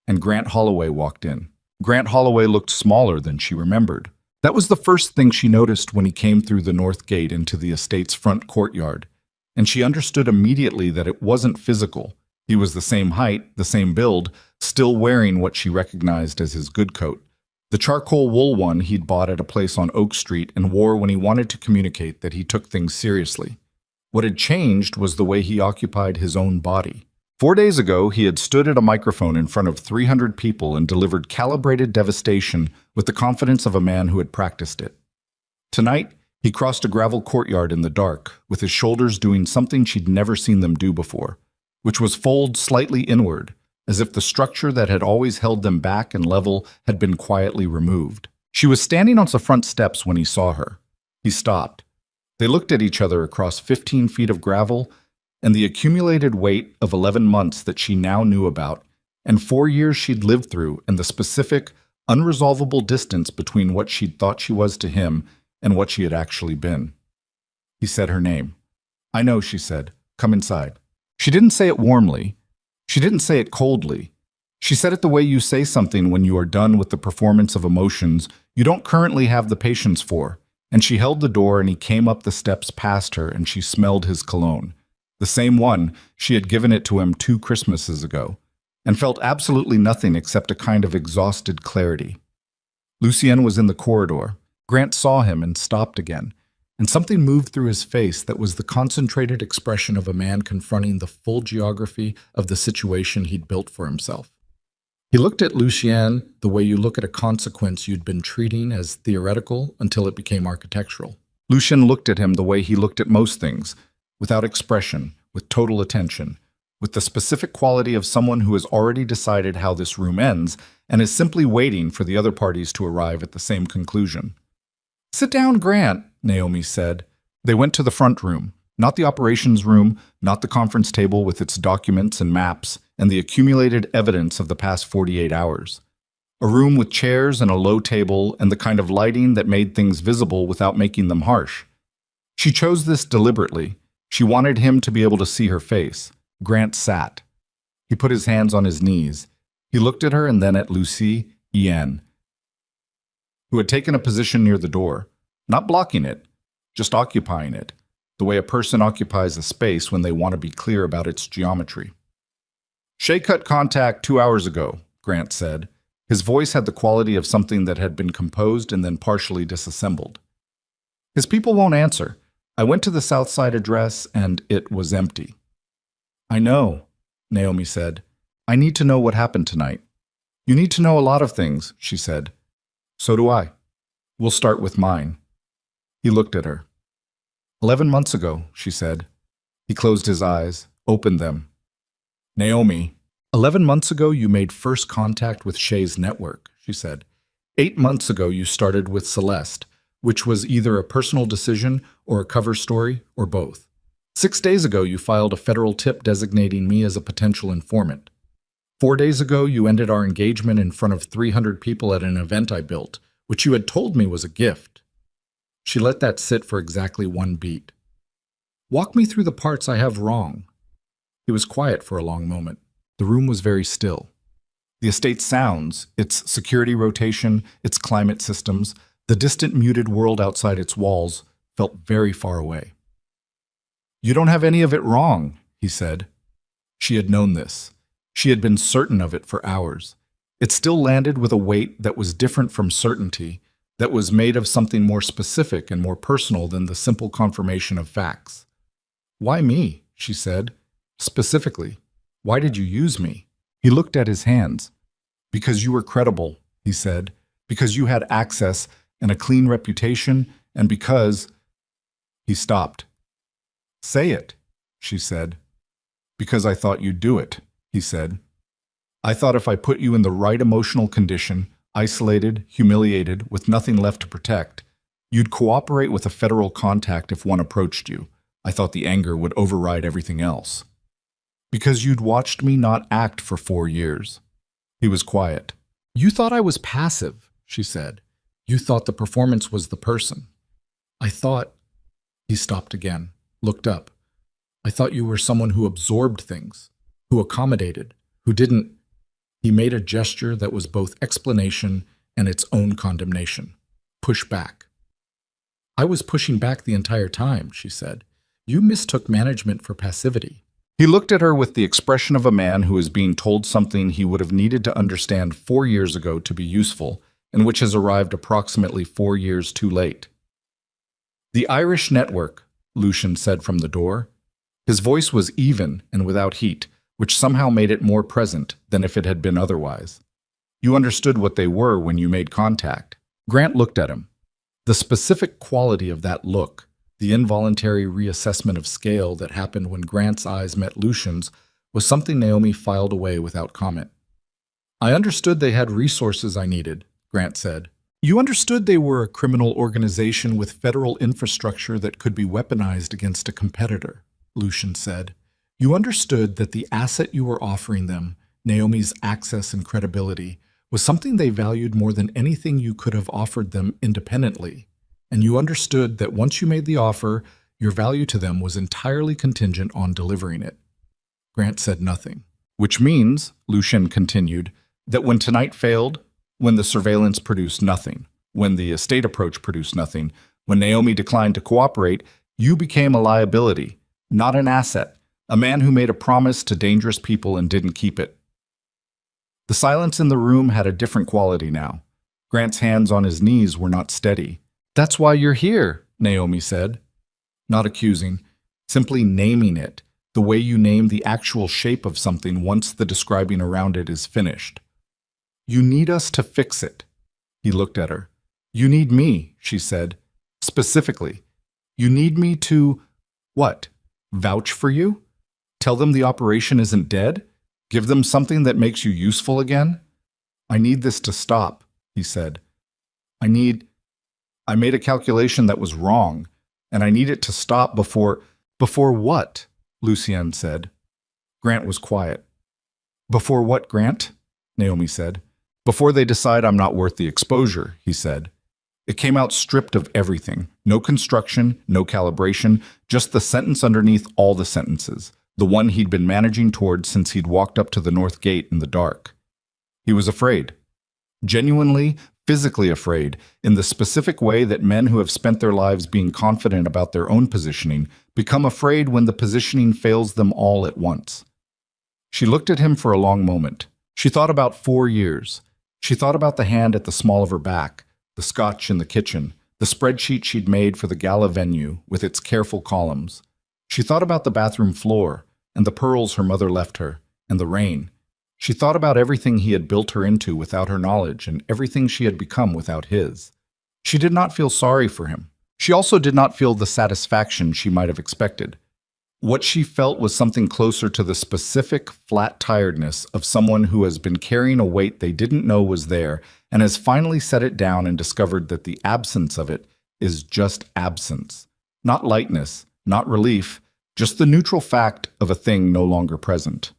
and Grant Holloway walked in. Grant Holloway looked smaller than she remembered. That was the first thing she noticed when he came through the north gate into the estate's front courtyard, and she understood immediately that it wasn't physical. He was the same height, the same build, still wearing what she recognized as his good coat, the charcoal wool one he'd bought at a place on Oak Street and wore when he wanted to communicate that he took things seriously. What had changed was the way he occupied his own body. 4 days ago, he had stood at a microphone in front of 300 people and delivered calibrated devastation with the confidence of a man who had practiced it. Tonight, he crossed a gravel courtyard in the dark, with his shoulders doing something she'd never seen them do before, which was fold slightly inward, as if the structure that had always held them back and level had been quietly removed. She was standing on the front steps when he saw her. He stopped. They looked at each other across 15 feet of gravel and the accumulated weight of 11 months that she now knew about, and 4 years she'd lived through, and the specific, unresolvable distance between what she'd thought she was to him and what she had actually been. He said her name. "I know," she said. "Come inside." She didn't say it warmly. She didn't say it coldly. She said it the way you say something when you are done with the performance of emotions you don't currently have the patience for, and she held the door and he came up the steps past her and she smelled his cologne. The same one she had given it to him 2 Christmases ago, and felt absolutely nothing except a kind of exhausted clarity. Lucien was in the corridor. Grant saw him and stopped again, and something moved through his face that was the concentrated expression of a man confronting the full geography of the situation he'd built for himself. He looked at Lucien the way you look at a consequence you'd been treating as theoretical until it became architectural. Lucien looked at him the way he looked at most things, without expression, with total attention, with the specific quality of someone who has already decided how this room ends and is simply waiting for the other parties to arrive at the same conclusion. "Sit down, Grant," Naomi said. They went to the front room, not the operations room, not the conference table with its documents and maps and the accumulated evidence of the past 48 hours. A room with chairs and a low table and the kind of lighting that made things visible without making them harsh. She chose this deliberately. She wanted him to be able to see her face. Grant sat. He put his hands on his knees. He looked at her and then at Lucien, who had taken a position near the door, not blocking it, just occupying it, the way a person occupies a space when they want to be clear about its geometry. "Shay cut contact 2 hours ago," Grant said. His voice had the quality of something that had been composed and then partially disassembled. "His people won't answer. I went to the South Side address and it was empty." "I know," Naomi said. "I need to know what happened tonight." "You need to know a lot of things," she said. "So do I. We'll start with mine." He looked at her. 11 months ago," she said. He closed his eyes, opened them. "Naomi, 11 months ago you made first contact with Shay's network," she said. 8 months ago you started with Celeste, which was either a personal decision or a cover story or both. 6 days ago you filed a federal tip designating me as a potential informant. 4 days ago, you ended our engagement in front of 300 people at an event I built, which you had told me was a gift. She let that sit for exactly 1 beat. Walk me through the parts I have wrong. He was quiet for a long moment. The room was very still. The estate's sounds, its security rotation, its climate systems, the distant muted world outside its walls felt very far away. You don't have any of it wrong, he said. She had known this. She had been certain of it for hours. It still landed with a weight that was different from certainty, that was made of something more specific and more personal than the simple confirmation of facts. Why me? She said. Specifically, why did you use me? He looked at his hands. Because you were credible, he said. Because you had access and a clean reputation, and because... He stopped. Say it, she said. Because I thought you'd do it, he said. I thought if I put you in the right emotional condition, isolated, humiliated, with nothing left to protect, you'd cooperate with a federal contact if one approached you. I thought the anger would override everything else. Because you'd watched me not act for 4 years. He was quiet. You thought I was passive, she said. You thought the performance was the person. I thought... He stopped again, looked up. I thought you were someone who absorbed things, who accommodated, who didn't... He made a gesture that was both explanation and its own condemnation. Push back. I was pushing back the entire time, she said. You mistook management for passivity. He looked at her with the expression of a man who is being told something he would have needed to understand 4 years ago to be useful, and which has arrived approximately 4 years too late. The Irish network, Lucian said from the door. His voice was even and without heat, which somehow made it more present than if it had been otherwise. You understood what they were when you made contact. Grant looked at him. The specific quality of that look, the involuntary reassessment of scale that happened when Grant's eyes met Lucian's, was something Naomi filed away without comment. I understood they had resources I needed, Grant said. You understood they were a criminal organization with federal infrastructure that could be weaponized against a competitor, Lucian said. You understood that the asset you were offering them, Naomi's access and credibility, was something they valued more than anything you could have offered them independently. And you understood that once you made the offer, your value to them was entirely contingent on delivering it. Grant said nothing. Which means, Lucian continued, that when tonight failed, when the surveillance produced nothing, when the estate approach produced nothing, when Naomi declined to cooperate, you became a liability, not an asset, a man who made a promise to dangerous people and didn't keep it. The silence in the room had a different quality now. Grant's hands on his knees were not steady. That's why you're here, Naomi said. Not accusing, simply naming it, the way you name the actual shape of something once the describing around it is finished. You need us to fix it. He looked at her. You need me, she said. Specifically. You need me to... what? Vouch for you? Tell them the operation isn't dead? Give them something that makes you useful again? I need this to stop, he said. I made a calculation that was wrong, and I need it to stop before... Before what? Lucian said. Grant was quiet. Before what, Grant? Naomi said. Before they decide I'm not worth the exposure, he said. It came out stripped of everything. No construction, no calibration, just the sentence underneath all the sentences, the one he'd been managing toward since he'd walked up to the north gate in the dark. He was afraid. Genuinely, physically afraid, in the specific way that men who have spent their lives being confident about their own positioning become afraid when the positioning fails them all at once. She looked at him for a long moment. She thought about 4 years. She thought about the hand at the small of her back, the scotch in the kitchen, the spreadsheet she'd made for the gala venue with its careful columns. She thought about the bathroom floor and the pearls her mother left her, and the rain. She thought about everything he had built her into without her knowledge and everything she had become without his. She did not feel sorry for him. She also did not feel the satisfaction she might have expected. What she felt was something closer to the specific, flat tiredness of someone who has been carrying a weight they didn't know was there and has finally set it down and discovered that the absence of it is just absence. Not lightness, not relief, just the neutral fact of a thing no longer present.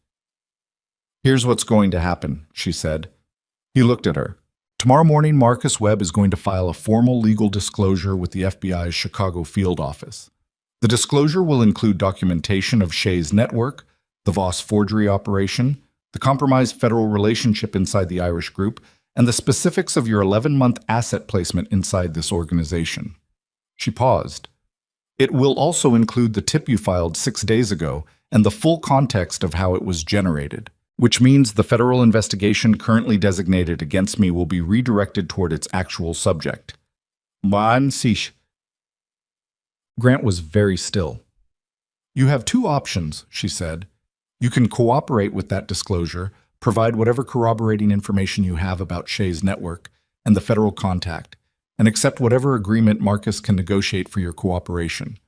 Here's what's going to happen, she said. He looked at her. Tomorrow morning, Marcus Webb is going to file a formal legal disclosure with the FBI's Chicago field office. The disclosure will include documentation of Shay's network, the Voss forgery operation, the compromised federal relationship inside the Irish group, and the specifics of your 11-month asset placement inside this organization. She paused. It will also include the tip you filed 6 days ago and the full context of how it was generated, which means the federal investigation currently designated against me will be redirected toward its actual subject. Man sich. Grant was very still. You have two options, she said. You can cooperate with that disclosure, provide whatever corroborating information you have about Shay's network and the federal contact, and accept whatever agreement Marcus can negotiate for your cooperation.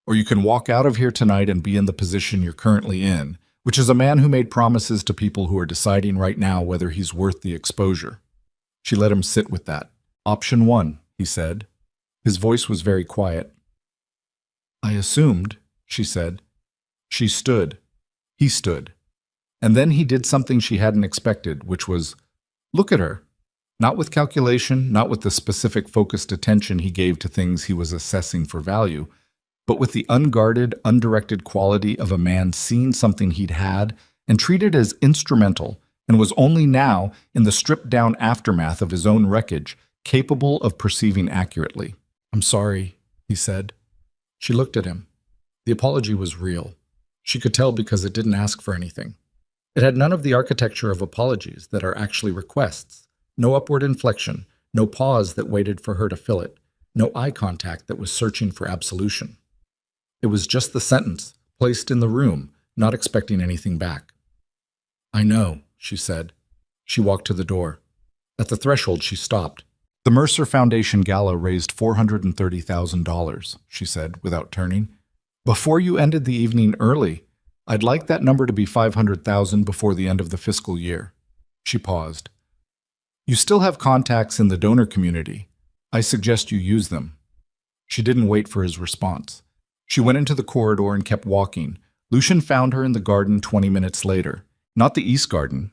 Or you can walk out of here tonight and be in the position you're currently in, which is a man who made promises to people who are deciding right now whether he's worth the exposure. She let him sit with that. Option 1, he said. His voice was very quiet. I assumed, she said. She stood. He stood. And then he did something she hadn't expected, which was look at her. Not with calculation, not with the specific focused attention he gave to things he was assessing for value, but with the unguarded, undirected quality of a man seeing something he'd had and treated as instrumental and was only now, in the stripped-down aftermath of his own wreckage, capable of perceiving accurately. I'm sorry, he said. She looked at him. The apology was real. She could tell because it didn't ask for anything. It had none of the architecture of apologies that are actually requests, no upward inflection, no pause that waited for her to fill it, no eye contact that was searching for absolution. It was just the sentence, placed in the room, not expecting anything back. I know, she said. She walked to the door. At the threshold, she stopped. The Mercer Foundation Gala raised $430,000, she said, without turning. Before you ended the evening early, I'd like that number to be $500,000 before the end of the fiscal year. She paused. You still have contacts in the donor community. I suggest you use them. She didn't wait for his response. She went into the corridor and kept walking. Lucian found her in the garden 20 minutes later. Not the east garden,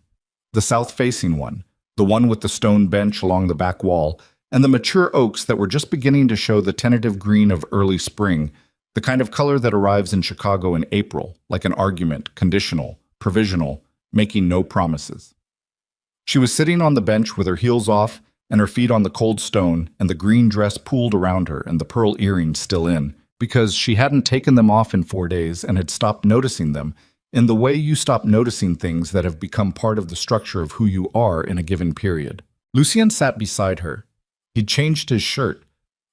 the south-facing one, the one with the stone bench along the back wall, and the mature oaks that were just beginning to show the tentative green of early spring, the kind of color that arrives in Chicago in April, like an argument, conditional, provisional, making no promises. She was sitting on the bench with her heels off and her feet on the cold stone and the green dress pooled around her and the pearl earrings still in, because she hadn't taken them off in 4 days and had stopped noticing them in the way you stop noticing things that have become part of the structure of who you are in a given period. Lucien sat beside her. He'd changed his shirt.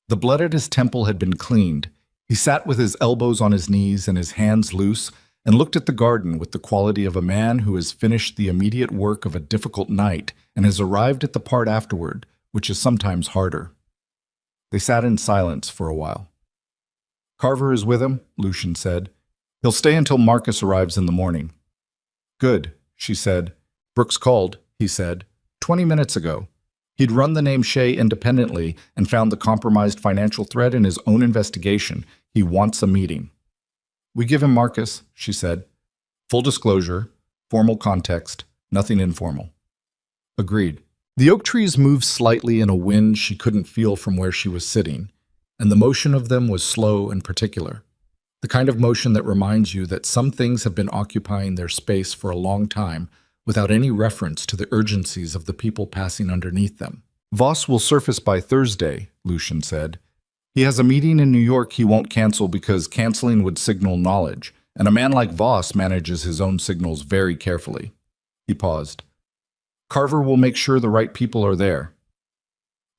The blood at his temple had been cleaned. He sat with his elbows on his knees and his hands loose and looked at the garden with the quality of a man who has finished the immediate work of a difficult night and has arrived at the part afterward, which is sometimes harder. They sat in silence for a while. Carver is with him, Lucian said. He'll stay until Marcus arrives in the morning. Good, she said. Brooks called, he said, 20 minutes ago. He'd run the name Shay independently and found the compromised financial thread in his own investigation. He wants a meeting. We give him Marcus, she said. Full disclosure, formal context, nothing informal. Agreed. The oak trees moved slightly in a wind she couldn't feel from where she was sitting, and the motion of them was slow and particular. The kind of motion that reminds you that some things have been occupying their space for a long time without any reference to the urgencies of the people passing underneath them. Voss will surface by Thursday, Lucian said. He has a meeting in New York he won't cancel because canceling would signal knowledge, and a man like Voss manages his own signals very carefully. He paused. Carver will make sure the right people are there.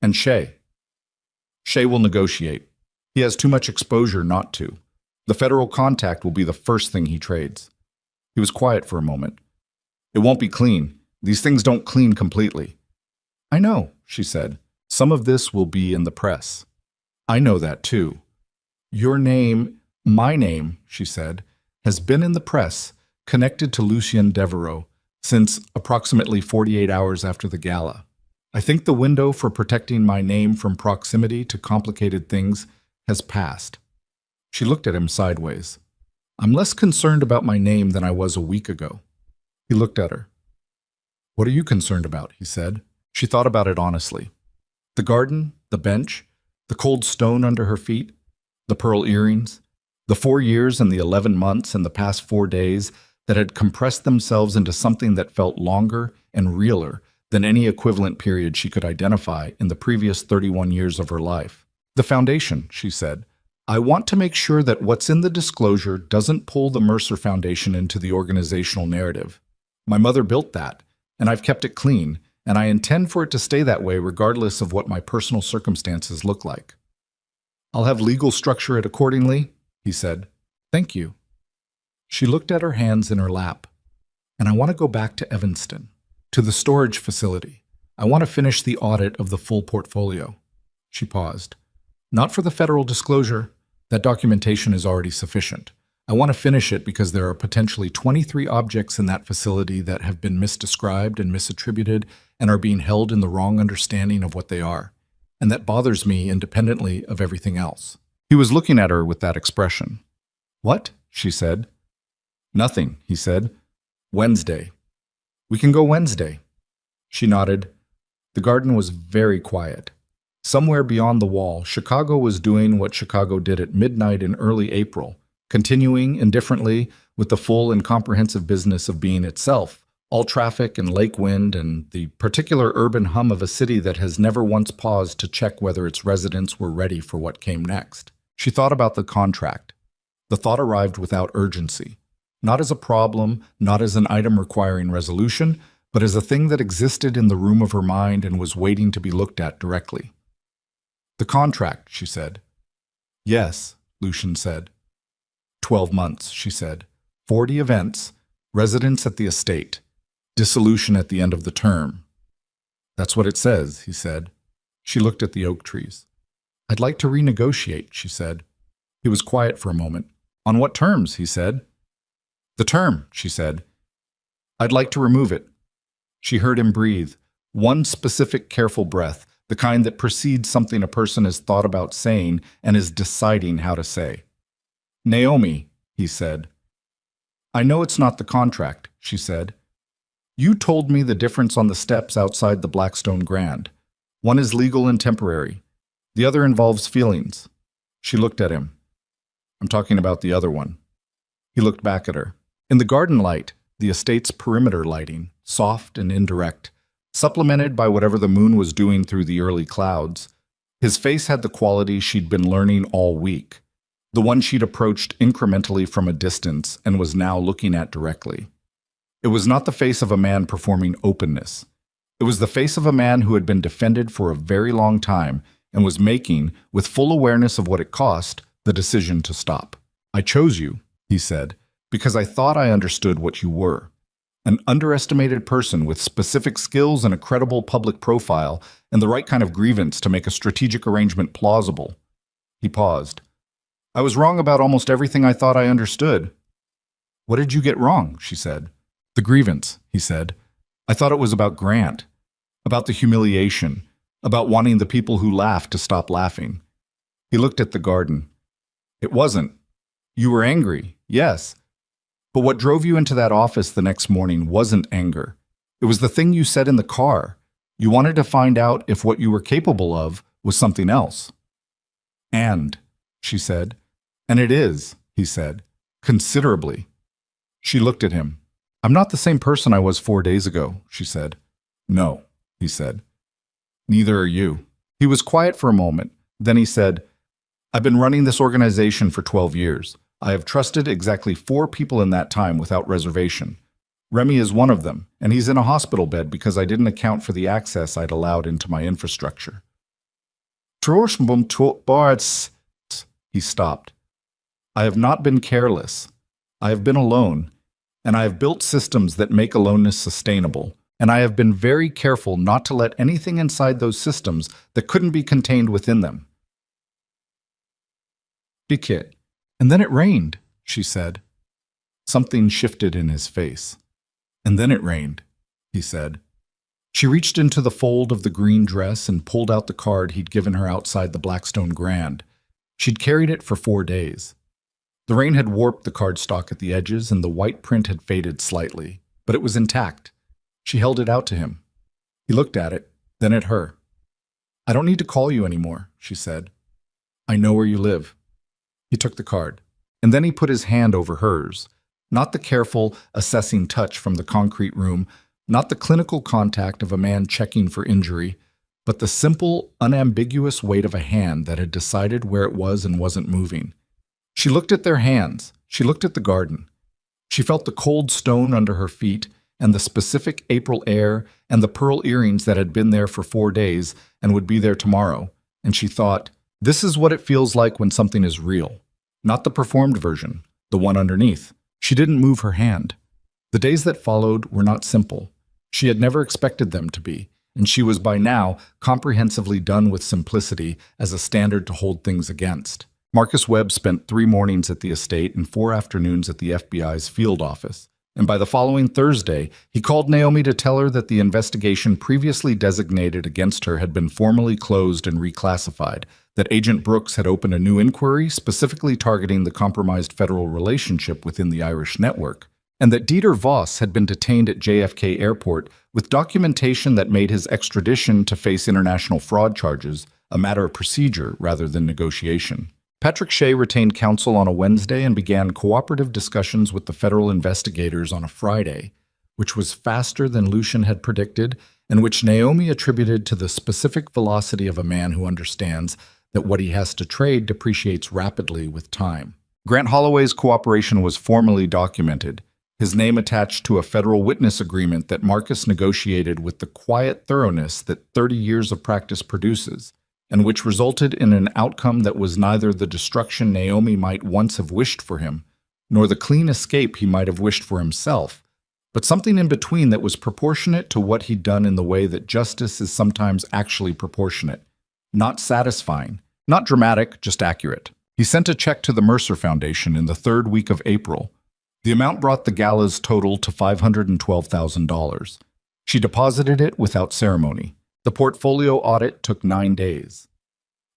And Shay. Shay will negotiate. He has too much exposure not to. The federal contact will be the first thing he trades. He was quiet for a moment. It won't be clean. These things don't clean completely. I know, she said. Some of this will be in the press. I know that too. Your name, my name, she said, has been in the press, connected to Lucien Devereaux, since approximately 48 hours after the gala. I think the window for protecting my name from proximity to complicated things has passed. She looked at him sideways. I'm less concerned about my name than I was a week ago. He looked at her. What are you concerned about? He said. She thought about it honestly. The garden, the bench, the cold stone under her feet, the pearl earrings, the 4 years and the 11 months and the past 4 days that had compressed themselves into something that felt longer and realer than any equivalent period she could identify in the previous 31 years of her life. The foundation, she said. I want to make sure that what's in the disclosure doesn't pull the Mercer Foundation into the organizational narrative. My mother built that, and I've kept it clean, and I intend for it to stay that way regardless of what my personal circumstances look like. I'll have legal structure it accordingly, he said. Thank you. She looked at her hands in her lap. And I want to go back to Evanston, to the storage facility. I want to finish the audit of the full portfolio. She paused. Not for the federal disclosure. That documentation is already sufficient. I want to finish it because there are potentially 23 objects in that facility that have been misdescribed and misattributed and are being held in the wrong understanding of what they are. And that bothers me independently of everything else. He was looking at her with that expression. What? She said. Nothing, he said. Wednesday. We can go Wednesday. She nodded. The garden was very quiet. Somewhere beyond the wall, Chicago was doing what Chicago did at midnight in early April, continuing indifferently with the full and comprehensive business of being itself, all traffic and lake wind and the particular urban hum of a city that has never once paused to check whether its residents were ready for what came next. She thought about the contract. The thought arrived without urgency, not as a problem, not as an item requiring resolution, but as a thing that existed in the room of her mind and was waiting to be looked at directly. The contract, she said. Yes, Lucian said. 12 months, she said. 40 events, residence at the estate, dissolution at the end of the term. That's what it says, he said. She looked at the oak trees. I'd like to renegotiate, she said. He was quiet for a moment. On what terms, he said. The term, she said. I'd like to remove it. She heard him breathe, one specific careful breath, the kind that precedes something a person has thought about saying and is deciding how to say. Naomi, he said. I know it's not the contract, she said. You told me the difference on the steps outside the Blackstone Grand. One is legal and temporary. The other involves feelings. She looked at him. I'm talking about the other one. He looked back at her. In the garden light, the estate's perimeter lighting, soft and indirect, supplemented by whatever the moon was doing through the early clouds, his face had the quality she'd been learning all week, the one she'd approached incrementally from a distance and was now looking at directly. It was not the face of a man performing openness. It was the face of a man who had been defended for a very long time and was making, with full awareness of what it cost, the decision to stop. I chose you, he said, because I thought I understood what you were. An underestimated person with specific skills and a credible public profile and the right kind of grievance to make a strategic arrangement plausible. He paused. I was wrong about almost everything I thought I understood. What did you get wrong? She said. The grievance, he said. I thought it was about Grant, about the humiliation, about wanting the people who laughed to stop laughing. He looked at the garden. It wasn't. You were angry, yes. But what drove you into that office the next morning wasn't anger. It was the thing you said in the car. You wanted to find out if what you were capable of was something else. And, she said. And it is, he said, considerably. She looked at him. I'm not the same person I was 4 days ago, she said. No, he said. Neither are you. He was quiet for a moment. Then he said, I've been running this organization for 12 years. I have trusted exactly 4 people in that time without reservation. Remy is one of them, and he's in a hospital bed because I didn't account for the access I'd allowed into my infrastructure. He stopped. I have not been careless. I have been alone, and I have built systems that make aloneness sustainable, and I have been very careful not to let anything inside those systems that couldn't be contained within them. Kit. And then it rained, she said. Something shifted in his face. And then it rained, he said. She reached into the fold of the green dress and pulled out the card he'd given her outside the Blackstone Grand. She'd carried it for 4 days. The rain had warped the cardstock at the edges and the white print had faded slightly, but it was intact. She held it out to him. He looked at it, then at her. "I don't need to call you anymore," she said. "I know where you live." He took the card, and then he put his hand over hers. Not the careful, assessing touch from the concrete room, not the clinical contact of a man checking for injury, but the simple, unambiguous weight of a hand that had decided where it was and wasn't moving. She looked at their hands. She looked at the garden. She felt the cold stone under her feet and the specific April air and the pearl earrings that had been there for 4 days and would be there tomorrow. And she thought, this is what it feels like when something is real. Not the performed version, the one underneath. She didn't move her hand. The days that followed were not simple. She had never expected them to be, and she was by now comprehensively done with simplicity as a standard to hold things against. Marcus Webb spent 3 mornings at the estate and 4 afternoons at the FBI's field office. And by the following Thursday, he called Naomi to tell her that the investigation previously designated against her had been formally closed and reclassified, that Agent Brooks had opened a new inquiry specifically targeting the compromised federal relationship within the Irish network, and that Dieter Voss had been detained at JFK Airport with documentation that made his extradition to face international fraud charges a matter of procedure rather than negotiation. Patrick Shea retained counsel on a Wednesday and began cooperative discussions with the federal investigators on a Friday, which was faster than Lucian had predicted and which Naomi attributed to the specific velocity of a man who understands that what he has to trade depreciates rapidly with time. Grant Holloway's cooperation was formally documented, his name attached to a federal witness agreement that Marcus negotiated with the quiet thoroughness that 30 years of practice produces, and which resulted in an outcome that was neither the destruction Naomi might once have wished for him, nor the clean escape he might have wished for himself, but something in between that was proportionate to what he'd done in the way that justice is sometimes actually proportionate. Not satisfying, not dramatic, just accurate. He sent a check to the Mercer Foundation in the 3rd week of April. The amount brought the gala's total to $512,000. She deposited it without ceremony. The portfolio audit took 9 days.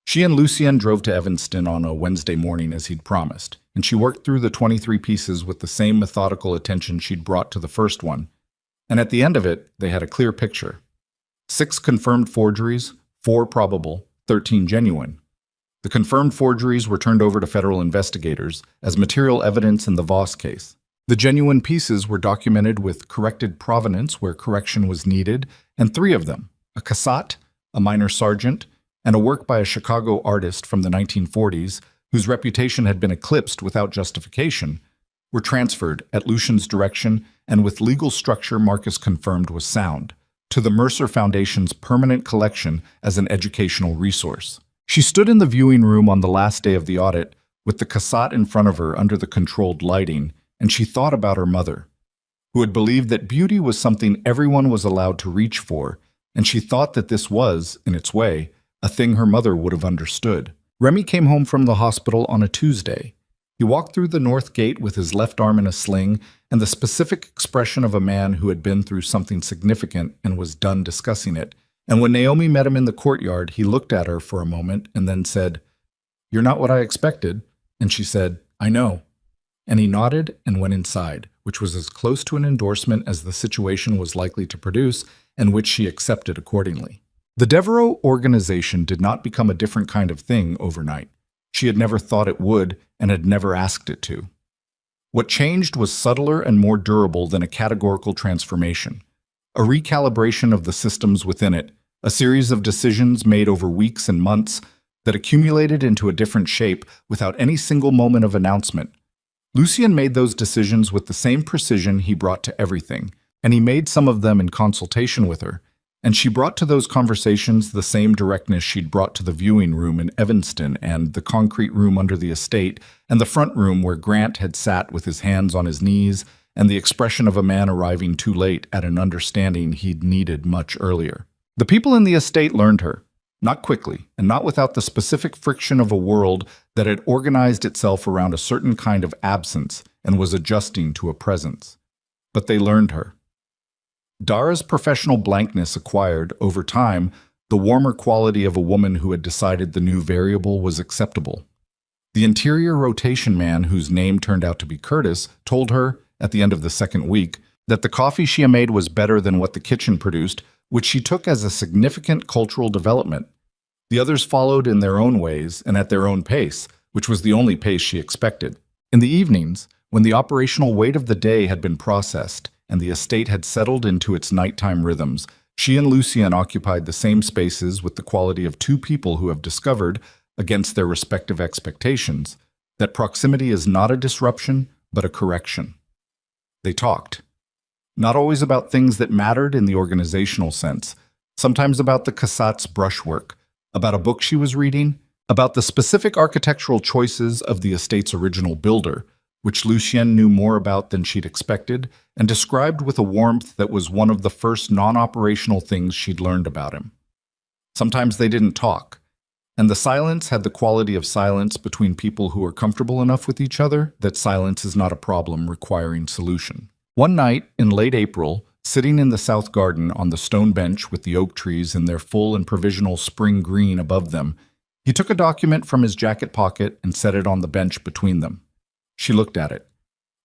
She and Lucien drove to Evanston on a Wednesday morning as he'd promised, and she worked through the 23 pieces with the same methodical attention she'd brought to the first one. And at the end of it, they had a clear picture. 6 confirmed forgeries, 4 probable, 13 genuine. The confirmed forgeries were turned over to federal investigators as material evidence in the Voss case. The genuine pieces were documented with corrected provenance where correction was needed, and 3 of them, a cassette, a minor sergeant, and a work by a Chicago artist from the 1940s whose reputation had been eclipsed without justification, were transferred at Lucian's direction and with legal structure Marcus confirmed was sound, to the Mercer Foundation's permanent collection as an educational resource. She stood in the viewing room on the last day of the audit with the cassette in front of her under the controlled lighting, and she thought about her mother, who had believed that beauty was something everyone was allowed to reach for, and she thought that this was, in its way, a thing her mother would have understood. Remy came home from the hospital on a Tuesday. He walked through the north gate with his left arm in a sling and the specific expression of a man who had been through something significant and was done discussing it. And when Naomi met him in the courtyard, he looked at her for a moment and then said, "You're not what I expected." And she said, "I know." And he nodded and went inside, which was as close to an endorsement as the situation was likely to produce, and which she accepted accordingly. The Devereaux organization did not become a different kind of thing overnight. She had never thought it would and had never asked it to. What changed was subtler and more durable than a categorical transformation, a recalibration of the systems within it, a series of decisions made over weeks and months that accumulated into a different shape without any single moment of announcement. Lucien made those decisions with the same precision he brought to everything, and he made some of them in consultation with her, and she brought to those conversations the same directness she'd brought to the viewing room in Evanston and the concrete room under the estate and the front room where Grant had sat with his hands on his knees and the expression of a man arriving too late at an understanding he'd needed much earlier. The people in the estate learned her, not quickly and not without the specific friction of a world that had organized itself around a certain kind of absence and was adjusting to a presence. But they learned her. Dara's professional blankness acquired, over time, the warmer quality of a woman who had decided the new variable was acceptable. The interior rotation man, whose name turned out to be Curtis, told her, at the end of the 2nd week, that the coffee she made was better than what the kitchen produced, which she took as a significant cultural development. The others followed in their own ways and at their own pace, which was the only pace she expected. In the evenings, when the operational weight of the day had been processed and the estate had settled into its nighttime rhythms, she and Lucien occupied the same spaces with the quality of two people who have discovered, against their respective expectations, that proximity is not a disruption, but a correction. They talked. Not always about things that mattered in the organizational sense, sometimes about the Cassatt's brushwork, about a book she was reading, about the specific architectural choices of the estate's original builder, which Lucien knew more about than she'd expected, and described with a warmth that was one of the first non-operational things she'd learned about him. Sometimes they didn't talk, and the silence had the quality of silence between people who are comfortable enough with each other that silence is not a problem requiring solution. One night, in late April, sitting in the south garden on the stone bench with the oak trees in their full and provisional spring green above them, he took a document from his jacket pocket and set it on the bench between them. She looked at it.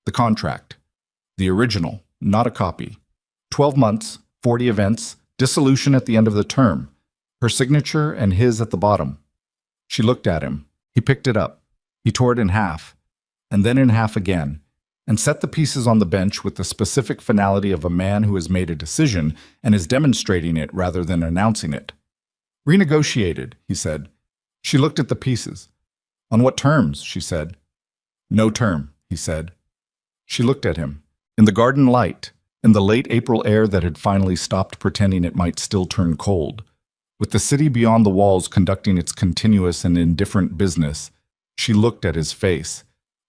The contract. The original, not a copy. 12 months, 40 events, dissolution at the end of the term. Her signature and his at the bottom. She looked at him. He picked it up. He tore it in half, and then in half again, and set the pieces on the bench with the specific finality of a man who has made a decision and is demonstrating it rather than announcing it. Renegotiated, he said. She looked at the pieces. On what terms? She said. No term, he said. She looked at him. In the garden light, in the late April air that had finally stopped pretending it might still turn cold, with the city beyond the walls conducting its continuous and indifferent business, she looked at his face,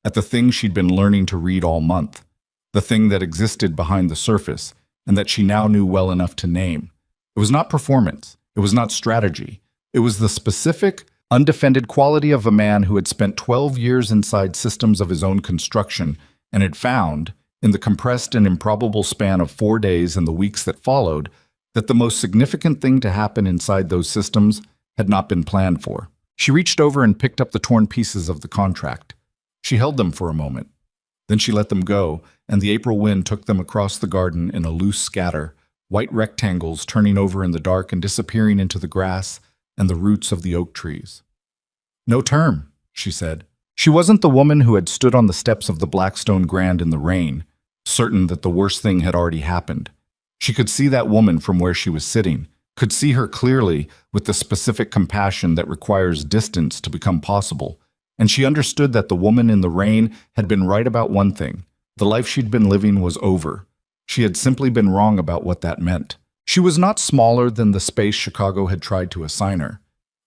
at the thing she'd been learning to read all month, the thing that existed behind the surface and that she now knew well enough to name. It was not performance. It was not strategy. It was the specific, undefended quality of a man who had spent 12 years inside systems of his own construction and had found, in the compressed and improbable span of 4 days and the weeks that followed, that the most significant thing to happen inside those systems had not been planned for. She reached over and picked up the torn pieces of the contract. She held them for a moment. Then she let them go, and the April wind took them across the garden in a loose scatter, white rectangles turning over in the dark and disappearing into the grass and the roots of the oak trees. No term, she said. She wasn't the woman who had stood on the steps of the Blackstone Grand in the rain, certain that the worst thing had already happened. She could see that woman from where she was sitting, could see her clearly with the specific compassion that requires distance to become possible, and she understood that the woman in the rain had been right about one thing. The life she'd been living was over. She had simply been wrong about what that meant. She was not smaller than the space Chicago had tried to assign her.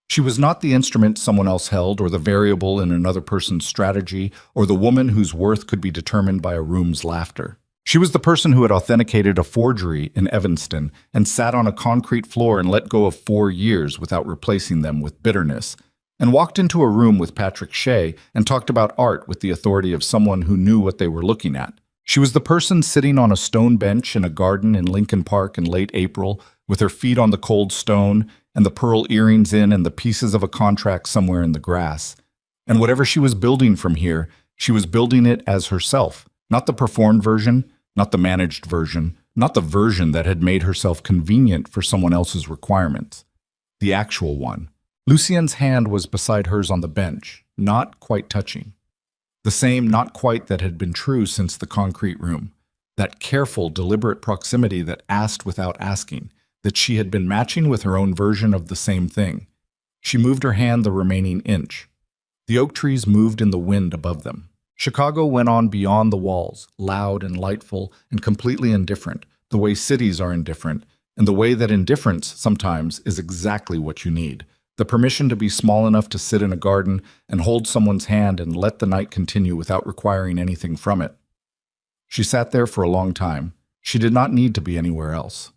She was not the instrument someone else held or the variable in another person's strategy or the woman whose worth could be determined by a room's laughter. She was the person who had authenticated a forgery in Evanston and sat on a concrete floor and let go of 4 years without replacing them with bitterness, and walked into a room with Patrick Shea and talked about art with the authority of someone who knew what they were looking at. She was the person sitting on a stone bench in a garden in Lincoln Park in late April, with her feet on the cold stone and the pearl earrings in and the pieces of a contract somewhere in the grass. And whatever she was building from here, she was building it as herself, not the performed version, not the managed version, not the version that had made herself convenient for someone else's requirements. The actual one. Lucien's hand was beside hers on the bench, not quite touching. The same not quite that had been true since the concrete room. That careful, deliberate proximity that asked without asking, that she had been matching with her own version of the same thing. She moved her hand the remaining inch. The oak trees moved in the wind above them. Chicago went on beyond the walls, loud and lightful and completely indifferent, the way cities are indifferent, and the way that indifference sometimes is exactly what you need. The permission to be small enough to sit in a garden and hold someone's hand and let the night continue without requiring anything from it. She sat there for a long time. She did not need to be anywhere else.